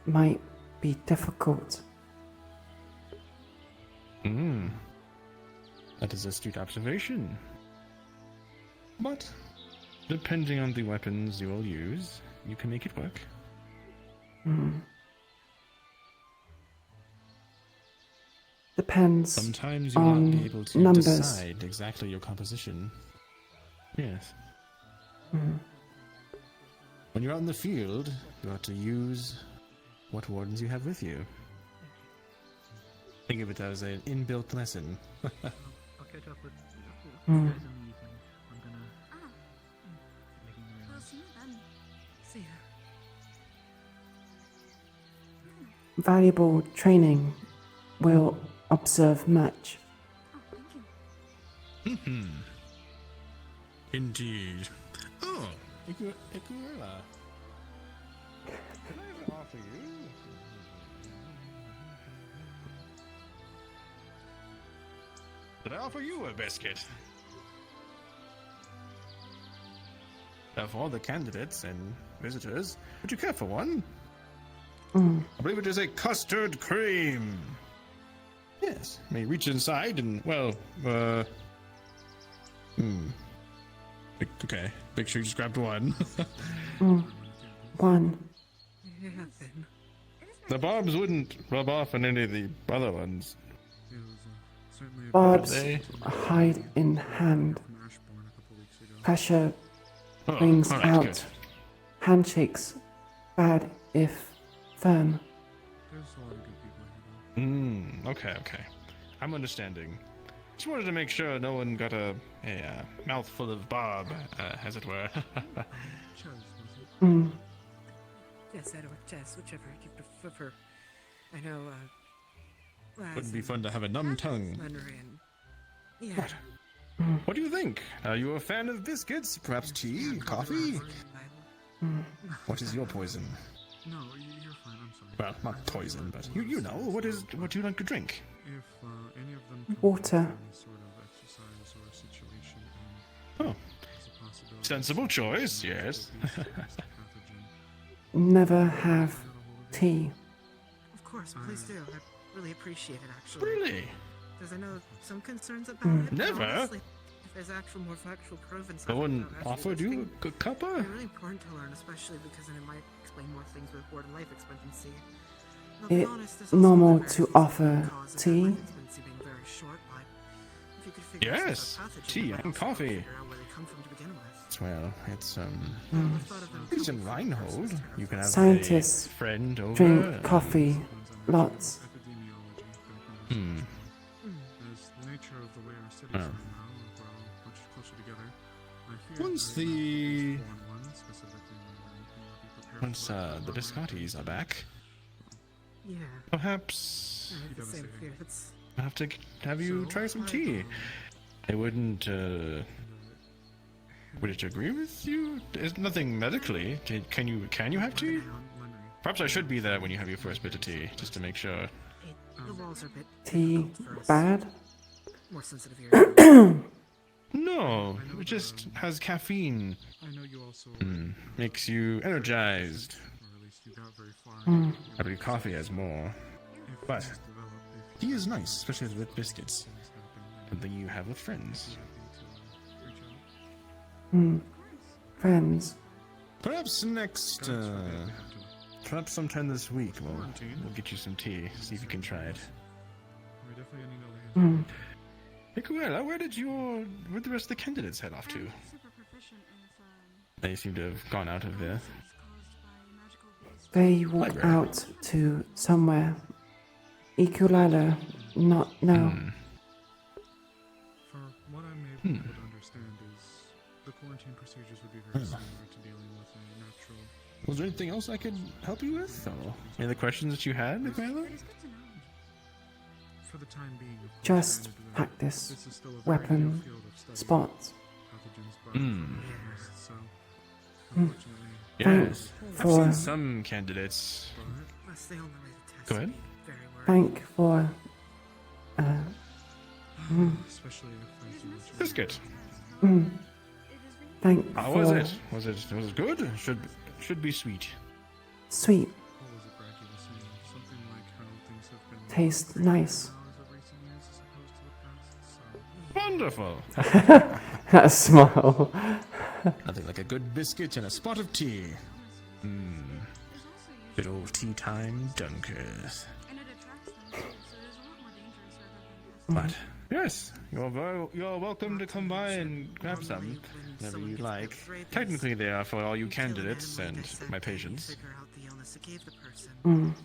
might be difficult. That is astute observation. But, depending on the weapons you will use, you can make it work. Depends Sometimes you'll on not be able to numbers. decide exactly your composition. Yes. When you're out in the field, you have to use what wardens you have with you. Think of it as an inbuilt lesson. I'll catch up with Hmm. you guys in the evening. I'm gonna. We'll see you then. See ya. valuable training. We'll observe match. Indeed. Oh, Iku'lylah. Can I ever offer you? Did I offer you a biscuit? For all the candidates and visitors, would you care for one? I believe it is a custard cream. Yes, you may reach inside and, well, okay, make sure you just grabbed one. One. The barbs wouldn't rub off on any of the other ones. Barbs They- hide in hand. Pressure Oh, brings alright, out. good. Handshakes bad if firm. Okay. I'm understanding. Just wanted to make sure no one got a mouthful of barb, as it were. Yes, Edward, Jess, whichever you prefer. I know, Wouldn't be fun to have a numb tongue. Mandarin. Yeah. What? What do you think? Are you a fan of biscuits? Perhaps tea? Coffee? What is your poison? No, you're fine. I'm sorry. Well, not poison, but you know what you like to drink. If any of them Water. any sort of exercise or situation, Oh, there's a possibility. sensible choice. Yes. Never have tea. Of course, please do. I really appreciate it, actually. Really? Because I know some concerns about it. but Never? honestly, if there's actual more factual proof and stuff, No one about actually offered you listing, a cuppa? It's really important to learn, especially because then it might explain more things with ward and life expectancy. And I'll be It's honest, there's also normal other to various offer cause of tea. life expectancy being very short, but if you could figure out Yes, some pathogen, tea you might and also coffee. figure out where they come from to begin with. Well, it's Mm. It's in Reinhold. You can have Scientists a friend over. drink coffee lots. Hmm. As the nature of the way our cities Oh. are now, we're all much closer together. I fear Once there the is one specifically where we cannot be prepared once for the biscottis are back, Yeah. perhaps I have the same fear. It's I'll have to have you try some tea. I wouldn't. Would it agree with you? There's nothing medically. Can you have tea? Perhaps I should be there when you have your first bit of tea, just to make sure. the walls are a bit Tea bad? more sensitive here. No, it just has caffeine. I know you also Makes you energized. or at least you got very far. I believe coffee has more. But tea is nice, especially with biscuits. Something you have with friends. Friends. Perhaps next, perhaps sometime this week we'll get you some tea. See if you can try it. We definitely need to lay Iku'lylah, where'd the rest of the candidates head off to? They seem to have gone out of there. They walk Library. out to somewhere. Iku'lylah not know. For what I'm able to understand is the quarantine procedures would be very similar to dealing with a natural. Was there anything else I could help you with? Or any other questions that you had, Iku'lylah? For the time being, of course, Just granted that practice this is still a very new weapon field of study. spots. Pathogens by so Mm. unfortunately, Yes. I've For- seen some candidates. That's the only way to test. Go ahead. Very worried. Thank for especially if there's much Biscuit. thank How for was it? Was it good? Should be sweet. sweet. what was it Braggy was saying? Something like how things have been Tastes nice. as of recent years as opposed to the past. So Wonderful. That smile. Nothing like a good biscuit and a spot of tea. Good old tea time Dunkers. But yes, you're welcome to come by and grab some whenever you like. Technically, they are for all you candidates and my patients. Figure out the illness that gave the person.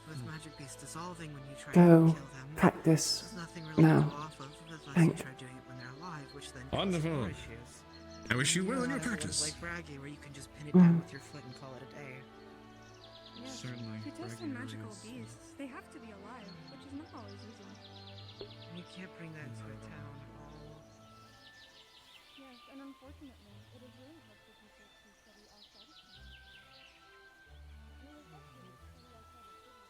With magic beasts dissolving when you try to Go kill them. practice There's nothing really now. to go off of unless Thank- you try doing it when they're alive, which then Wonderful. causes more issues. I wish you well in your Not everyone's practice. like Braggy, where you can just pin it down with your foot and call it a day. Yes. Certainly. To test on magical Regulars. beasts, they have to be alive, which is not always easy. You can't bring that into a town hall. Yes, and unfortunately, it is really hard for people to study outside of town. I mean, especially study outside of cities.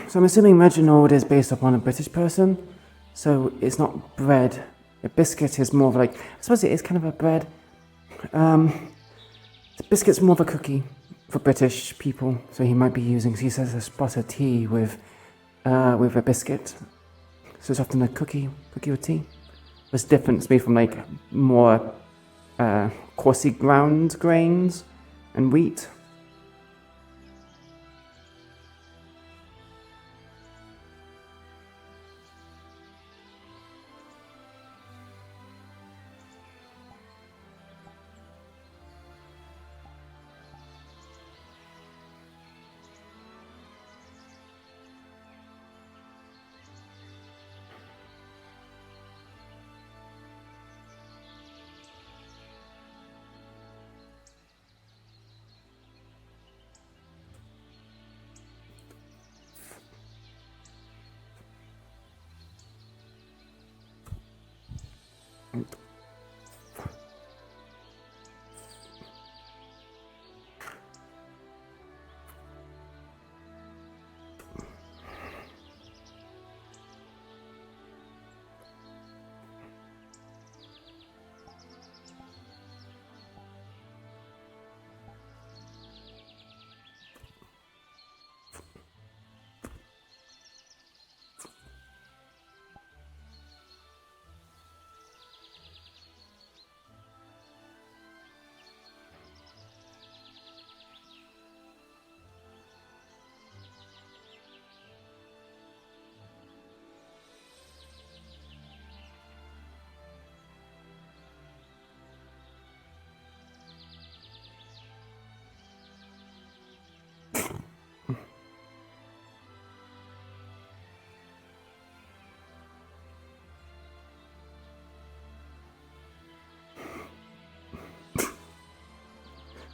So I'm assuming Reginald is based upon a British person, so it's not bread. A biscuit is more of like, I suppose it is kind of a bread. The biscuit's more of a cookie for British people, so he might be using, so he says a spot of tea with a biscuit. So it's often a cookie with tea. There's difference made from like more coarsely ground grains and wheat.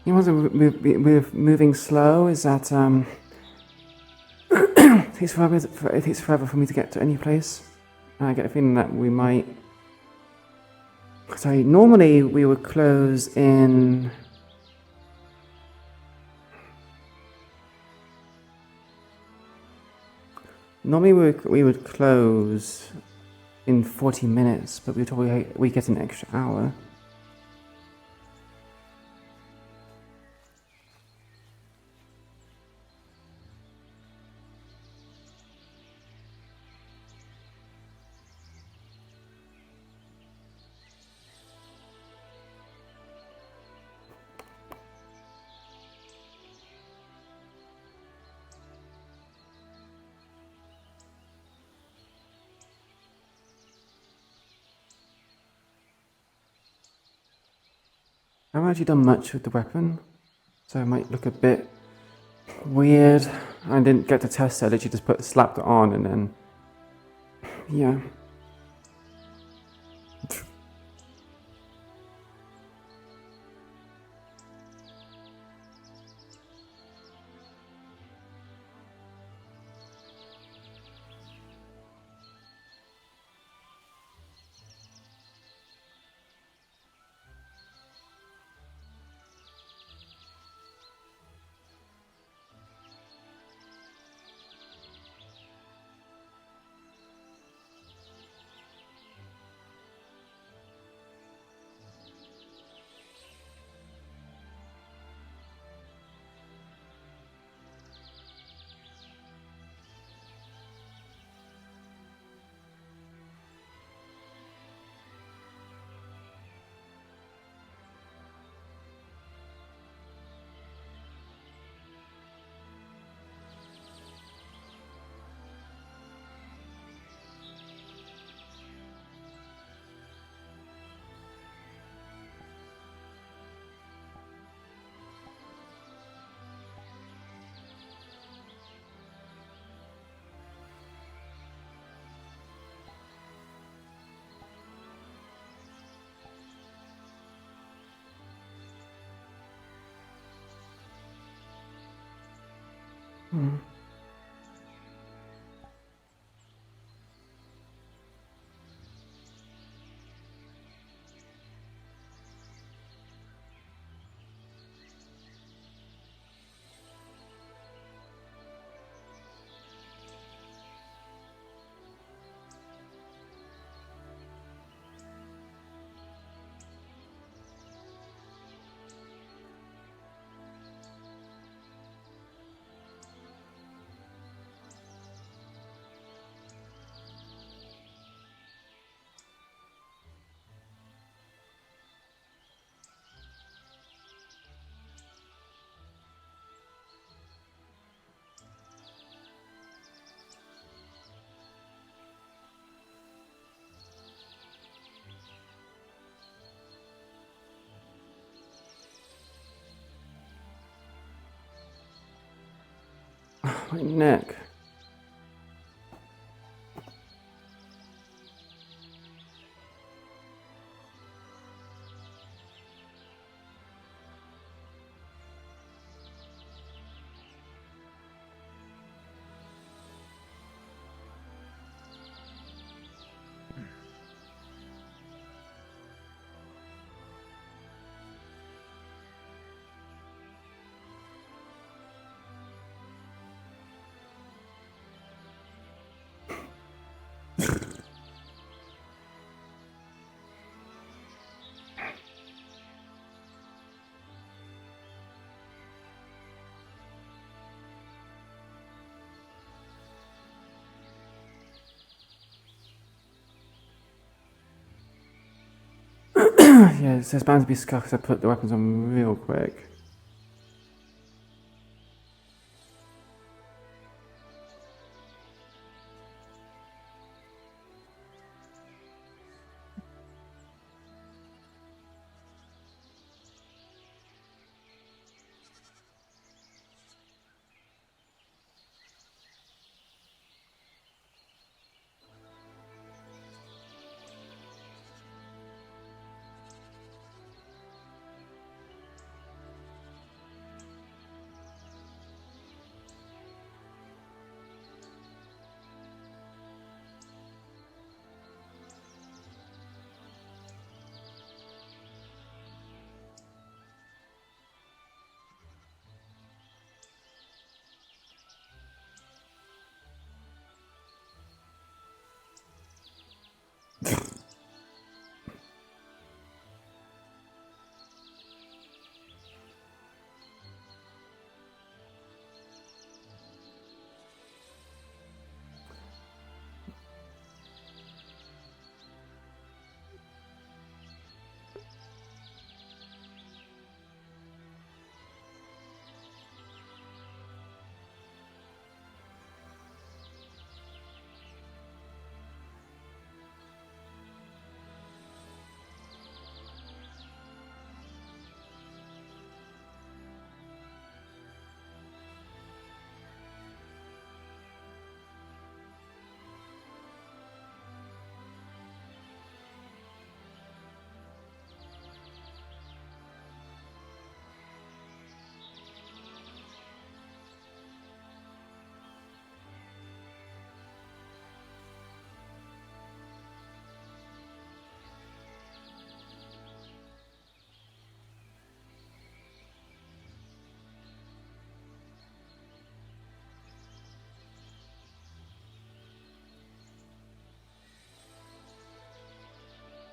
You want to with moving slow? Is that it takes forever for me to get to any place. I get a feeling that we might. Sorry, normally we would close in. Normally we would close in 40 minutes, but we were told we get an extra hour. I haven't actually done much with the weapon, so it might look a bit weird. I didn't get to test it, I literally just slapped it on and then, yeah. Hmm. My neck. Yeah, there's bound to be scuff because I put the weapons on real quick.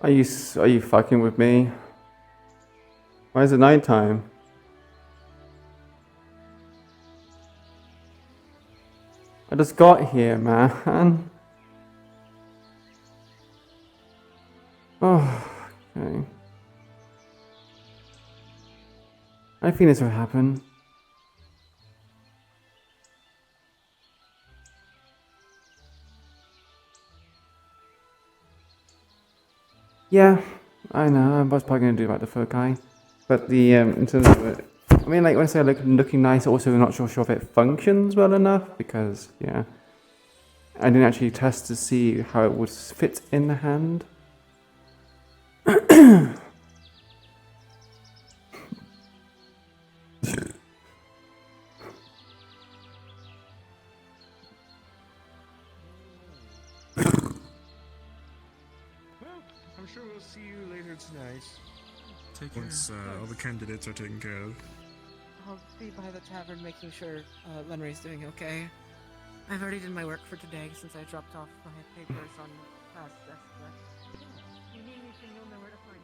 Are you fucking with me? Why is it nighttime? I just got here, man. Oh, okay. I think this will happen. Yeah, I know. I was probably going to do about the third guy, but the in terms of it, I mean, like when I say looking nice, also not sure if it functions well enough because yeah, I didn't actually test to see how it would fit in the hand. I'm sure we'll see you later tonight. Take Once all the candidates are taken care of. I'll be by the tavern making sure Lenry's doing okay. I've already done my work for today since I dropped off my papers on past desk. You need anything, you'll know where to find me.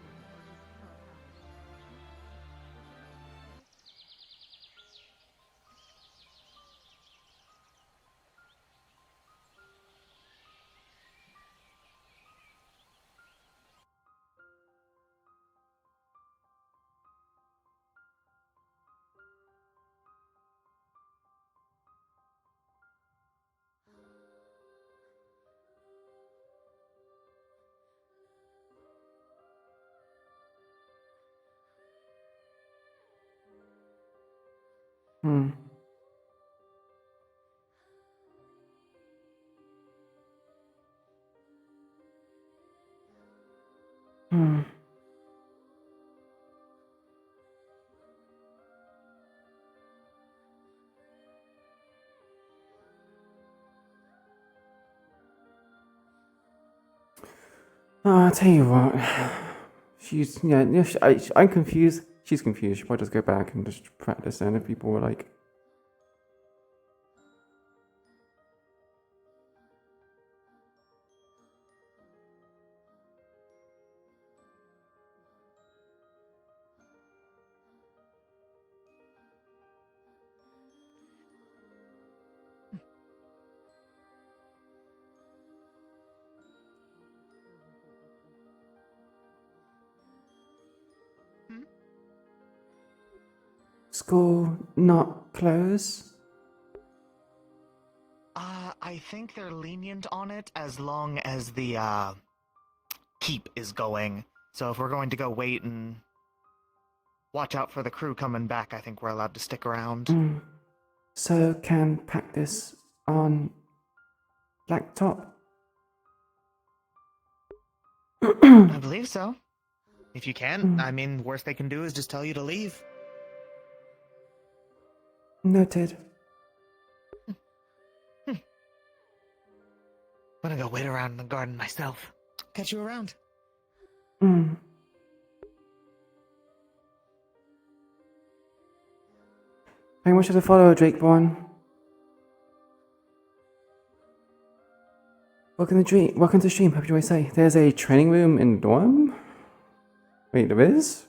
Hmm. Hmm. Oh, I'll tell you what. She's yeah. I'm confused. She's confused. She might just go back and just practice. And if people were like, school not close. I think they're lenient on it as long as the keep is going. So if we're going to go wait and watch out for the crew coming back, I think we're allowed to stick around. So can practice on laptop. I believe so. If you can, I mean, worst they can do is just tell you to leave. Noted. I'm gonna go wait around in the garden myself. Catch you around. Very much of the follow, Drakeborn. Welcome to the stream. Happy to say there's a training room in dorm. Wait, there is?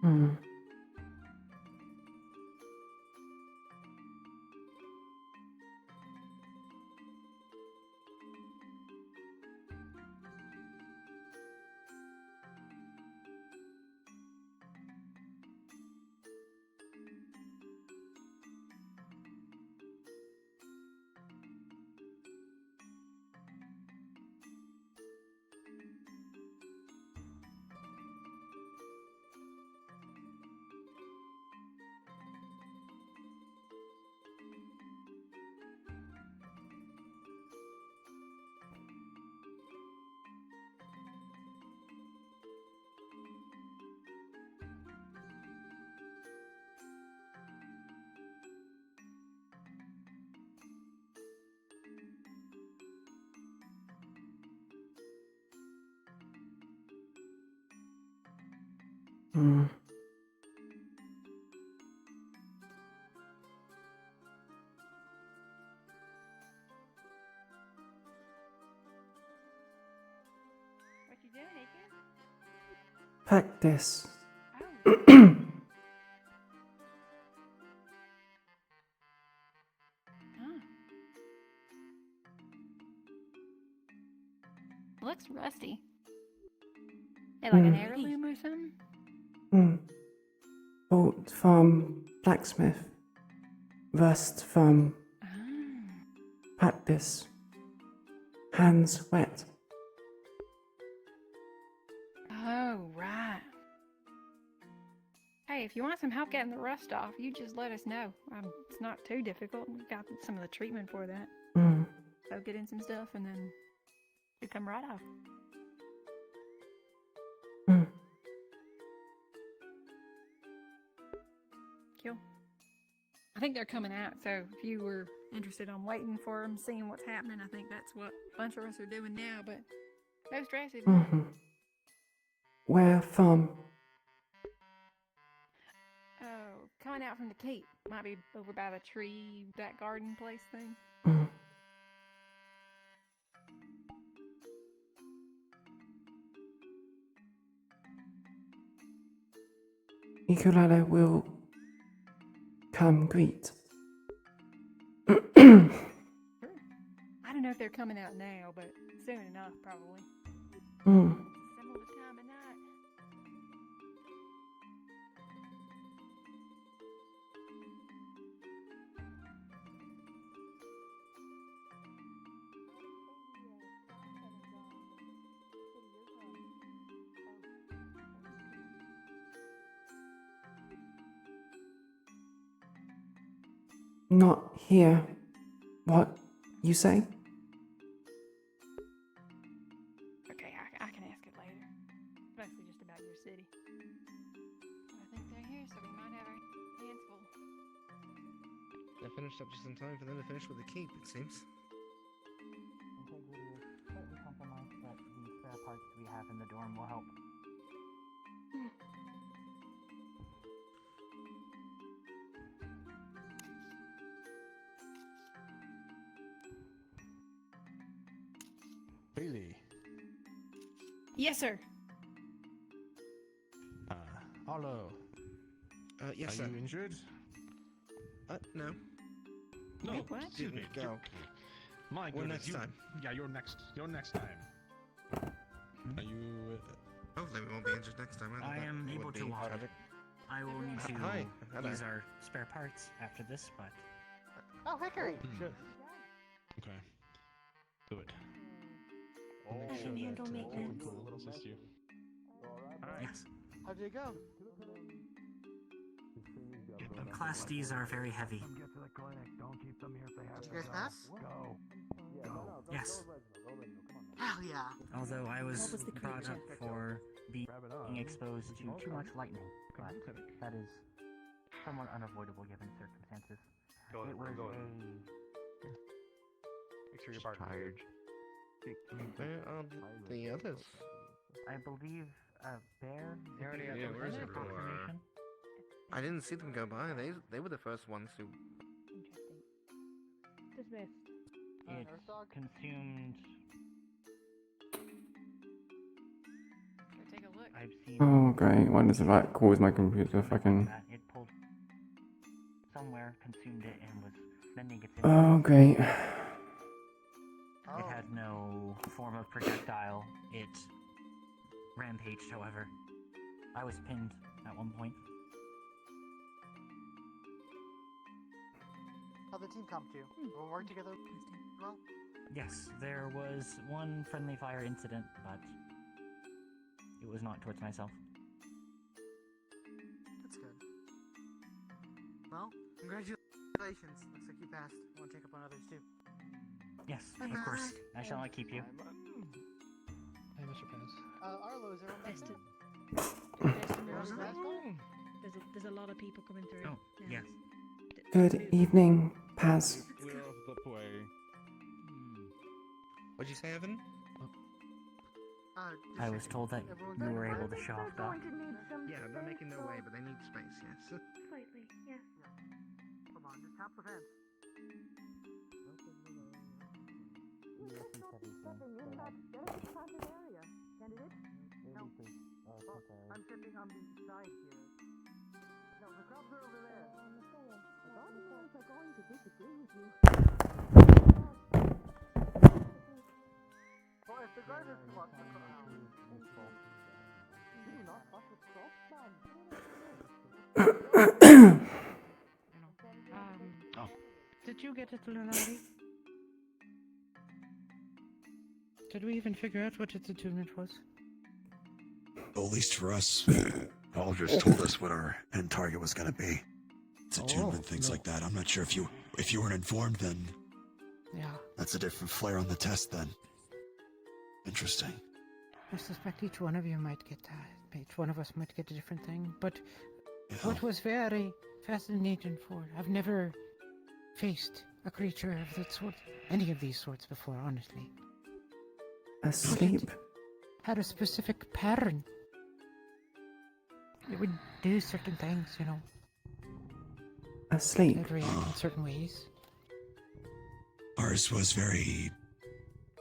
Hmm. Hmm. What you doing, Iku? Practice. Huh. Looks rusty. Hey, like an heirloom or something? Hmm. Bolt from blacksmith. Rust from practice. Hands wet. Oh, right. Hey, if you want some help getting the rust off, you just let us know. It's not too difficult. We've got some of the treatment for that. Mm. Soak it in some stuff and then it'll come right off. Mm. Cool. I think they're coming out, so if you were interested on waiting for them, seeing what's happening, I think that's what a bunch of us are doing now, but no stress if not. Mm-hmm. Where from? Oh, coming out from the keep. Might be over by the tree, that garden place thing. Mm. Iku'lylah will come greet. Sure. I don't know if they're coming out now, but soon enough, probably. Mm. Similar time of night. Not here. What you say? Okay, I can ask it later. Mostly just about your city. But I think they're here, so we might have our hands full. They finished up just in time for them to finish with the keep, it seems. Integrity is slightly compromised, but the spare parts we have in the dorm will help. Bailey. Yes, sir. Arlo. Yes, Are sir. you injured? No. No. Wait, what? Excuse me. Go. My Well, goodness. next you- time. Yeah, you're next. You're next time. Are you? Hopefully we won't be injured next time. I am That able would to be walk. tragic. I will need to Hi. Hello. use our spare parts after this, but Oh, Hickory! Okay. Good. I Make can handle that, maintenance. Cool will assist you. yes. How did it go? Class Ds are very heavy. Did you guys pass? Yes. Hell yeah. Although I was, What was the brought up creature? for being exposed to too much lightning, but that is somewhat unavoidable given circumstances. It was Make sure your partner's tired. Where are the others? I believe a bear. They already have Yeah, their where's first the approximation. I didn't see them go by. They were the first ones who. Dismissed. It consumed Go take a look. I've seen. Oh, great. Why does that cause my computer fucking... It pulled somewhere, consumed it, and was spending its. Oh, great. It had no form of projectile. It rampaged, however. I was pinned at one point. How'd the team come to? We'll work together well? Yes, there was one friendly fire incident, but it was not towards myself. That's good. Well, congratulations. Looks like you passed. I want to check up on others too. Yes, of course. I shall not keep you. Hey, Mr. Pence. Arlo, is everyone Best back? There's a lot of people coming through. Oh, yes. Good evening, Paz. Clear off the way. What'd you say, Evan? I was told that you were able to show off that. Yeah, they're making their way, but they need space, yes. Slightly, yes. Come on, just tap the fence. I'm sitting on the side here. No, the crabs are over there. The dinosaurs are going to disagree with you. Well, if the gardeners want to come out, do you not fuck with crops, man? Did you get it, little lady? Did we even figure out what its attunement was? Well, at least for us, Paul just told us what our end target was going to be. It's attunement, things like that. I'm not sure if you weren't informed, then Yeah. that's a different flair on the test then. Interesting. I suspect each one of you might get that. Each one of us might get a different thing. But what was very fascinating for it, I've never faced a creature of that sort, any of these sorts before, honestly. Asleep? Had a specific pattern. It would do certain things, you know. Asleep? It react in certain ways. Ours was very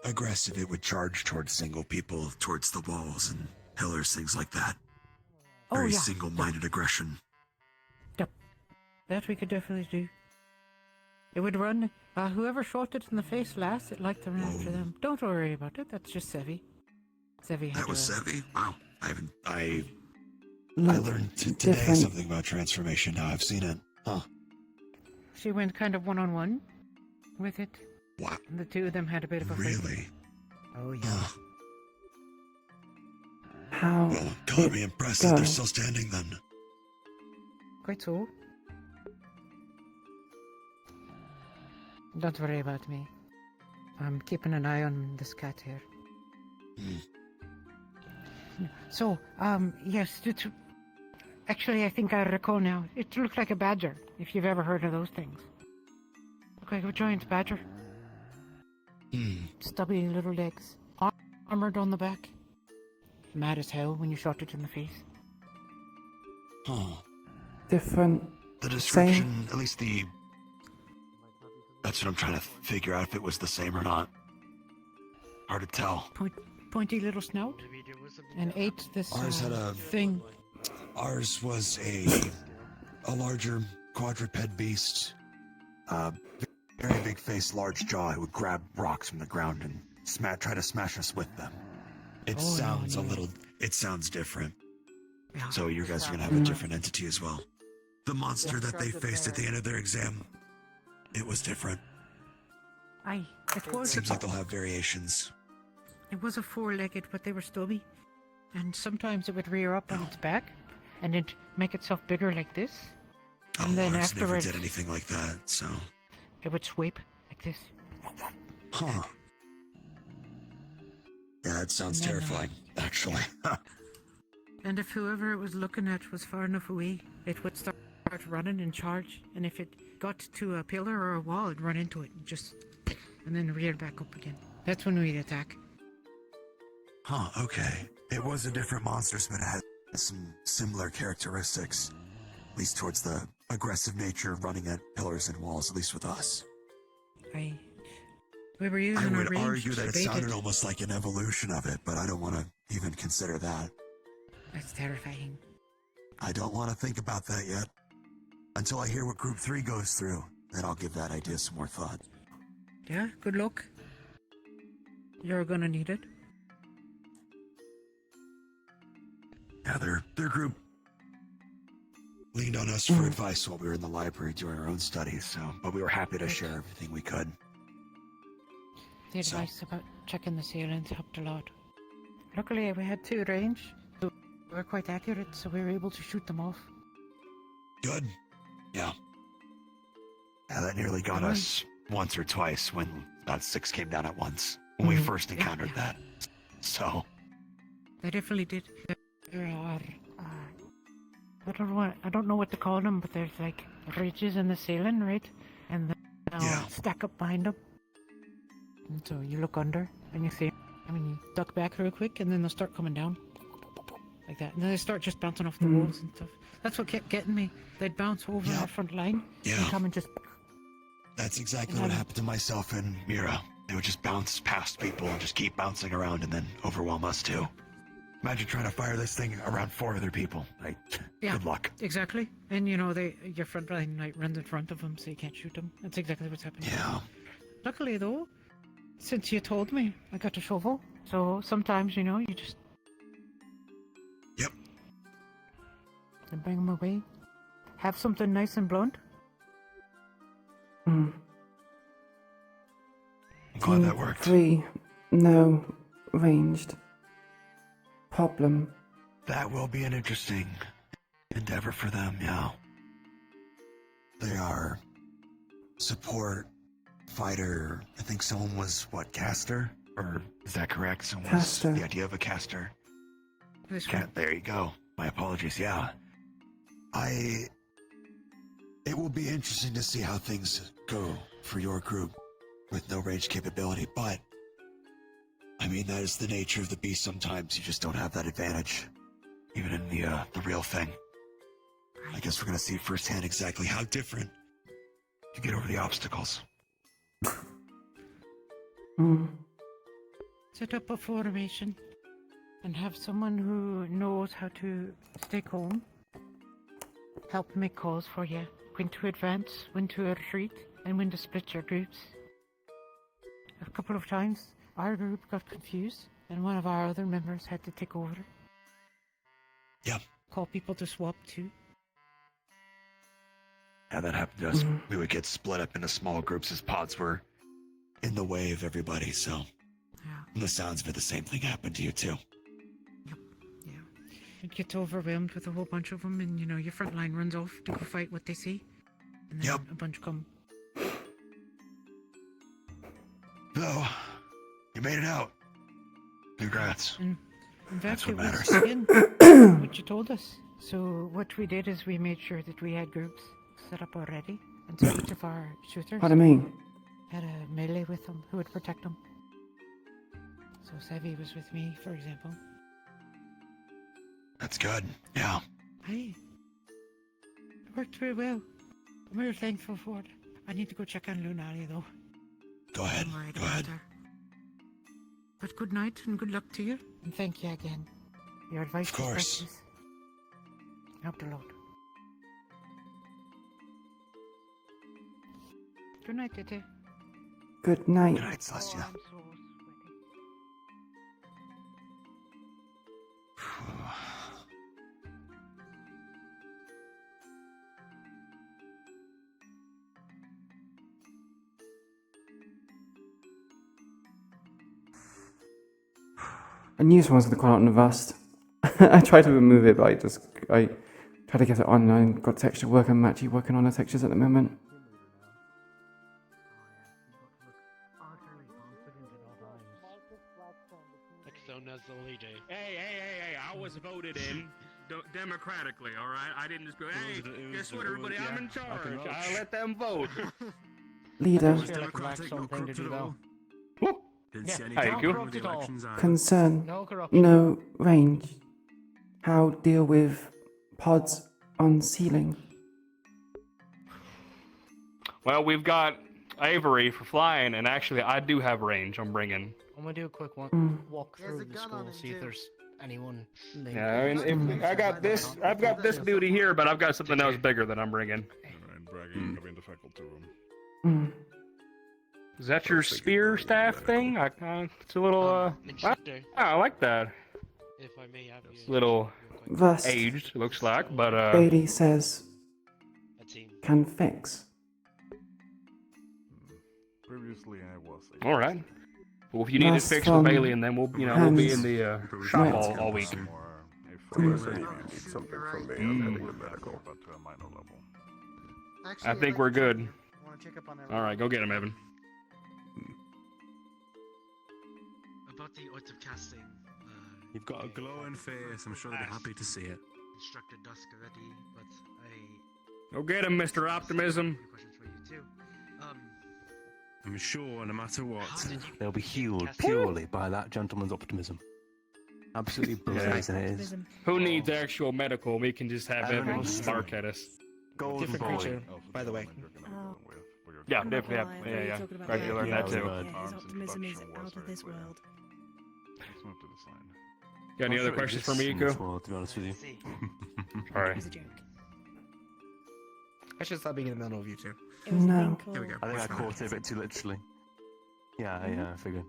aggressive. It would charge towards single people, towards the walls and pillars, things like that. Very yeah. single-minded aggression. Yep. That we could definitely do. It would run, whoever shot it in the face last, it liked to run after them. Don't worry about it, that's just Sevi. Sevi had That was a- Sevi? Wow. I Look, learned today different. something about transformation. Now I've seen it. Huh. She went kind of one-on-one with it. What? And the two of them had a bit of a fight. Really? Oh, yeah. How? Well, color me impressed that they're still standing then. Quite so. Don't worry about me. I'm keeping an eye on this cat here. So, yes, it's... Actually, I think I recall now. It looked like a badger, if you've ever heard of those things. Looked like a giant badger. Stubby little legs. Armored on the back. Mad as hell when you shot it in the face. Huh. Different. The description, at least the... That's what I'm trying to figure out if it was the same or not. Hard to tell. Pointy little snout. And ate this Ours had a thing. Ours was a larger quadruped beast. Very big face, large jaw. It would grab rocks from the ground and try to smash us with them. It sounds a little... It sounds different. Yeah. So you guys are gonna have a different entity as well. The monster that they faced at the end of their exam, it was different. It was... Seems like they'll have variations. It was a four-legged, but they were stubby. And sometimes it would rear up on its back, and it'd make itself bigger like this. And then Ours never afterwards, did anything like that, so... it would sweep like this. Huh. Yeah, that sounds And then, terrifying, actually. And if whoever it was looking at was far enough away, it would start running and charge. And if it got to a pillar or a wall, it'd run into it and just... and then rear back up again. That's when we'd attack. Huh, okay. It was a different monster, but it had some similar characteristics. At least towards the aggressive nature of running at pillars and walls, at least with us. We were using I our would range argue to that it bait sounded almost like an evolution of it, but I don't want to even consider that. That's terrifying. I don't want to think about that yet. Until I hear what Group 3 goes through, then I'll give that idea some more thought. Yeah, good luck. You're gonna need it. Yeah, their group leaned on us for advice while we were in the library doing our own studies, but we were happy to share everything we could. The advice about checking the ceilings helped a lot. Luckily, we had 2 range, so we were quite accurate, so we were able to shoot them off. Good. Yeah. Yeah, that nearly got us once or twice when about 6 came down at once when we first encountered that. So. They definitely did. There are, I don't know what to call them, but there's like ridges in the ceiling, right? And then stack up behind them. And so you look under and you see, you duck back real quick and then they'll start coming down. Like that. And then they start just bouncing off the walls and stuff. That's what kept getting me. They'd bounce over our front line and come and just... That's exactly what happened to myself and Mira. They would just bounce past people and just keep bouncing around and then overwhelm us too. Imagine trying to fire this thing around 4 other people. Like, good luck. Exactly. And your front line runs in front of them so you can't shoot them. That's exactly what's happening. Yeah. Luckily though, since you told me, I got a shovel. So sometimes, you just... Yep. And bring them away. Have something nice and blunt. I'm glad that worked. 3, no, ranged. Problem. That will be an interesting endeavor for them, yeah. They are support, fighter, I think someone was, caster? Or is that correct? Someone was the idea of a caster. There you go. My apologies, yeah. It will be interesting to see how things go for your group with no range capability, but that is the nature of the beast. Sometimes you just don't have that advantage, even in the real thing. I guess we're gonna see firsthand exactly how different you get over the obstacles. Set up a formation and have someone who knows how to stay calm. Help make calls for you. When to advance, when to retreat, and when to split your groups. A couple of times, our group got confused, and one of our other members had to take over. Yep. Call people to swap too. Yeah, that happened to us. We would get split up into small groups as pods were in the way of everybody, so... From the sounds of it, the same thing happened to you too. It gets overwhelmed with a whole bunch of them, and your front line runs off to go fight what they see. And then a bunch come. So, you made it out. Congrats. In That's fact, what it matters. was again what you told us. So what we did is we made sure that we had groups set up already, and so each of our shooters had a melee with them who would protect them. So Sevi was with me, for example. That's good. Yeah. Hey, it worked very well. I'm very thankful for it. I need to go check on Lunali though. Go ahead. Go ahead. But good night and good luck to you. And thank you again. Your advice Of course. was precious. Helped a lot. Good night, Tete. Good night. Good night, Celestia. I knew someone was going to call out in the vast. I tried to remove it, but I tried to get it on, and I got texture work. I'm actually working on the textures at the moment. Hey, I was voted in democratically, alright? I didn't just go, hey, guess what, everybody, I'm in charge. I let them vote. Leader. Something to do though. Thank you. Concern. No corruption. No range. How deal with pods on ceiling? Well, we've got Avery for flying, and actually, I do have range I'm bringing. I'm gonna do a quick walk There's through a the gun school, on him, see if too. there's anyone. Yeah, I mean, if I got this. I've got this beauty here, but I've got something else bigger that I'm bringing. Alright, bragging gonna be in the faculty room. Is that your spear staff thing? It's a little. Instructor. I like that. If I may have you. Little Vust. aged, looks like, but Bailey says can fix. Previously, I was. All right. Well, if you need it Vust fixed with from Bailey, and then we'll be in hands the shop all week. Something from me. I'm heading to medical. But to a minor level. Actually, I think we're good. I want to check up on All right, go get him, Evan. About the art of casting. You've got a glowing face. I'm sure they'll be happy to see it. Instructor Dusk already, but I Go get him, Mr. Optimism. questions for you too. I'm sure no matter what, How did you they'll be healed cast- purely by that gentleman's optimism. Absolutely blazing it is. Who needs actual medical? We can just have Evan spark at us. Golden Different boy. creature, by the way. Yeah, I'm not definitely. gonna lie, I thought you were Yeah. talking about Glad you that. learned that too. Yeah, his optimism is out of this world. Let's move to the side. Got any I'm other sure it questions for exists me, in this Iku? world, to be honest with you. All right. He's a joke. I should stop being in the middle of you two. It was a No. thing called. Here we go. I think I caught it a bit too literally. Yeah, I figured.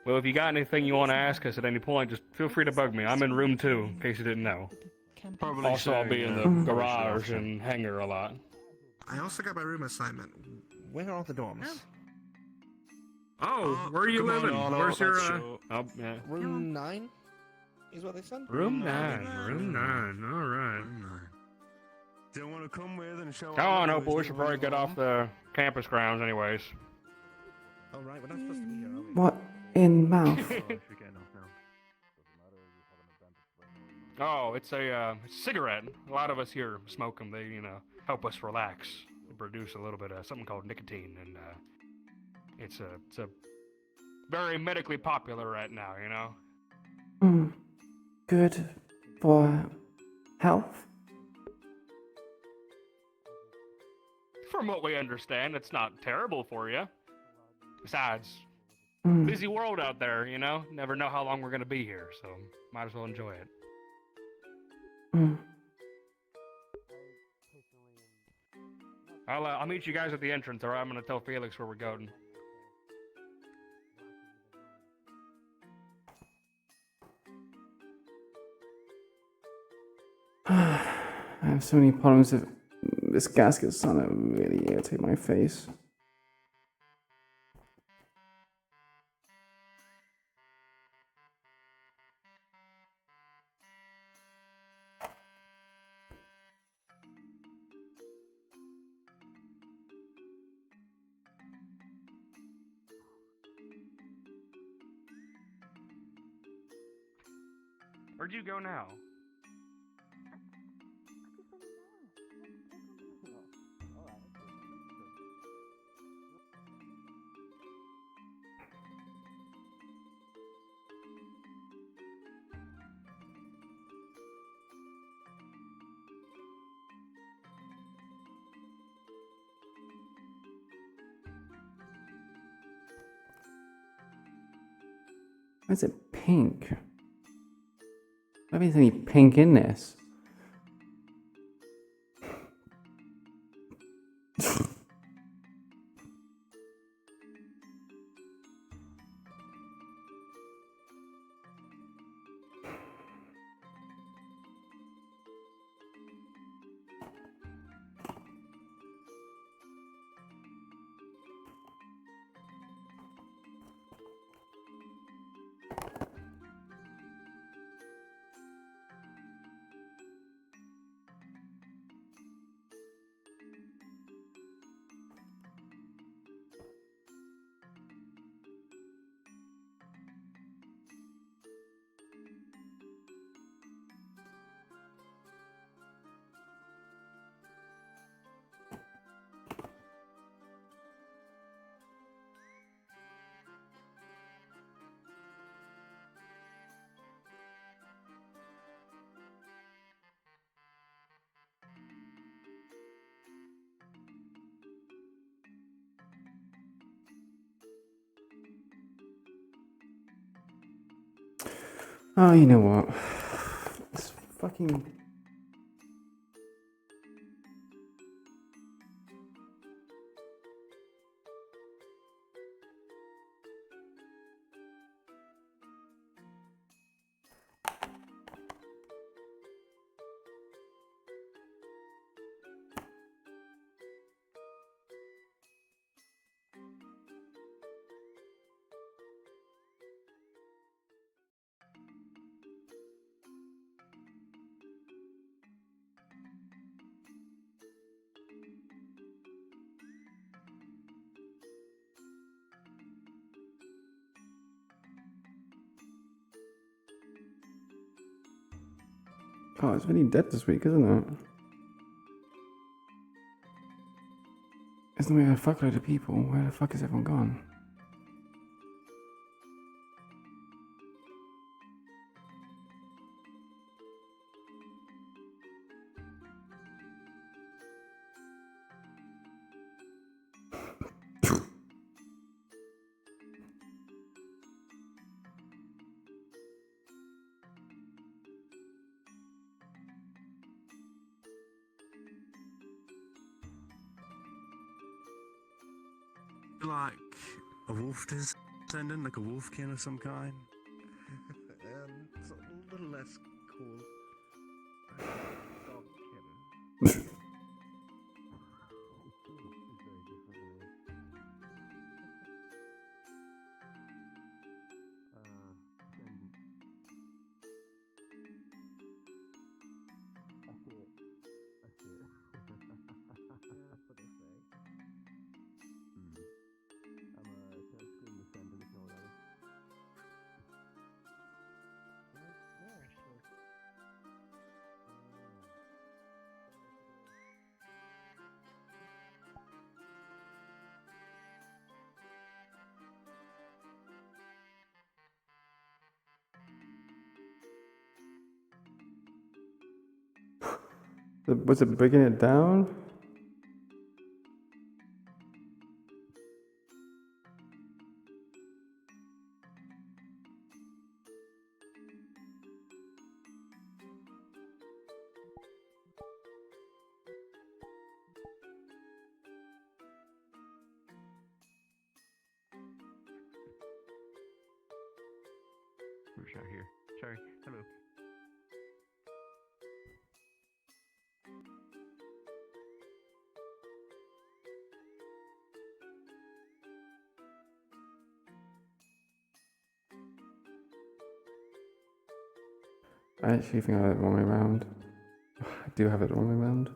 Well, if you got anything you want to ask us at any point, just feel free to bug me. I'm in room 2, in case you didn't know. Probably Also, I'll be in the sharing, garage and hangar a lot. I also got my room assignment. Where are all the dorms? Oh, where are you come on, living? Arlo, Where's your let's show- oh, yeah. Room 9 is what they said. Room 9. Room 9. All right. Don't want to come with and show. Come on, Opal. We should probably get off the campus grounds, anyways. Oh right, we're not supposed to be here, are we? What in mouth? Oh, it's a cigarette. A lot of us here smoke them. They, help us relax. They produce a little bit of something called nicotine, and it's a very medically popular right now. Good for health. From what we understand, it's not terrible for you. Besides, Mm. busy world out there. Never know how long we're gonna be here, so might as well enjoy it. Mm. I'll meet you guys at the entrance, or I'm gonna tell Felix where we're going. I have so many problems with this gasket's starting to really irritate my face. Where'd you go now? Why is it pink? Why is there any pink in this? Oh, you know what? It's fucking... Oh, it's really dead this week, isn't it? Isn't there a fuckload of people? Where the fuck is everyone gone? Like a wolf descendant, like a wolfkin of some kind. It's a little less cool. Was it breaking it down? We're shot here. Sorry. Hello. I actually think I have it the wrong way around. I do have it the wrong way around.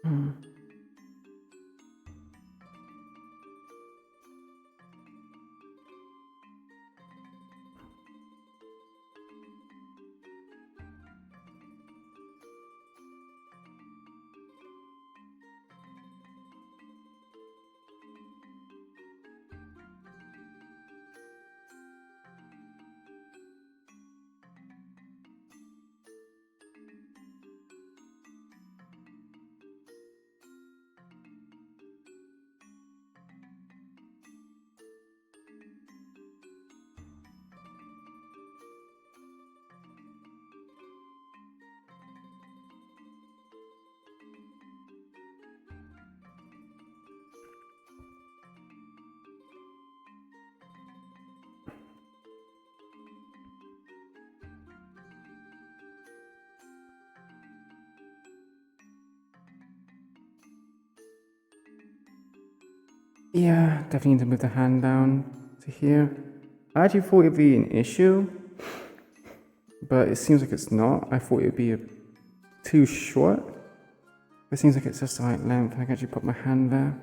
Hmm. Yeah, definitely need to move the hand down to here. I actually thought it'd be an issue, but it seems like it's not. I thought it'd be too short. It seems like it's just the right length. I can actually put my hand there.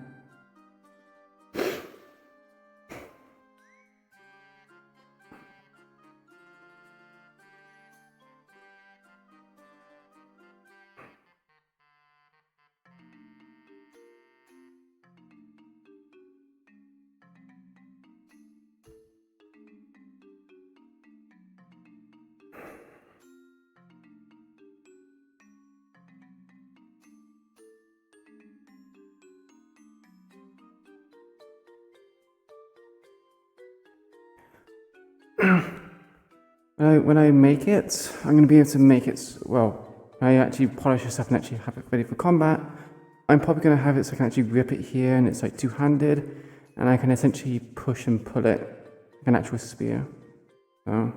when I make it, I'm going to be able to make it, well, when I actually polish this up and actually have it ready for combat, I'm probably going to have it so I can actually grip it here and it's like two-handed, and I can essentially push and pull it like an actual spear. So.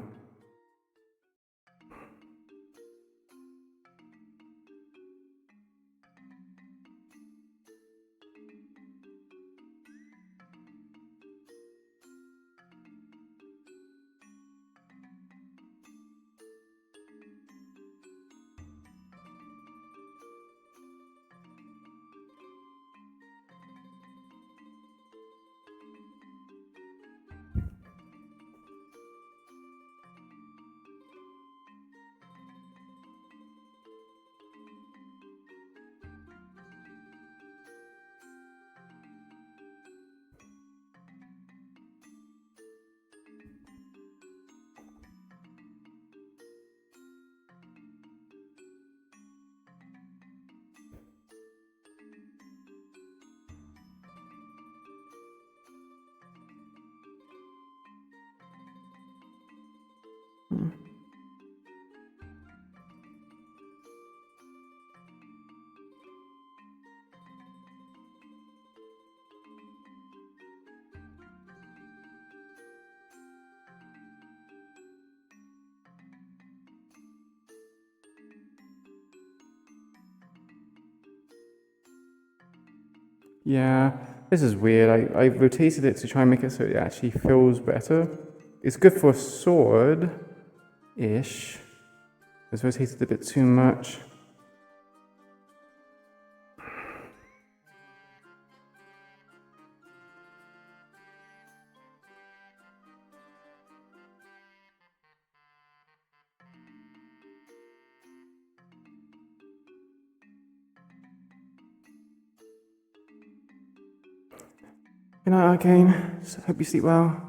Yeah, this is weird. I rotated it to try and make it so it actually feels better. It's good for a sword-ish. It's rotated a bit too much. Good night, Arcane. Hope you sleep well.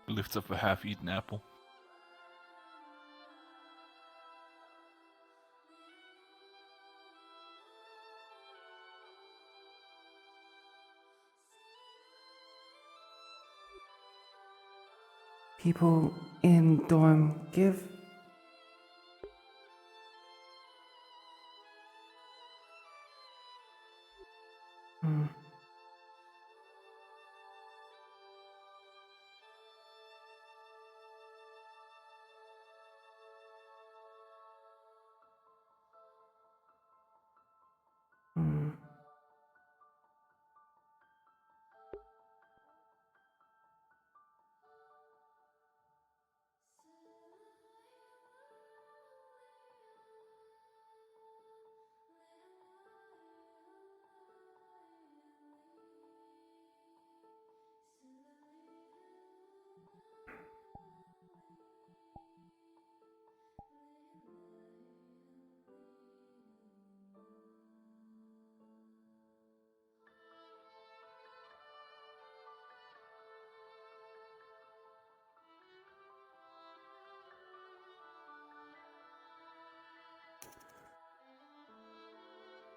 Lifts up a half-eaten apple. People in dorm give. Hmm. Hmm.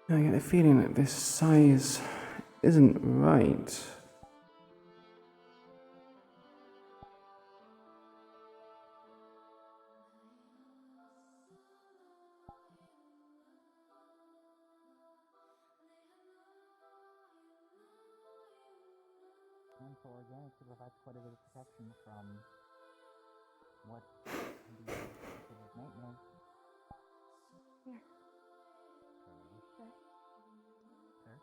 I get a feeling that this size isn't right. And for organics, it provides quite a bit of protection from what can be considered nightmare. Here. Sir? Sir?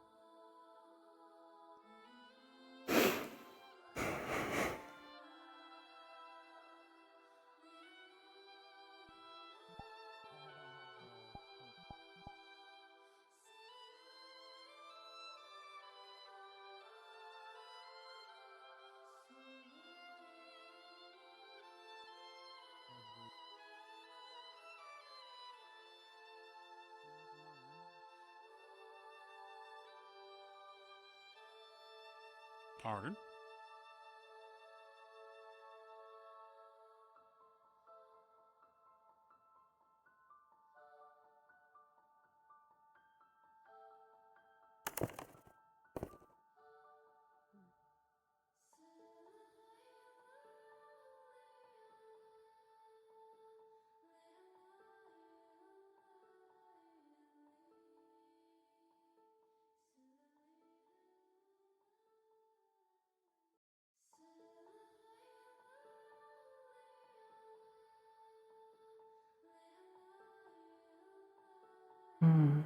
Pardon? Hmm.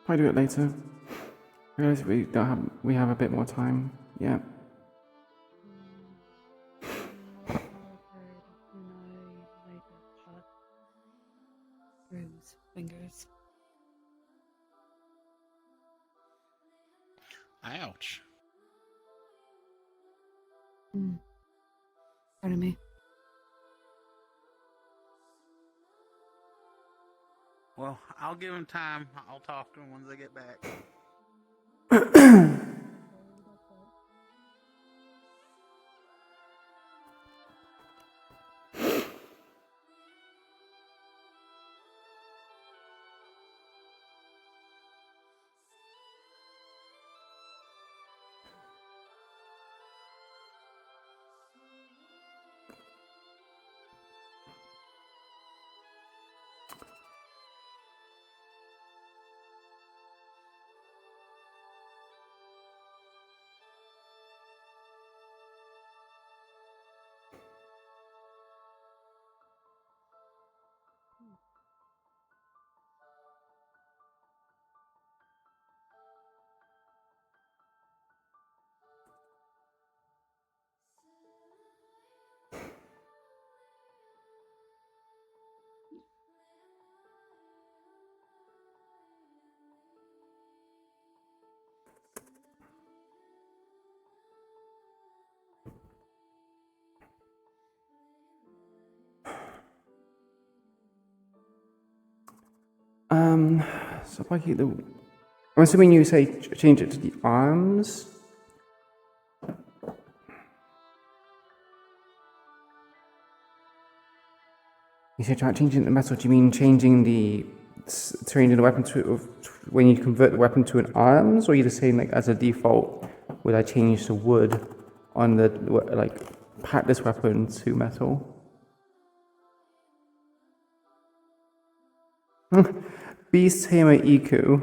I'll do it later. I realize we have a bit more time. Yeah. Bruise fingers. Ouch. Pardon me. Well, I'll give him time. I'll talk to him once I get back. So if I keep the... I'm assuming you say change it to the arms? You say try changing the metal, do you mean changing the weapon to... when you convert the weapon to an arms? Or are you just saying, like, as a default, would I change the wood on the, like, pack this weapon to metal? Beast Tamer Iku.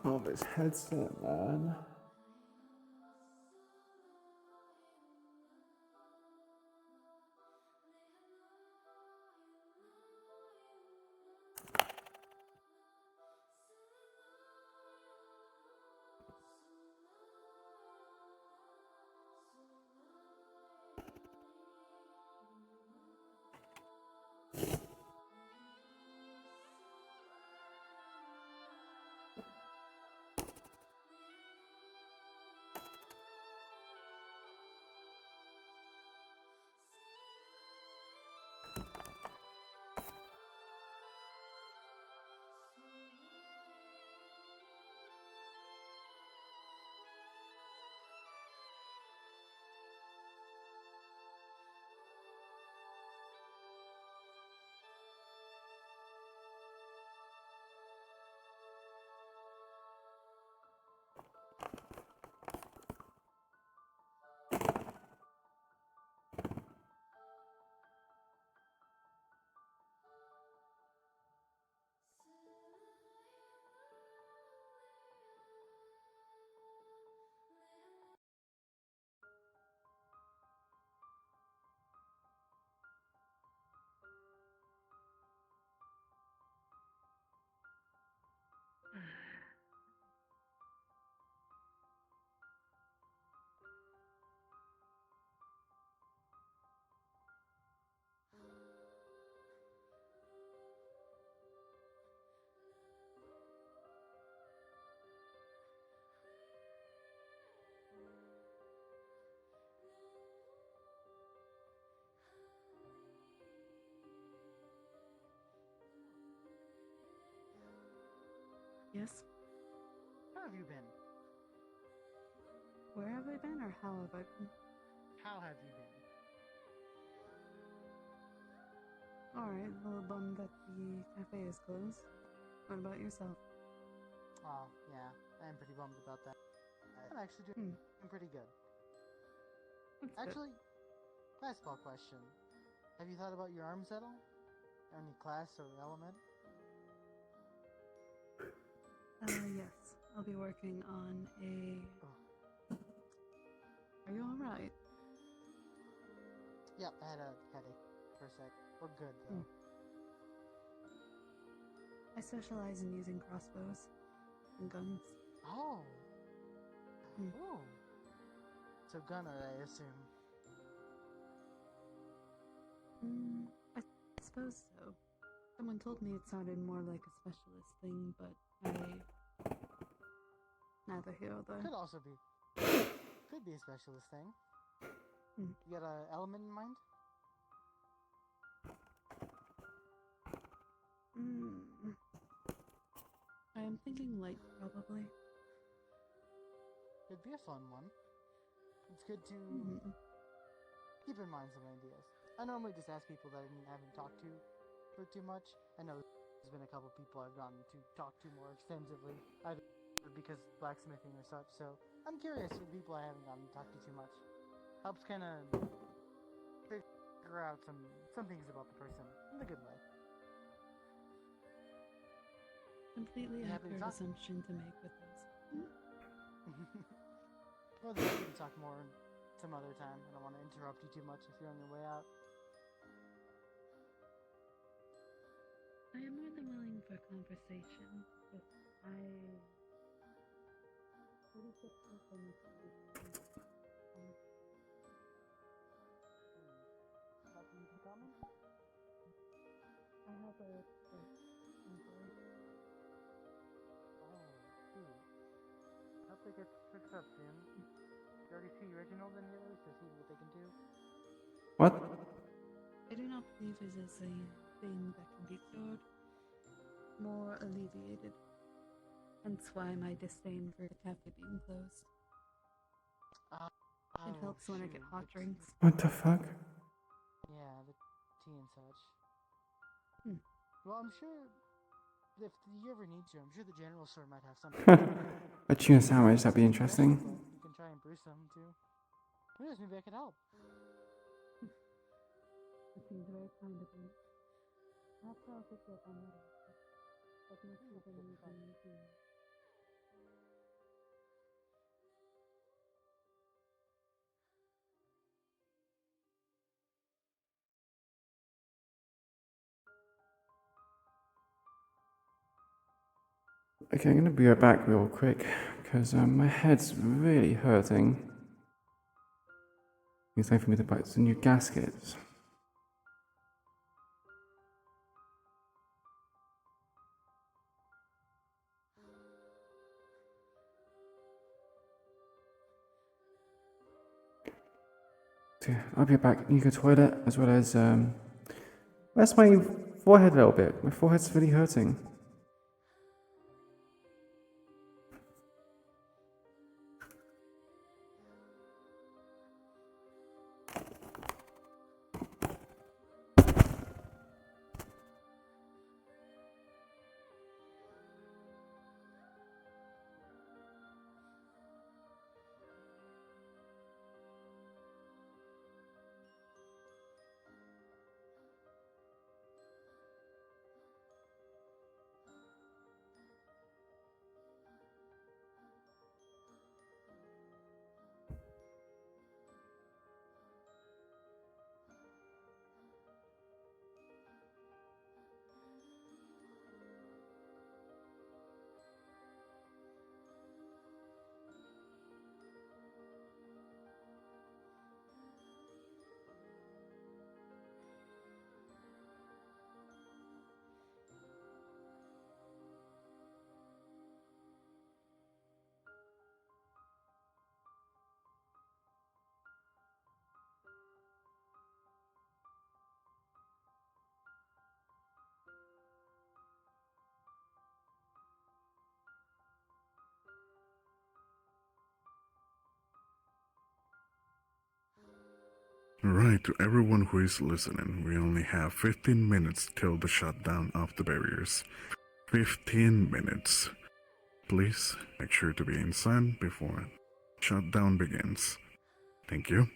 Oh, this headset, man. Yes? How have you been? Where have I been or how have I been? How have you been? Alright, a little bummed that the cafe is closed. What about yourself? Oh, yeah, I am pretty bummed about that. I'm actually doing pretty good. Actually, basketball question. Have you thought about your arms at all? Any class or element? Yes. I'll be working on a... Are you alright? Yep, I had a headache for a sec. We're good, though. I specialize in using crossbows and guns. Oh. Ooh. So gunner, I assume. I suppose so. Someone told me it sounded more like a specialist thing, but neither here nor there. Could also be. Could be a specialist thing. You got an element in mind? I am thinking light, probably. Could be a fun one. It's good to keep in mind some ideas. I normally just ask people that I haven't talked to for too much. I know there's been a couple people I've gotten to talk to more extensively, either because blacksmithing or such, so I'm curious with people I haven't gotten to talk to too much. Helps kind of figure out some things about the person in the good way. Completely You happy to accurate talk? assumption to make with this. More than happy to talk more some other time. I don't want to interrupt you too much if you're on your way out. I am more than willing for conversation, but what is the problem Nothing in common? I have a injury. Oh, shoot. I hope they get fixed up soon. You already see Reginald and the others to see what they can do? What? I do not believe it is a thing that can be cured, more alleviated. Hence why my disdain for the cafe being closed. It helps when I get hot drinks. What the fuck? Yeah, the tea and such. Well, I'm sure if you ever need to, I'm sure the general store might have something. A tuna sandwich, that'd be interesting. You can try and brew some too. Who knows, maybe I could help. It seems very kind of you. Perhaps I'll pick you up on that. But most people need to Okay, I'm gonna be right back real quick because my head's really hurting. It's time for me to buy some new gaskets. So I'll be back. I need to go to the toilet as well as where's my forehead a little bit? My forehead's really hurting. Alright, to everyone who is listening, we only have 15 minutes till the shutdown of the barriers. 15 minutes. Please make sure to be inside before shutdown begins. Thank you.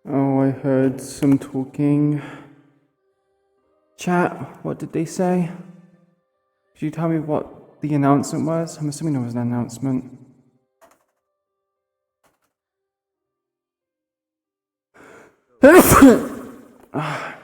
Oh, I heard some talking. Chat, what did they say? Could you tell me what the announcement was? I'm assuming there was an announcement. Ah,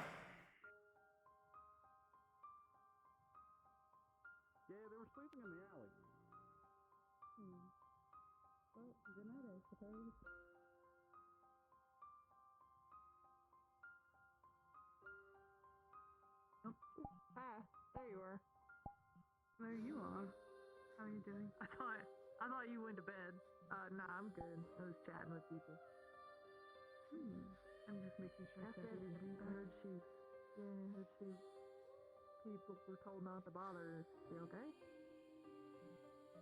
there you are. There you are. How are you doing? I thought you went to bed. Nah, I'm good. I was chatting with people. I'm just making sure that everything. I heard people were told not to bother her. Is she okay?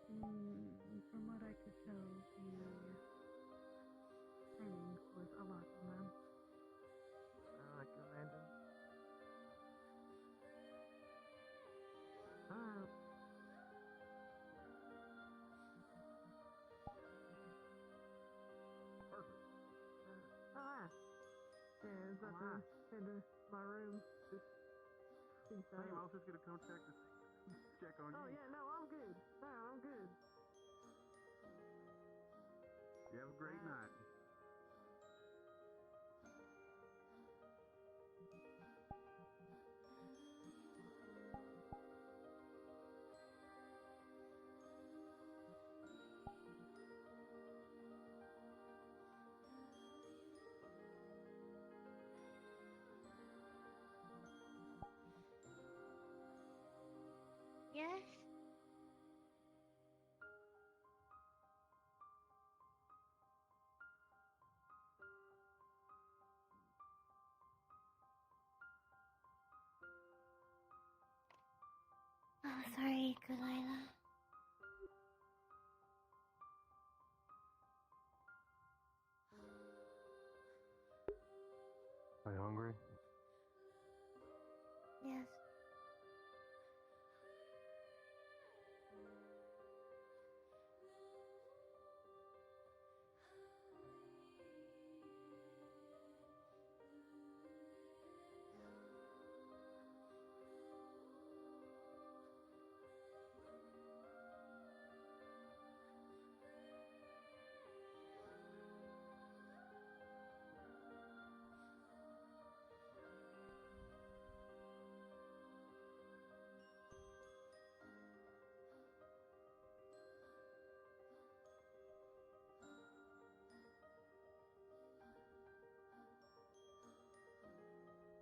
From what I could tell, the training was a lot for them. I can imagine. Perfect. Yeah, it's up into my room. Just think that. I was just gonna come check on you. Oh yeah, no, I'm good. No, I'm good. You have a great night. Iku'lylah. Are you hungry? Yes.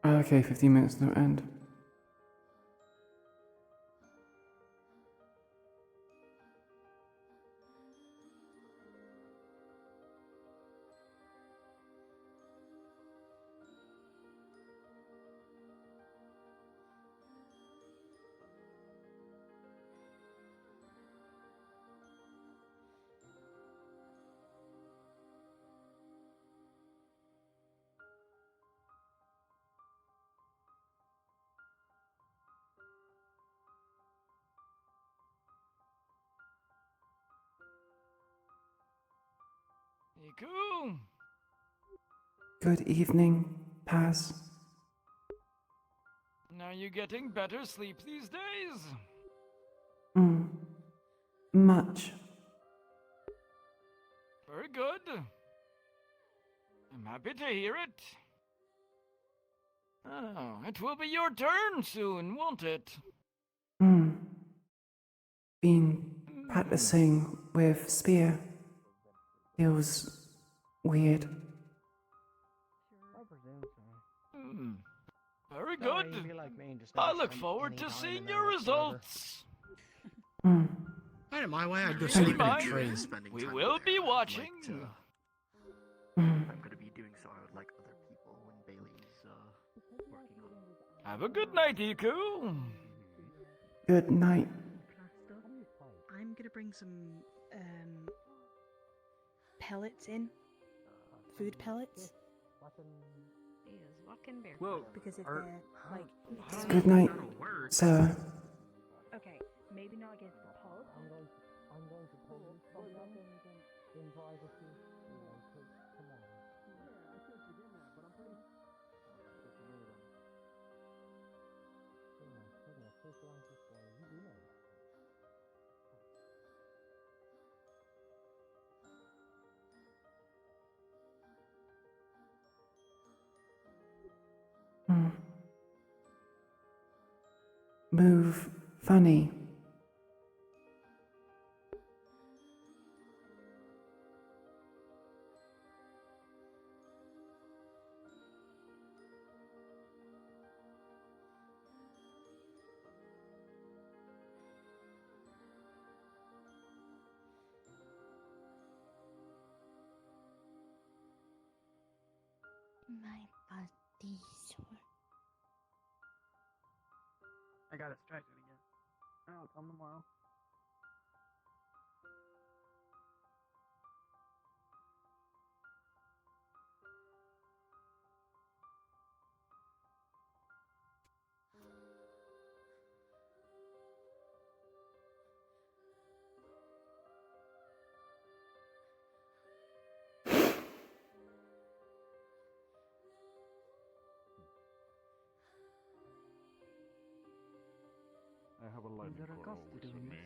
Okay, 15 minutes, no end. Iku! Good evening, Paz. Are you getting better sleep these days? Much. Very good. I'm happy to hear it. Oh, it will be your turn soon, won't it? Been practicing with spear. Feels weird. I presume so. Very Sorry, good. you'd be like me and just I never look spend forward any to time seeing in there your whatsoever. results. Had it my way, I'd go Keep sleep in in a mind, tree. we will be watching. If I'm gonna be doing so, I would like other people when Bailey's working on it. Have a good night, Iku. Good night. I'm gonna bring some pellets in. Food pellets. Yes, walking barefoot. Well, Because if are- they're like Good night, Sarah. okay, maybe not against the pulse. I'm going to tell you something in privacy. Tomorrow. Yeah, I should begin that, but I'm pretty. You do know. Move funny. My body's sore. I got distracted again. I'll come tomorrow. I have a lightning there a core cost to always doing with me.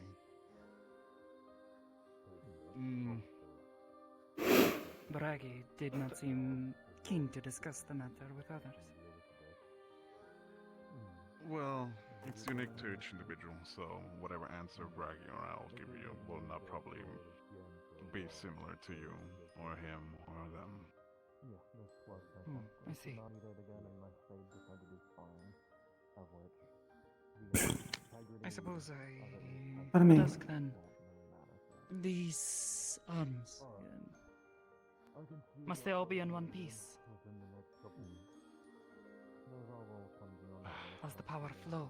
Bragi did not seem keen to discuss the matter with others. Well, it's unique to each individual, so whatever answer Braggy or I will give you will not probably be similar to you, or him, or them. I see. I suppose Pardon me. would ask then. These arms. Must they all be in one piece? Does the power flow?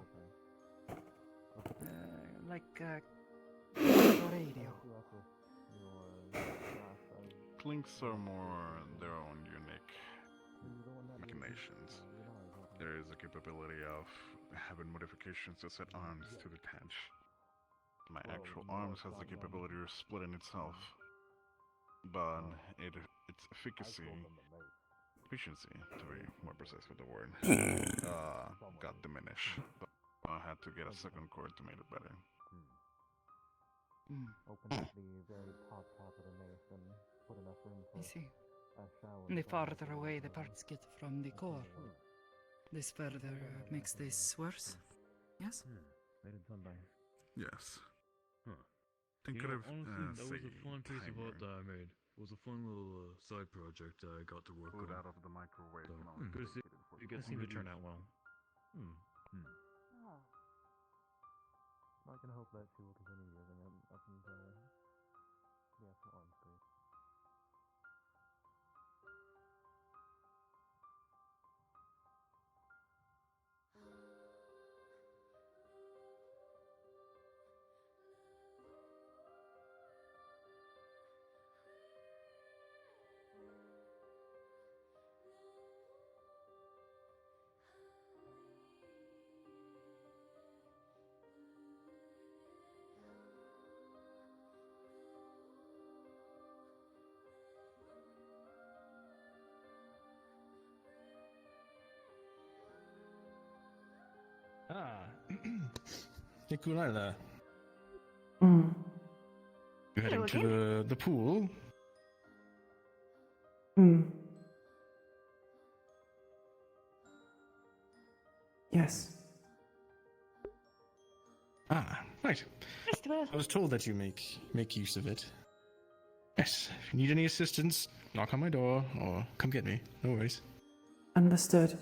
like radio. Clinks are more their own unique machinations. There is a capability of having modifications to set arms to detach. My actual arms has the capability of splitting itself, but its efficacy, efficiency, to be more precise with the word, got diminished. But I had to get a second cord to make it better. Open up the very top of the mace and put enough room for I see. The farther away the parts get from the core, this further makes this worse. Yes? Yes. You Think know, of honestly, that say, was a fun piece of art timer. that I made. It was a fun little side project I got to work Food on. out of the microwave. So, can only be good to see located for you the guys seem to community. turn out well. I can hope that she will continue using it up until the actual arms break. Iku'lylah. Mm. You're heading Hello to the pool. Mm. Yes. Right. I was told that you make use of it. Yes. If you need any assistance, knock on my door or come get me. No worries. Understood.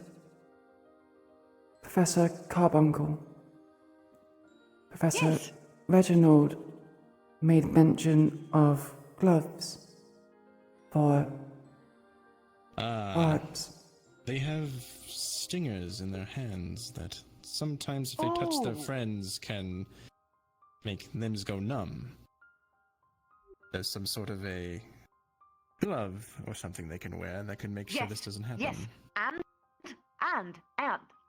Professor Carbuncle. Professor Yes. Reginald made mention of gloves for arts. They have stingers in their hands that sometimes, if they touch their friends, can make limbs go numb. There's some sort of a glove or something they can wear that can make sure this doesn't happen. Yes, and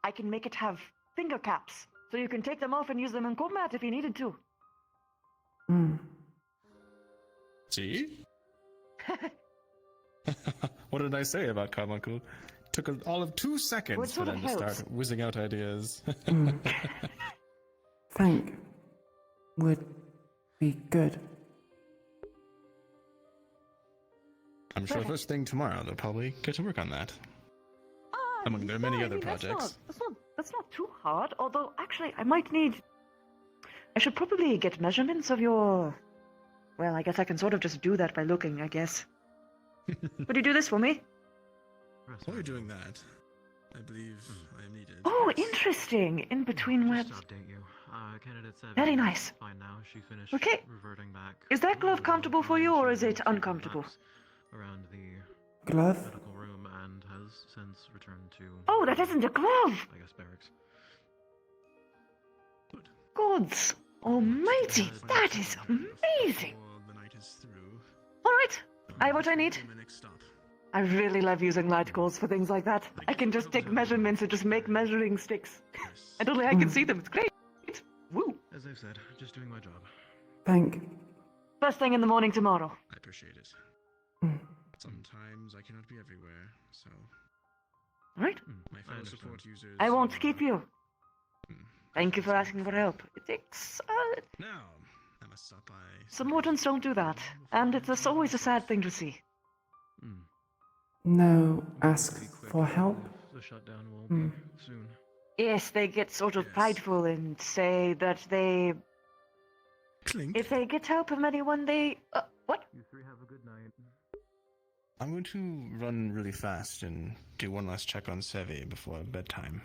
I can make it have finger caps, so you can take them off and use them in combat if you needed to. See? What did I say about Carbuncle? Took all of 2 seconds What for sort them of to helps? start whizzing out ideas. Thank would be good. I'm sure first thing tomorrow they'll probably get to work on that. Among their many other projects. That's not too hard, although actually I should probably get measurements of your... Well, I guess I can sort of just do that by looking, I guess. Would you do this for me? While you're doing that, I believe I am needed. Oh, interesting! In between webs. Just to update you. Candidate 7 Very nice. Fine now. She finished Okay. reverting back. Is that glove comfortable for you, or is it uncomfortable? Around the Glove? medical room and has since returned to... Oh, that isn't a glove! I guess barracks. Gods almighty, that is amazing! The night is through. Alright, I have what I need. I really love using light calls for things like that. I can just take measurements and just make measuring sticks. And only I can see them, it's great. Woo! As I've said, just doing my job. Thank. First thing in the morning tomorrow. I appreciate it. Sometimes I cannot be everywhere, so... Alright. My fellow support users... I won't keep you. Thank you for asking for help. It takes, Now, I must stop by... some Mortons don't do that. And it's always a sad thing to see. No, ask for help. The shutdown will be soon. Yes, they get sort of prideful and say that they... Clink. If they get help from anyone, they... what? You three have a good night. I'm going to run really fast and do one last check on Sevi before bedtime.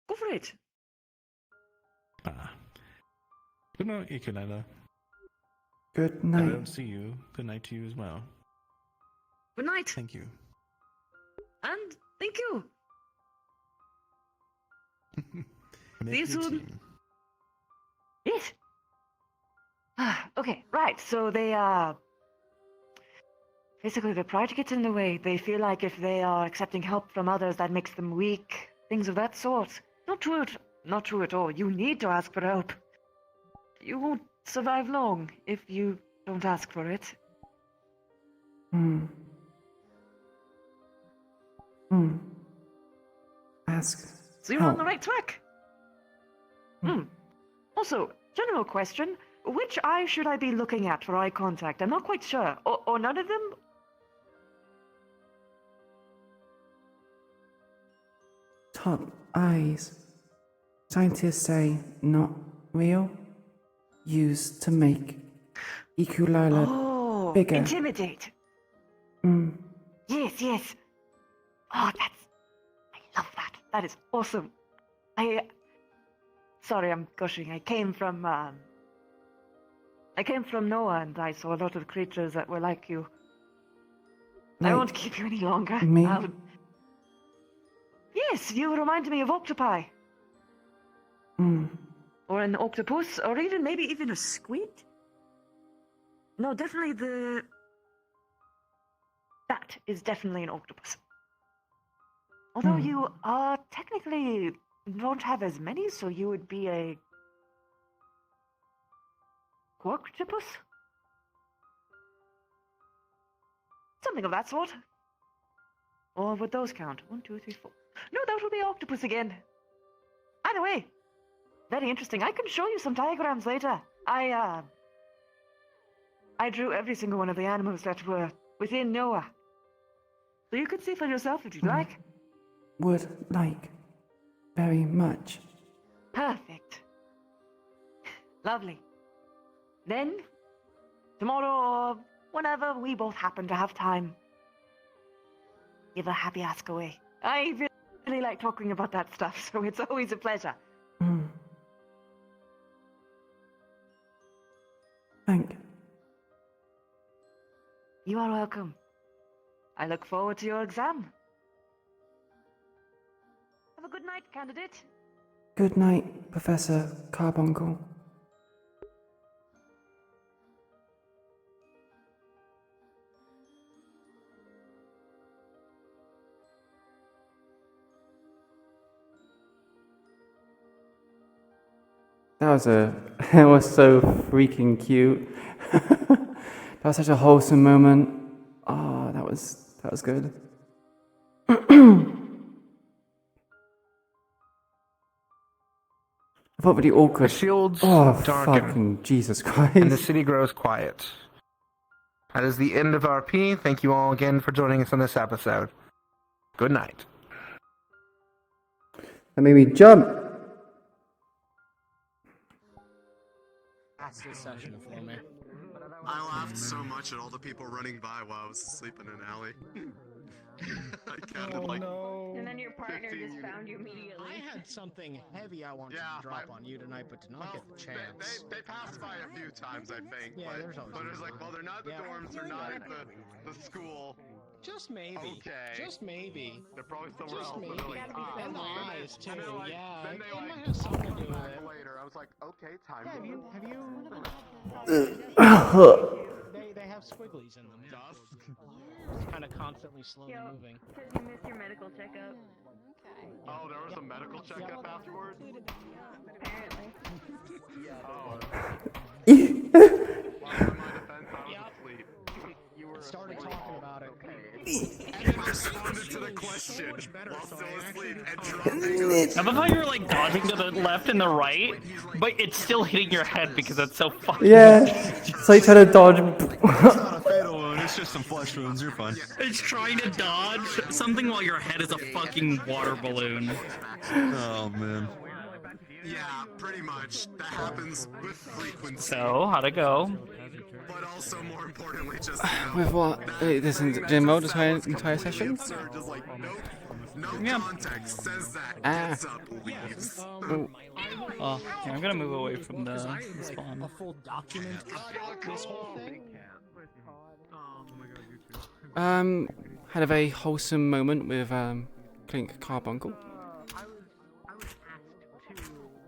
Go for it. Good night, Iku'lylah. Good If I night. don't see you, good night to you as well. Good night. Thank you. And thank you. Make See you me soon. team. Yes. Okay, right. So they basically their pride gets in the way. They feel like if they are accepting help from others, that makes them weak. Things of that sort. Not true. Not true at all. You need to ask for help. You won't survive long if you don't ask for it. Ask. So you're on the right track. Also, general question. Which eye should I be looking at for eye contact? I'm not quite sure. Or none of them? Top eyes. Scientists say not real. Used to make Iku'lylah bigger. Intimidate. Yes, yes. Oh, I love that. That is awesome. Sorry, I'm gushing. I came from Noah, and I saw a lot of creatures that were like you. I won't keep you any longer. Me? Yes, you remind me of octopi. Or an octopus, or maybe even a squid. No, definitely that is definitely an octopus. Although you technically don't have as many, so you would be a quarktopus? Something of that sort. Or would those count? 1, 2, 3, 4. No, that would be octopus again. Either way, very interesting. I can show you some diagrams later. I drew every single one of the animals that were within Noah. So you could see for yourself if you'd like. Would like. Very much. Perfect. Lovely. Then, tomorrow or whenever we both happen to have time, give a happy ask away. I really like talking about that stuff, so it's always a pleasure. Thank you. You are welcome. I look forward to your exam. Have a good night, candidate. Good night, Professor Carbuncle. It was so freaking cute. That was such a wholesome moment. Oh, that was good. I felt really awkward. The shields darken, fucking Jesus Christ. and the city grows quiet. That is the end of RP. Thank you all again for joining us on this episode. Good night. That made me jump. This session for me. I laughed so much at all the people running by while I was asleep in an alley. I counted And then your partner just found you immediately. I had something heavy I wanted to drop on you tonight, but did not get the chance. They passed by a few times, I think. Yeah, but, there's always but it was like, well, they're not at the dorms, they're not at the school. Just maybe. Okay. Just maybe. They're probably somewhere Just else. maybe. And the eyes too. Yeah, Then they it might have something to do with it. later. I was like, okay, time. They have squigglies in them. It's kind of constantly slowly moving. Because you missed your medical checkup. Oh, there was a medical checkup afterwards? Apparently. You were started talking about it. And responded to the question while still asleep and dropping I love how you're like dodging to the left and the right, but it's still hitting your head because it's so fucking. Yeah, it's like trying to dodge. It's not a fatal wound, it's just some flesh wounds, you're fine. It's trying to dodge something while your head is a fucking water balloon. Oh man. Yeah, pretty much. That happens with frequency. So, how'd it go? But also, more importantly, just With what? This in mode entire session? Just like, no context says that. Gets up, leaves. Oh, yeah, I'm gonna move away from the spawn. A full document of this whole thing. Had a very wholesome moment with Clink Carbuncle.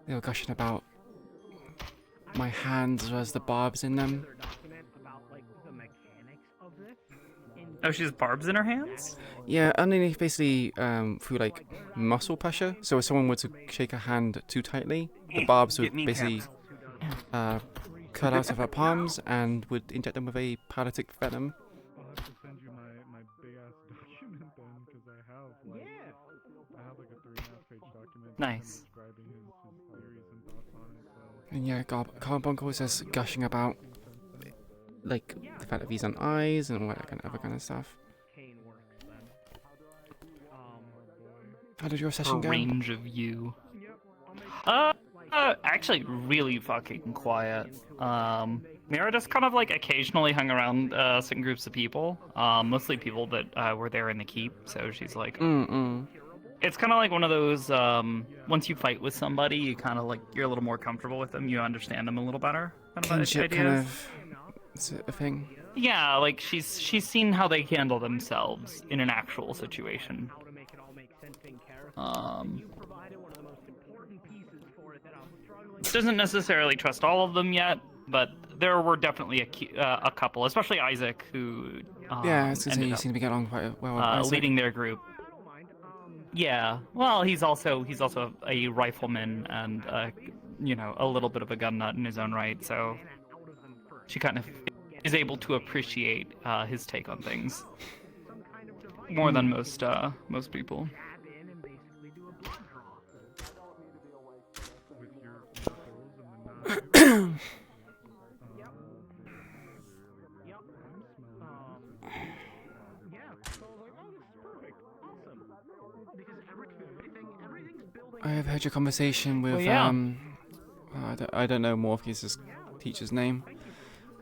They were gushing about my hands as well as the barbs in them. Oh, she has barbs in her hands? Yeah, underneath basically through like muscle pressure. So if someone were to shake her hand too tightly, the barbs would basically cut out of her palms and would inject them with a paralytic venom. I'll have to send you my big ass document then, because I have like a 3.5-page document. Nice. Describing his theories and thoughts on it. So. And yeah, Carbuncle is just gushing about like the fact that he's on eyes and all that kind of other kind of stuff. How did your session go? Range of view. Actually, really fucking quiet. Mira just kind of like occasionally hung around certain groups of people, mostly people that were there in the keep. So she's like, it's kind of like one of those. Once you fight with somebody, you kind of like you're a little more comfortable with them. You understand them a little better. Kinship kind of a thing. Yeah, like she's seen how they handle themselves in an actual situation. Doesn't necessarily trust all of them yet, but there were definitely a couple, especially Isaac, who yeah, I was gonna say you seem to be getting along quite well with Isaac. Leading their group. Yeah, well, he's also a rifleman and you know, a little bit of a gun nut in his own right, so she kind of is able to appreciate his take on things more than most people. I have heard your conversation with I don't know Morpheus' teacher's name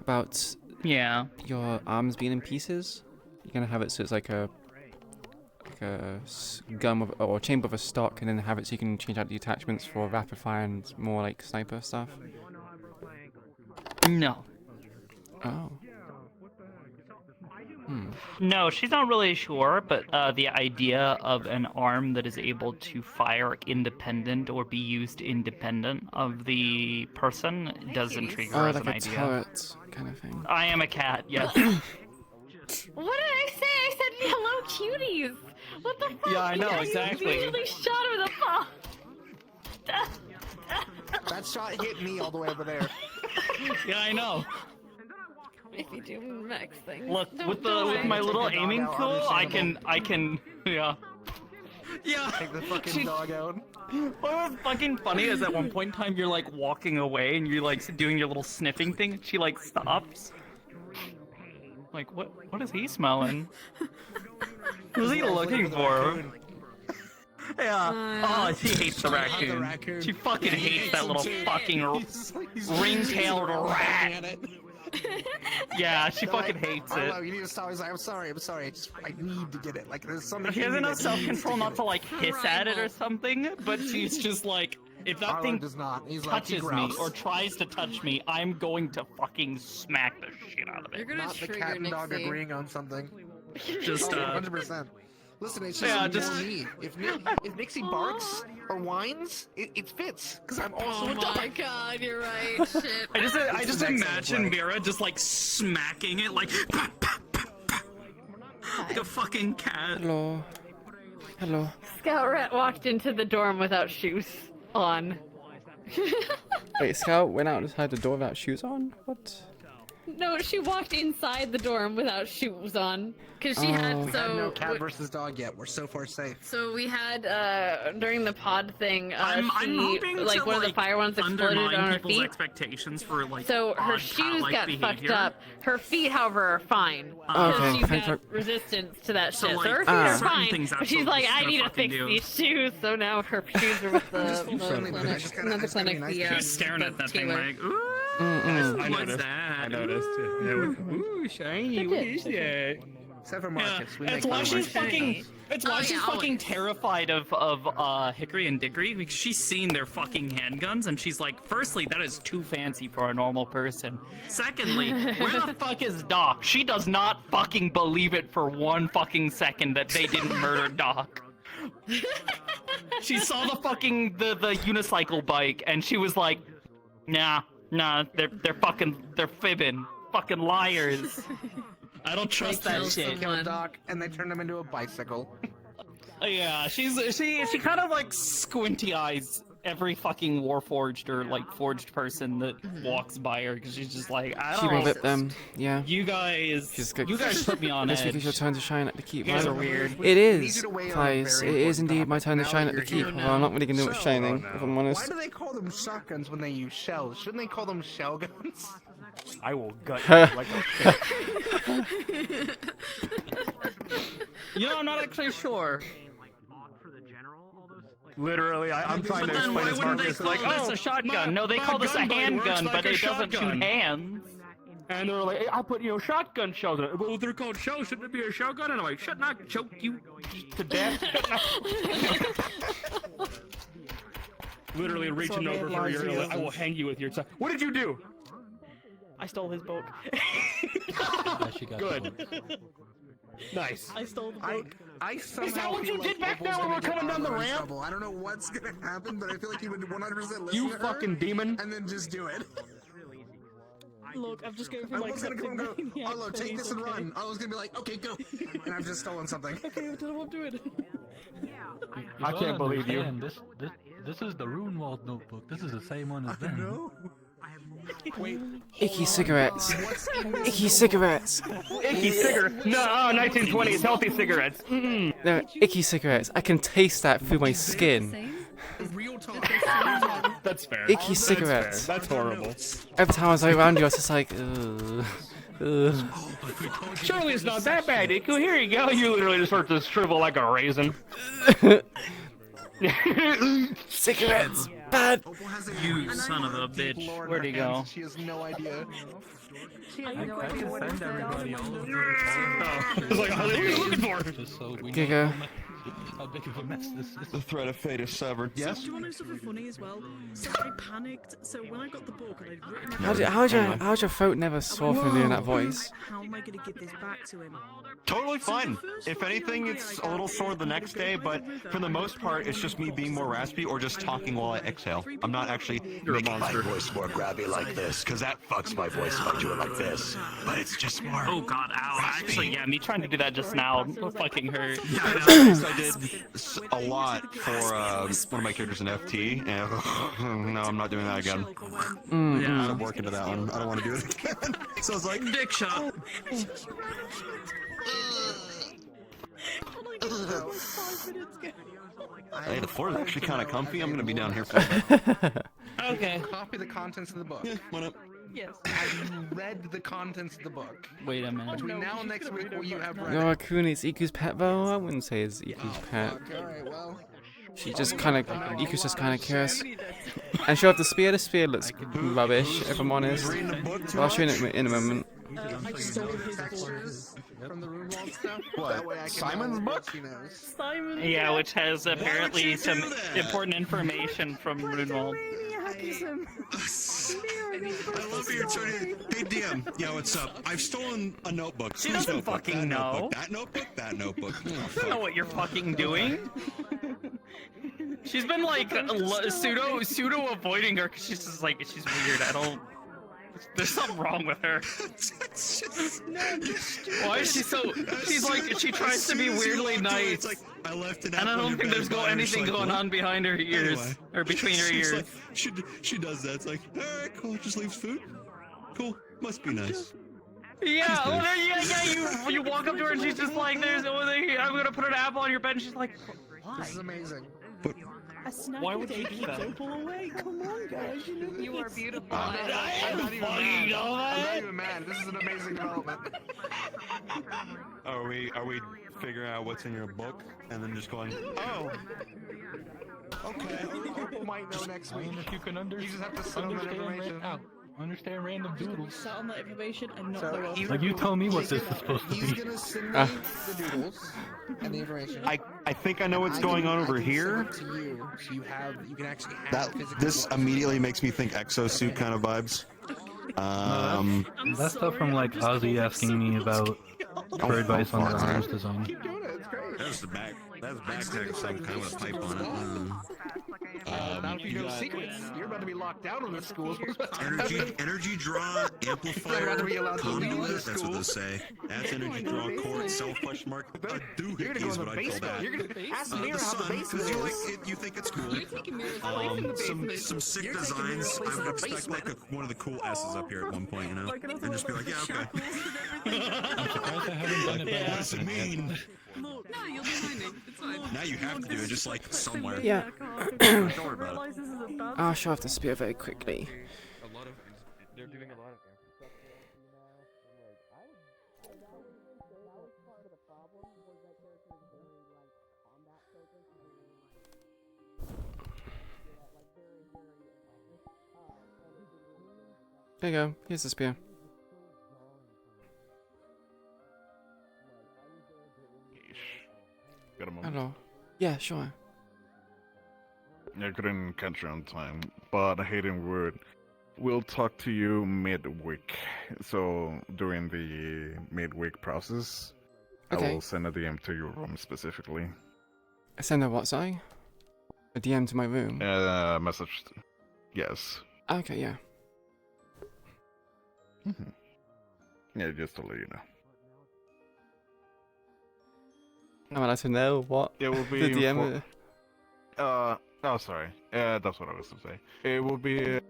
about your arms being in pieces. You're gonna have it so it's like a gun or chamber with a stock, and then have it so you can change out the attachments for rapid fire and more like sniper stuff. No. Oh. No, she's not really sure, but the idea of an arm that is able to fire independent or be used independent of the person does intrigue her as like an a idea. turret kind of thing. I am a cat, yes. What did I say? I said hello, cuties. What the fuck? Yeah, I know, exactly. You literally shot him in the ball. That shot hit me all the way over there. Yeah, I know. If you do max things. Look, with my little aiming tool, I can, yeah. Yeah. Take the fucking dog out. What was fucking funny is at one point in time you're like walking away and you're like doing your little sniffing thing, and she like stops. Like, what is he smelling? What is he looking for? Yeah. Oh, she hates the raccoon. She fucking hates that little fucking ring-tailed rat. Yeah, she fucking hates it. You need to stop. He's like, I'm sorry. I need to get it. Like, there's something. She has enough self-control not to like hiss at it or something, but she's just like, if that thing touches me or tries to touch me, I'm going to fucking smack the shit out of it. You're gonna Not the cat and dog agreeing on something. Just 100%. Listen, it's just me. If Nixie barks or whines, it fits because I'm also a dog. Oh my god, you're right. Shit. I just imagine Vera just like smacking it like like a fucking cat. Hello. Scout Rat walked into the dorm without shoes on. Wait, Scout went out inside the door without shoes on? What? No, she walked inside the dorm without shoes on. Because she had, We had no cat versus dog yet. We're so far safe. So we had, during the pod thing, I'm hoping like, to, one of the fire ones exploded on her people's feet. expectations for, like, So her odd shoes cat-like got behavior. fucked up. Her feet, however, are fine. Okay, She's thank got you. resistance to that So, shit. like, So her feet are certain fine. things But she's like, I absolutely need to fucking fix do. these shoes. So now her shoes are with the clinic. Not the clinic, the She's staring at that thing tailor. like, ooh, I what's noticed. that? I noticed. Ooh, shiny, what is that? Except for Marcus. We That's make why fun of she's Marcus. fucking. It's why she's fucking terrified of Hickory and Dickory, because she's seen their fucking handguns and she's like, firstly, that is too fancy for a normal person. Secondly, where the fuck is Doc? She does not fucking believe it for one fucking second that they didn't murder Doc. She saw the fucking the unicycle bike and she was like, nah, Nah, they're fibbing. Fucking liars. I don't trust that shit. Kill Doc, and they turn him into a bicycle. Yeah, she kind of like squinty eyes every fucking warforged or like forged person that walks by her because she's just like, I She don't will whip them, yeah. You guys put me on This edge. week is your turn to shine at the keep. You guys right? are weird. It is, guys. It is indeed my turn to shine at the keep. Well, I'm not really gonna do much shining, if I'm Why honest. do they call them shotguns when they use shells? Shouldn't they call them shell guns? I will gut you like a fish. You know, I'm not actually sure. Literally, I'm trying to explain this, Marcus. Like, oh, this a shotgun. No, they call this a handgun, but it doesn't shoot hands. And they're like, hey, I put, shotgun shells in it. Well, they're called shells. Shouldn't it be a shotgun? And I'm like, shut not choke you to death. Literally reaching over for your, like, I will hang you with your tongue. What did you do? I stole his book. Good. Nice. I stole the book. I somehow Is that what feel you like did back Opal's there when we gonna were coming get down the Oliver in ramp? trouble. I don't know what's gonna happen, but I feel like he would 100% listen You to her fucking demon. and then just do it. Look, I'm just going for I my was gonna come and go, maniac Arlo, take phase, this and okay? run. I was gonna be like, okay, go. And I've just stolen something. Okay, I don't know what I'm doing. I can't believe you. This is the Runewald notebook. This is the same one as them. No. Wait. Icky cigarettes. Icky cigarettes. Icky cigarettes? No, 1920s healthy cigarettes. No, icky cigarettes. I can taste that through my skin. Real talk. That's fair. Icky cigarettes. That's horrible. Every time I was like around you, I was just like, ugh. Ugh. Surely it's not that bad, Iku. Here you go. You literally just start to shrivel like a raisin. Cigarettes. Bad. You son of a bitch. Where'd he go? She has no idea. She has no idea what Send everybody all over I was like, what are you looking for? just so we Giga. know how big of a mess this is. The thread of fate is severed. Yes? Do you want to know something funny as well? So I panicked. So when I got the book and I'd written How'd your throat never soften doing that voice? How am I going to give this back to him? Totally fine. If anything, it's a little sore the next day, but for the most part, it's just me being more raspy or just talking while I exhale. I'm not actually making my voice more grabby like this, because that fucks my voice if I do it like this. But it's just more. Oh god, ow. Actually, yeah, me trying to do that just now fucking hurt. Yeah, I know. I did a lot for one of my characters in FT, and no, I'm not doing that again. Yeah. I'm working to that one. I don't want to do it again. So I was like, dick shot. Hey, the floor is actually kind of comfy. I'm going to be down here for a bit. Okay. Copy the contents of the book. Yeah, why not? Yes. I've read the contents of the book. Wait a minute. Between now and next week, will you have read No, it? Akun is Iku's pet though. I wouldn't say it's Iku's pet. Alright, well. She just kind of, Iku's just kind of curious. And she'll have the spear. The spear looks rubbish, if I'm honest. But I'll show you in a moment. I stole his pictures from the Runewald stuff. What? That way I can Simon's know book? what she knows. Simon. Yeah, which has apparently some important information from Runewald. I love your turn. Hey, DM. Yeah, what's up? I've stolen a notebook. She Whose doesn't notebook? fucking That know. notebook. That notebook? That notebook. Oh, I don't know what you're fucking doing. She's been like pseudo avoiding her because she's just like she's weird. I don't. There's something wrong with her. Why is she so? She's like she tries to be weirdly nice. Like, I left it and I don't think there's anything going on behind her ears Anyway. or between her She's ears. like, she does that. It's like, all right, cool. Just leaves food. Cool. Must be nice. Yeah, She's well, nice. you walk up to her and she's just like, I'm gonna put an apple on your bed, and she's like, why? This is amazing. Why would you do that? Opal away. Come on, guys. You know You are beautiful. I'm not even mad. I'm not even mad. This is an amazing development. Are we figuring out what's in your book and then just going, oh, Okay, Opal might know next week. If you can You just have to sit on that information. Understand random doodles. Sat on that information and not So know what. Like, you tell me what this is supposed to He's be. gonna send me the doodles and the information. I think I know what's going on over here. To you, so you can actually have That physical this books. immediately makes me think exosuit kind of vibes. That's stuff from like Ozzy asking me about for advice on the arms design. That's the back. That's backpack with some kind of pipe on it. Now if you you know got secrets, you're about to be locked down in the school. energy draw, You're about amplifier, to be allowed to leave the conduit. That's what school. they'll say. That's energy draw, core itself, question mark. A You're gonna doohickey go is in the what I call basement. that. You're gonna ask The Mira how the sun, basement because you like is. it, you think it's cool. You're taking Mira's place in the basement. Some sick You're taking Mira's designs. place I in would the expect like basement. one of the cool S's up here at one point, you know, and just be like, yeah, okay. I'm surprised I haven't done it by What does it mean? No, you'll be minding. It's fine. Now you have to do it, just like somewhere. Yeah. Don't worry about it. I'll show off the spear very quickly. A lot of they're doing a lot of. There you go. Here's the spear. Got a moment? Hello. Yeah, sure. I couldn't catch you on time, but Hayden would. We'll talk to you midweek. So during the midweek process, I Okay. will send a DM to your room specifically. I send a what, sorry? A DM to my room? Message. Yes. Okay, yeah. Yeah, just to let you know. I'm allowed to know what It will be the DM... oh, sorry. That's what I was to say. It will be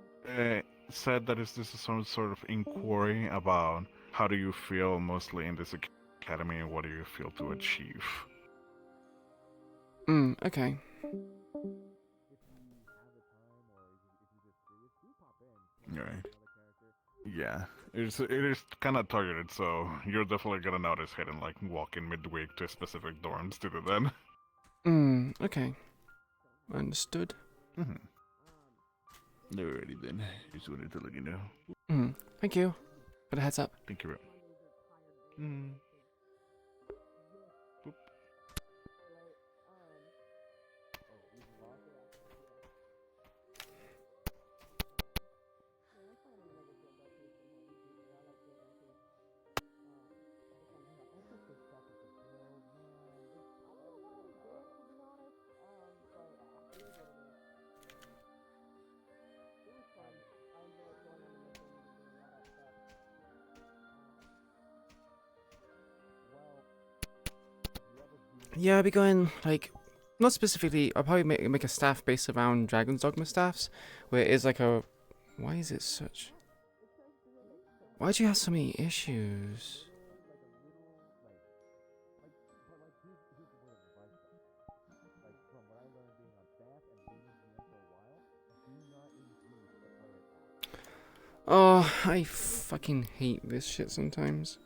said that this is some sort of inquiry about how do you feel mostly in this academy and what do you feel to achieve. Okay. Right. Yeah, it is kind of targeted, so you're definitely gonna notice Hayden like walking midweek to specific dorms to do that. Okay. Understood. Alrighty then. Just wanted to let you know. Thank you for the heads up. Thank you. Yeah, I'll be going, like, not specifically, I'll probably make a staff based around Dragon's Dogma staffs, where it is like a... Why is it such... Why do you have so many issues? Oh, I fucking hate this shit sometimes.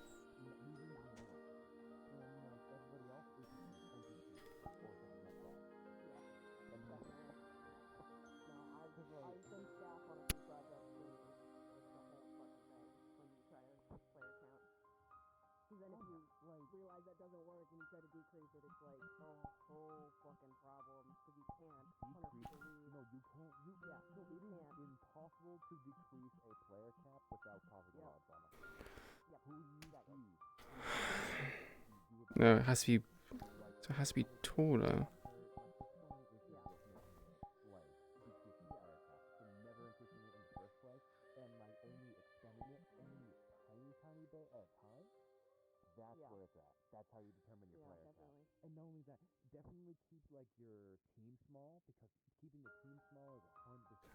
No, it has to be... So it has to be taller.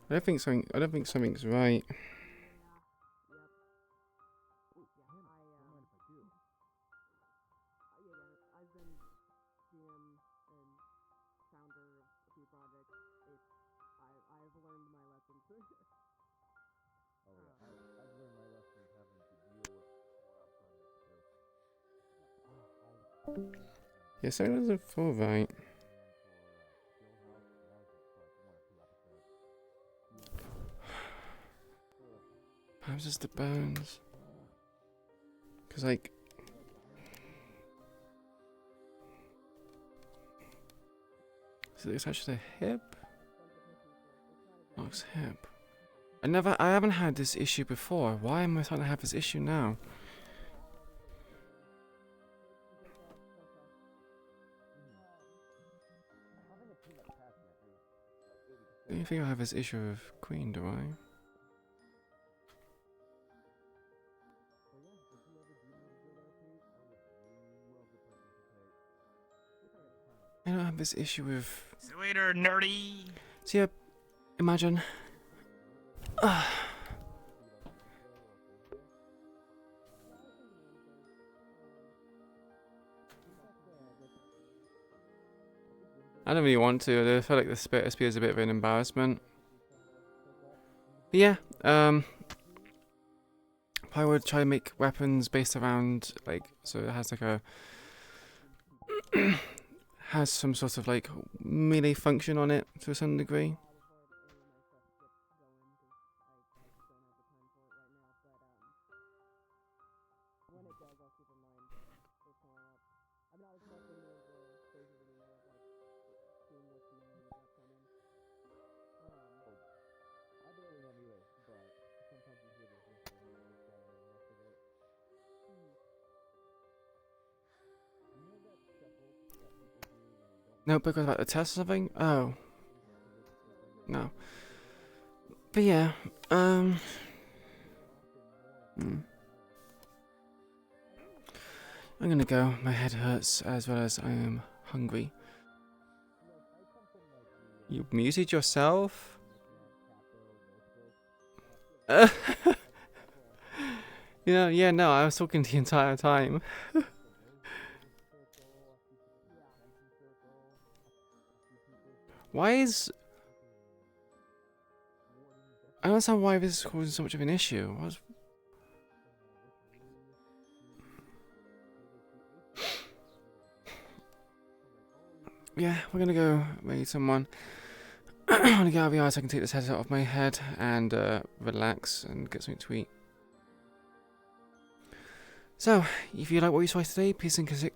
I don't think something's right. Yeah, something doesn't feel right. Perhaps it's the bones. Because, like... Is it attached to the hip? Looks hip. I haven't had this issue before. Why am I starting to have this issue now? I don't think I have this issue of Queen, do I? I don't have this issue with... Sweeter, nerdy. So yeah, imagine... I don't really want to. I feel like the split SP is a bit of an embarrassment. But yeah, I would try to make weapons based around, like, so it has like a... has some sort of like melee function on it to some degree. Notebook was about to test or something? Oh. No. But yeah, I'm gonna go. My head hurts as well as I am hungry. You muted yourself? Yeah, no, I was talking the entire time. Why is... I don't understand why this is causing so much of an issue. Yeah, we're gonna go meet someone. I wanna get out of the eye so I can take this headset off my head and relax and get something to eat. So, if you like what you saw today, please consider...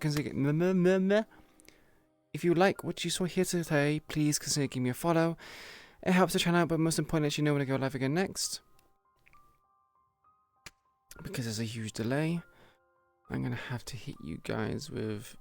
If you like what you saw here today, please consider giving me a follow. It helps the channel out, but most importantly, lets you know when I go live again next. Because there's a huge delay, I'm gonna have to hit you guys with